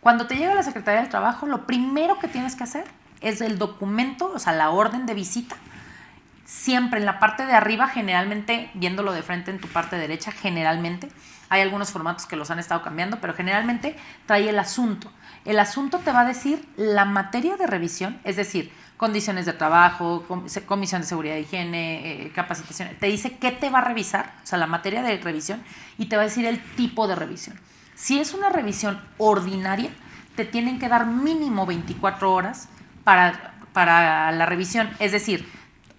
Cuando te llega la Secretaría del Trabajo, lo primero que tienes que hacer es el documento, o sea, la orden de visita. Siempre en la parte de arriba, generalmente, viéndolo de frente en tu parte derecha, generalmente, hay algunos formatos que los han estado cambiando, pero generalmente trae el asunto. El asunto te va a decir la materia de revisión, es decir, condiciones de trabajo, comisión de seguridad e higiene, capacitación. Te dice qué te va a revisar, o sea, la materia de revisión, y te va a decir el tipo de revisión. Si es una revisión ordinaria, te tienen que dar mínimo 24 horas para la revisión. Es decir,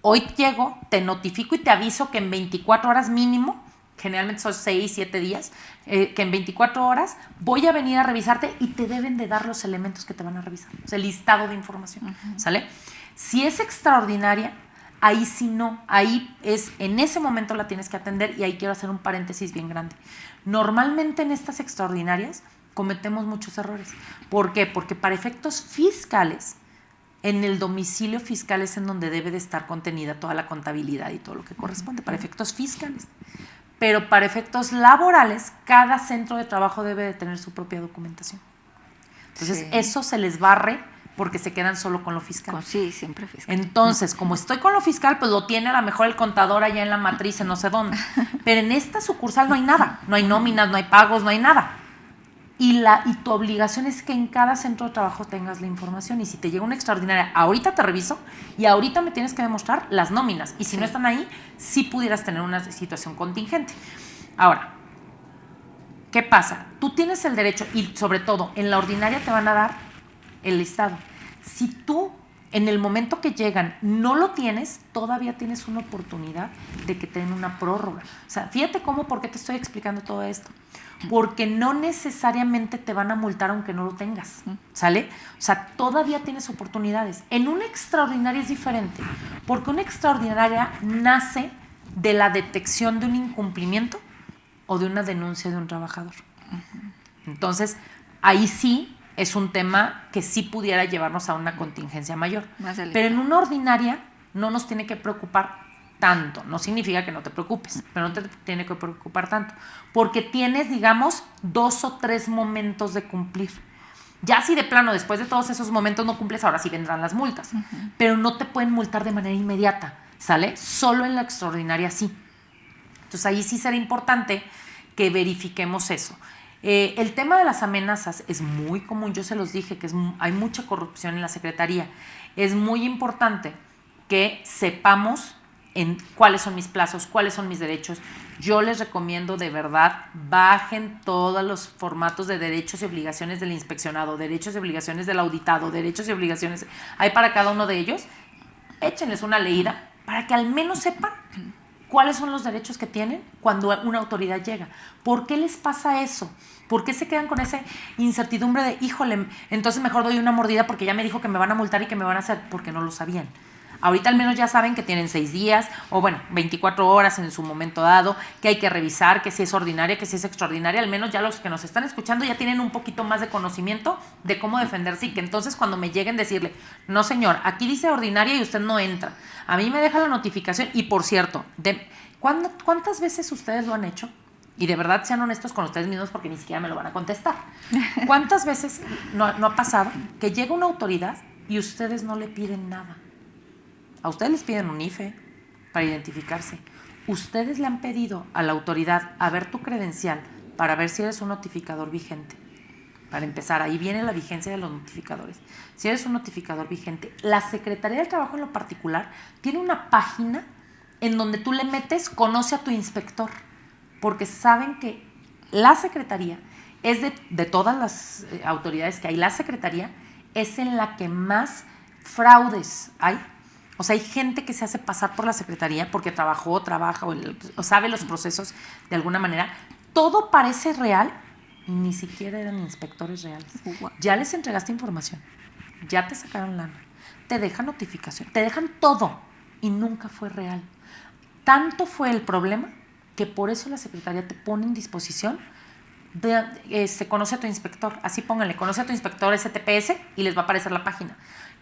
hoy llego, te notifico y te aviso que en 24 horas mínimo, generalmente son 6, 7 días, que en 24 horas voy a venir a revisarte y te deben de dar los elementos que te van a revisar, o sea, el listado de información, ¿sale? Si es extraordinaria, ahí sí no, ahí es, en ese momento la tienes que atender, y ahí quiero hacer un paréntesis bien grande. Normalmente en estas extraordinarias cometemos muchos errores. ¿Por qué? Porque para efectos fiscales, en el domicilio fiscal es en donde debe de estar contenida toda la contabilidad y todo lo que corresponde, para efectos fiscales. Pero para efectos laborales, cada centro de trabajo debe de tener su propia documentación. Entonces, eso se les barre porque se quedan solo con lo fiscal. Sí, siempre fiscal. Entonces, como estoy con lo fiscal, pues lo tiene a lo mejor el contador allá en la matriz, en no sé dónde. Pero en esta sucursal no hay nada. No hay nóminas, no hay pagos, no hay nada. Y tu obligación es que en cada centro de trabajo tengas la información. Y si te llega una extraordinaria, ahorita te reviso y ahorita me tienes que demostrar las nóminas. Y si no están ahí, sí pudieras tener una situación contingente. Ahora, ¿qué pasa? Tú tienes el derecho, y sobre todo en la ordinaria te van a dar el listado. Si tú en el momento que llegan, no lo tienes, todavía tienes una oportunidad de que te den una prórroga. O sea, fíjate por qué te estoy explicando todo esto. Porque no necesariamente te van a multar aunque no lo tengas, ¿sale? O sea, todavía tienes oportunidades. En una extraordinaria es diferente, porque una extraordinaria nace de la detección de un incumplimiento o de una denuncia de un trabajador. Entonces, ahí sí es un tema que sí pudiera llevarnos a una contingencia mayor. Pero en una ordinaria no nos tiene que preocupar tanto. No significa que no te preocupes, pero no te tiene que preocupar tanto. Porque tienes, digamos, 2 o 3 momentos de cumplir. Ya si de plano, después de todos esos momentos no cumples, ahora sí vendrán las multas. Pero no te pueden multar de manera inmediata, ¿sale? Solo en la extraordinaria sí. Entonces ahí sí será importante que verifiquemos eso. El tema de las amenazas es muy común, yo se los dije, que hay mucha corrupción en la Secretaría. Es muy importante que sepamos cuáles son mis plazos, cuáles son mis derechos. Yo les recomiendo de verdad, bajen todos los formatos de derechos y obligaciones del inspeccionado, derechos y obligaciones del auditado, derechos y obligaciones, hay para cada uno de ellos. Échenles una leída para que al menos sepan cuáles son los derechos que tienen cuando una autoridad llega. ¿Por qué les pasa eso? ¿Por qué se quedan con esa incertidumbre de, híjole, entonces mejor doy una mordida porque ya me dijo que me van a multar y que me van a hacer? Porque no lo sabían. Ahorita al menos ya saben que tienen 6 días o 24 horas en su momento dado, que hay que revisar, que si es ordinaria, que si es extraordinaria. Al menos ya los que nos están escuchando ya tienen un poquito más de conocimiento de cómo defenderse y que entonces cuando me lleguen decirle, no señor, aquí dice ordinaria y usted no entra. A mí me deja la notificación y por cierto, ¿cuántas veces ustedes lo han hecho? Y de verdad sean honestos con ustedes mismos porque ni siquiera me lo van a contestar. ¿Cuántas veces no ha pasado que llega una autoridad y ustedes no le piden nada? A ustedes les piden un IFE para identificarse. Ustedes le han pedido a la autoridad a ver tu credencial para ver si eres un notificador vigente. Para empezar, ahí viene la vigencia de los notificadores. Si eres un notificador vigente, la Secretaría del Trabajo en lo particular tiene una página en donde tú le metes conoce a tu inspector, porque saben que la Secretaría es de todas las autoridades que hay, la Secretaría es en la que más fraudes hay. O sea, hay gente que se hace pasar por la Secretaría porque trabaja o sabe los procesos de alguna manera. Todo parece real y ni siquiera eran inspectores reales. Ya les entregaste información, ya te sacaron lana, te dejan notificación, te dejan todo y nunca fue real. Tanto fue el problema que por eso la Secretaría te pone en disposición conoce a tu inspector. Así pónganle, conoce a tu inspector STPS y les va a aparecer la página.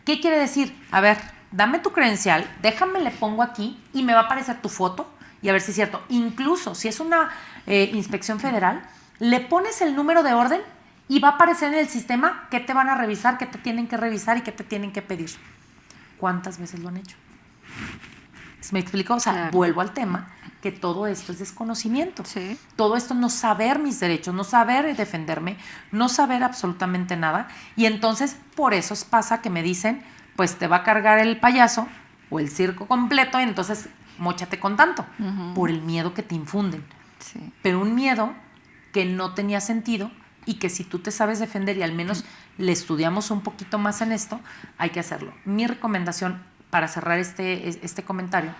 ¿Qué quiere decir? A ver, dame tu credencial, déjame, le pongo aquí y me va a aparecer tu foto y a ver si es cierto. Incluso si es una inspección federal, le pones el número de orden y va a aparecer en el sistema qué te van a revisar, qué te tienen que revisar y qué te tienen que pedir. ¿Cuántas veces lo han hecho? ¿Me explico? O sea, claro. Vuelvo al tema, que todo esto es desconocimiento. Sí. Todo esto no saber mis derechos, no saber defenderme, no saber absolutamente nada. Y entonces, por eso pasa que me dicen, pues te va a cargar el payaso o el circo completo, y entonces móchate con tanto, por el miedo que te infunden. Sí. Pero un miedo que no tenía sentido y que si tú te sabes defender y al menos le estudiamos un poquito más en esto, hay que hacerlo. Mi recomendación para cerrar este comentario,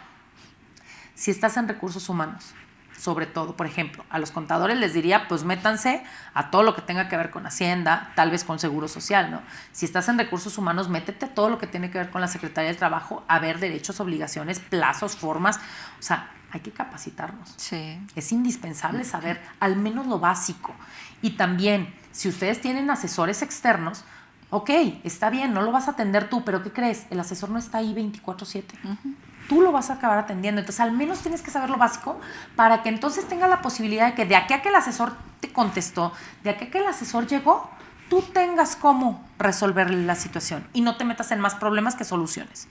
si estás en recursos humanos, sobre todo, por ejemplo, a los contadores les diría, pues métanse a todo lo que tenga que ver con Hacienda, tal vez con Seguro Social, ¿no? Si estás en recursos humanos, métete a todo lo que tiene que ver con la Secretaría del Trabajo, a ver derechos, obligaciones, plazos, formas, o sea, hay que capacitarnos. Sí. Es indispensable saber al menos lo básico. Y también, si ustedes tienen asesores externos, ok, está bien, no lo vas a atender tú, pero ¿qué crees? El asesor no está ahí 24/7. Tú lo vas a acabar atendiendo. Entonces, al menos tienes que saber lo básico para que entonces tengas la posibilidad de que de aquí a que el asesor te contestó, de aquí a que el asesor llegó, tú tengas cómo resolver la situación y no te metas en más problemas que soluciones.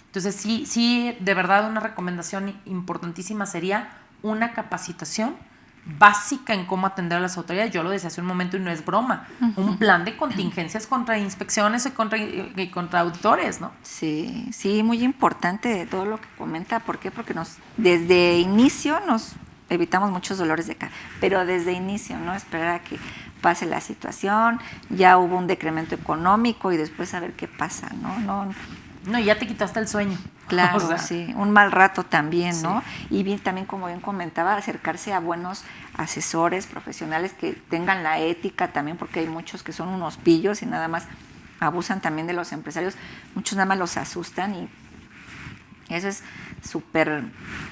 Entonces, sí, de verdad, una recomendación importantísima sería una capacitación básica en cómo atender a las autoridades. Yo lo decía hace un momento y no es broma. Un plan de contingencias contra inspecciones y contra auditores, ¿no? Sí, muy importante todo lo que comenta. ¿Por qué? Porque desde inicio nos evitamos muchos dolores de cabeza, pero desde inicio, ¿no? Esperar a que pase la situación, ya hubo un decremento económico y después a ver qué pasa, ¿no? No, y ya te quitaste el sueño. Claro, O sea, sí, un mal rato también, sí. ¿no? Y bien, también, como bien comentaba, acercarse a buenos asesores profesionales que tengan la ética también, porque hay muchos que son unos pillos y nada más abusan también de los empresarios. Muchos nada más los asustan y eso es súper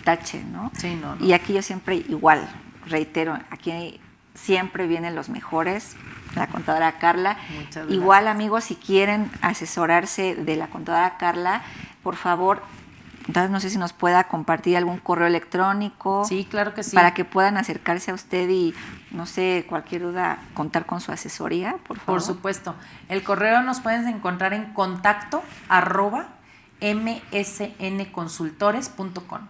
tache, ¿no? Sí, no. Y aquí yo siempre igual, reitero, aquí siempre vienen los mejores, la contadora Carla. Muchas gracias. Igual, amigos, si quieren asesorarse de la contadora Carla, por favor, entonces no sé si nos pueda compartir algún correo electrónico. Sí, claro que sí. Para que puedan acercarse a usted y, no sé, cualquier duda, contar con su asesoría, por favor. Por supuesto. El correo nos pueden encontrar en contacto@msnconsultores.com.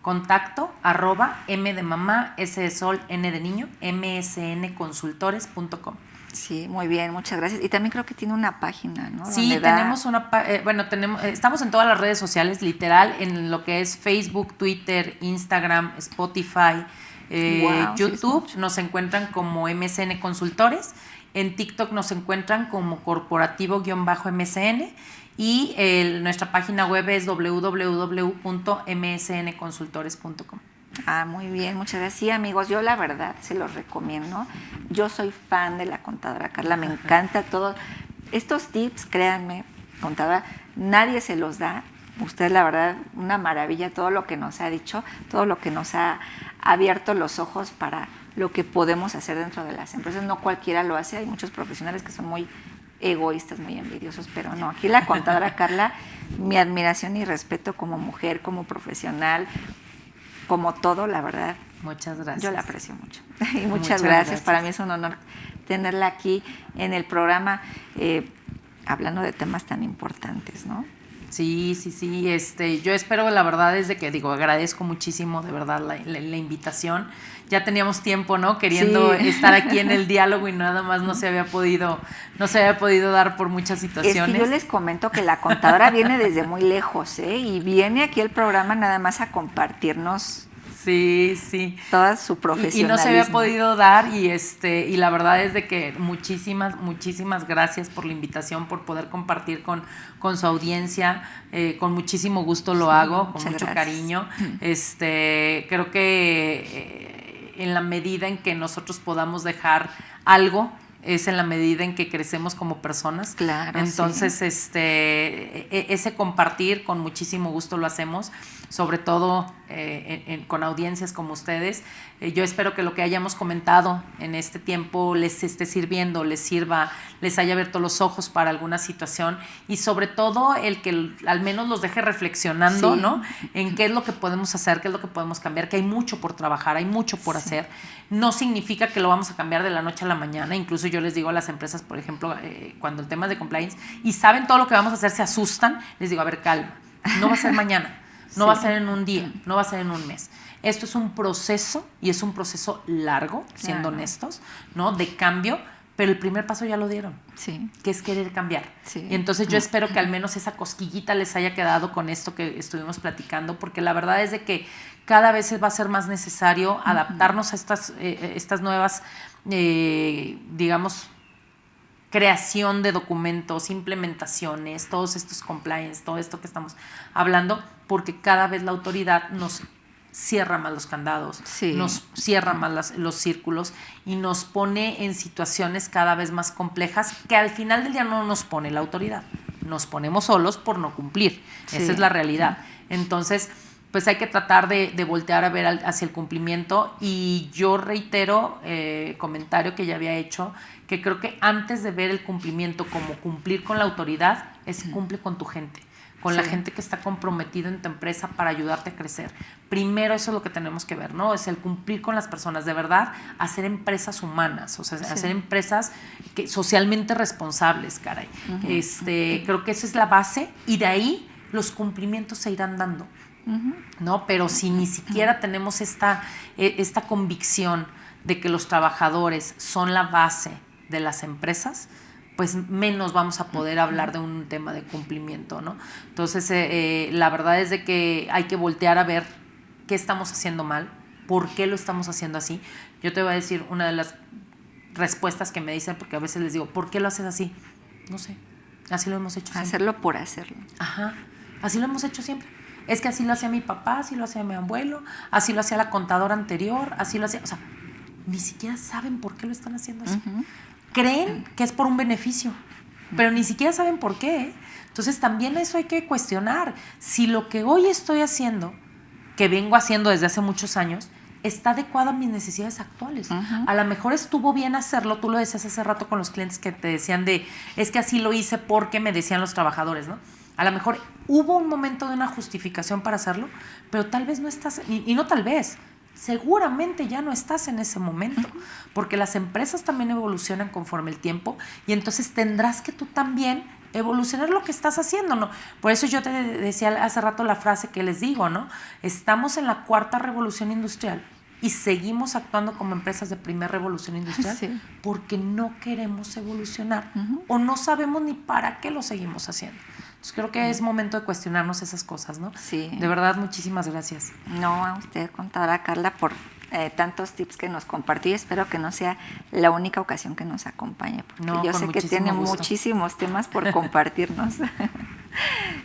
Contacto@m de mamá, s de sol, n de niño, msnconsultores.com. Sí, muy bien, muchas gracias. Y también creo que tiene una página, ¿no? Sí, tenemos estamos en todas las redes sociales, literal, en lo que es Facebook, Twitter, Instagram, Spotify, Wow, YouTube, sí, nos encuentran como MSN Consultores, en TikTok nos encuentran como corporativo-MSN y nuestra página web es www.msnconsultores.com. Muy bien, muchas gracias. Sí, amigos, yo la verdad se los recomiendo. Yo soy fan de la contadora Carla, me encanta todo. Estos tips, créanme, contadora, nadie se los da. Usted, la verdad, una maravilla todo lo que nos ha dicho, todo lo que nos ha abierto los ojos para lo que podemos hacer dentro de las empresas. No cualquiera lo hace, hay muchos profesionales que son muy egoístas, muy envidiosos, pero no, aquí la contadora Carla, mi admiración y respeto como mujer, como profesional, como todo, la verdad. Muchas gracias. Yo la aprecio mucho. Y muchas gracias. Para mí es un honor tenerla aquí en el programa, hablando de temas tan importantes, ¿no? Sí. Yo espero, la verdad es de que, agradezco muchísimo, de verdad, la invitación. Ya teníamos tiempo, ¿no? Queriendo estar aquí en el diálogo y nada más no se había podido dar por muchas situaciones. Es que yo les comento que la contadora viene desde muy lejos, ¿eh? Y viene aquí al programa nada más a compartirnos. Sí. Toda su profesionalismo. Y no se había podido dar y la verdad es de que muchísimas gracias por la invitación, por poder compartir con su audiencia. Con muchísimo gusto lo hago, con mucho cariño. Creo que en la medida en que nosotros podamos dejar algo, es en la medida en que crecemos como personas. Claro. Entonces, ese compartir con muchísimo gusto lo hacemos, sobre todo con audiencias como ustedes. Yo espero que lo que hayamos comentado en este tiempo les esté sirviendo, les sirva, les haya abierto los ojos para alguna situación y sobre todo el que al menos los deje reflexionando, ¿no? En qué es lo que podemos hacer, qué es lo que podemos cambiar, que hay mucho por trabajar, hay mucho por hacer. No significa que lo vamos a cambiar de la noche a la mañana. Incluso yo les digo a las empresas, por ejemplo, cuando el tema es de compliance y saben todo lo que vamos a hacer, se asustan, les digo, a ver, calma, no va a ser mañana. No va a ser en un día, no va a ser en un mes. Esto es un proceso y es un proceso largo, siendo honestos, ¿no? De cambio, pero el primer paso ya lo dieron, que es querer cambiar. Y entonces yo espero que al menos esa cosquillita les haya quedado con esto que estuvimos platicando, porque la verdad es de que cada vez va a ser más necesario adaptarnos a estas nuevas, creación de documentos, implementaciones, todos estos compliance, todo esto que estamos hablando, porque cada vez la autoridad nos cierra más los candados, nos cierra más los círculos y nos pone en situaciones cada vez más complejas que al final del día no nos pone la autoridad, nos ponemos solos por no cumplir, esa es la realidad. Entonces, pues hay que tratar de voltear a ver hacia el cumplimiento y yo reitero comentario que ya había hecho, que creo que antes de ver el cumplimiento como cumplir con la autoridad, es cumple con tu gente, con la gente que está comprometida en tu empresa para ayudarte a crecer. Primero eso es lo que tenemos que ver, ¿no? Es el cumplir con las personas, de verdad, hacer empresas humanas, o sea, hacer empresas socialmente responsables, caray. Creo que esa es la base y de ahí los cumplimientos se irán dando. ¿No? Pero si ni siquiera tenemos esta convicción de que los trabajadores son la base de las empresas, pues menos vamos a poder hablar de un tema de cumplimiento, ¿no? Entonces, la verdad es de que hay que voltear a ver qué estamos haciendo mal, por qué lo estamos haciendo así. Yo te voy a decir una de las respuestas que me dicen, porque a veces les digo, ¿por qué lo haces así? No sé. Así lo hemos hecho siempre. Hacerlo por hacerlo. Ajá, así lo hemos hecho siempre. Es que así lo hacía mi papá, así lo hacía mi abuelo, así lo hacía la contadora anterior, así lo hacía, o sea, ni siquiera saben por qué lo están haciendo así. Creen que es por un beneficio, pero ni siquiera saben por qué, ¿eh? Entonces también eso hay que cuestionar. Si lo que hoy estoy haciendo, que vengo haciendo desde hace muchos años, está adecuado a mis necesidades actuales. A lo mejor estuvo bien hacerlo, tú lo decías hace rato con los clientes que te decían es que así lo hice porque me decían los trabajadores, ¿no? A lo mejor hubo un momento de una justificación para hacerlo, pero tal vez no estás, y no tal vez, seguramente ya no estás en ese momento, porque las empresas también evolucionan conforme el tiempo y entonces tendrás que tú también evolucionar lo que estás haciendo, ¿no? Por eso yo te decía hace rato la frase que les digo, ¿no? Estamos en la 4ª revolución industrial y seguimos actuando como empresas de primera revolución industrial porque no queremos evolucionar o no sabemos ni para qué lo seguimos haciendo. Entonces creo que es momento de cuestionarnos esas cosas, ¿no? Sí. De verdad, muchísimas gracias. No, a usted, contadora Carla, por tantos tips que nos compartió. Espero que no sea la única ocasión que nos acompañe, porque yo sé que tiene muchísimos temas por compartirnos.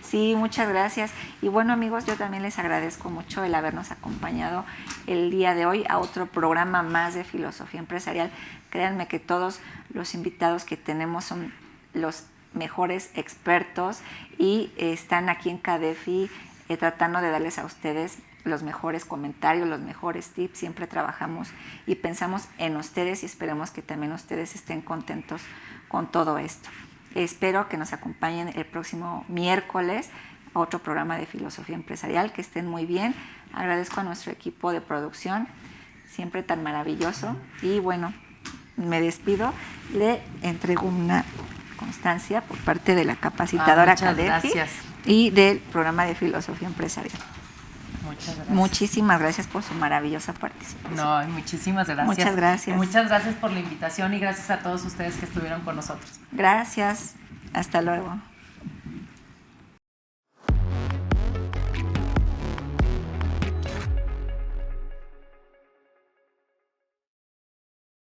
Sí, muchas gracias. Y bueno, amigos, yo también les agradezco mucho el habernos acompañado el día de hoy a otro programa más de Filosofía Empresarial. Créanme que todos los invitados que tenemos son los mejores expertos y están aquí en Cadefi tratando de darles a ustedes los mejores comentarios, los mejores tips. Siempre trabajamos y pensamos en ustedes y esperemos que también ustedes estén contentos con todo esto. Espero que nos acompañen el próximo miércoles a otro programa de Filosofía Empresarial. Que estén muy bien. Agradezco a nuestro equipo de producción, siempre tan maravilloso. Y bueno, me despido. Le entrego una constancia por parte de la capacitadora Cadefi y del programa de Filosofía Empresarial. Muchas gracias. Muchísimas gracias por su maravillosa participación. No, muchísimas gracias. Muchas gracias. Muchas gracias por la invitación y gracias a todos ustedes que estuvieron con nosotros. Gracias. Hasta luego.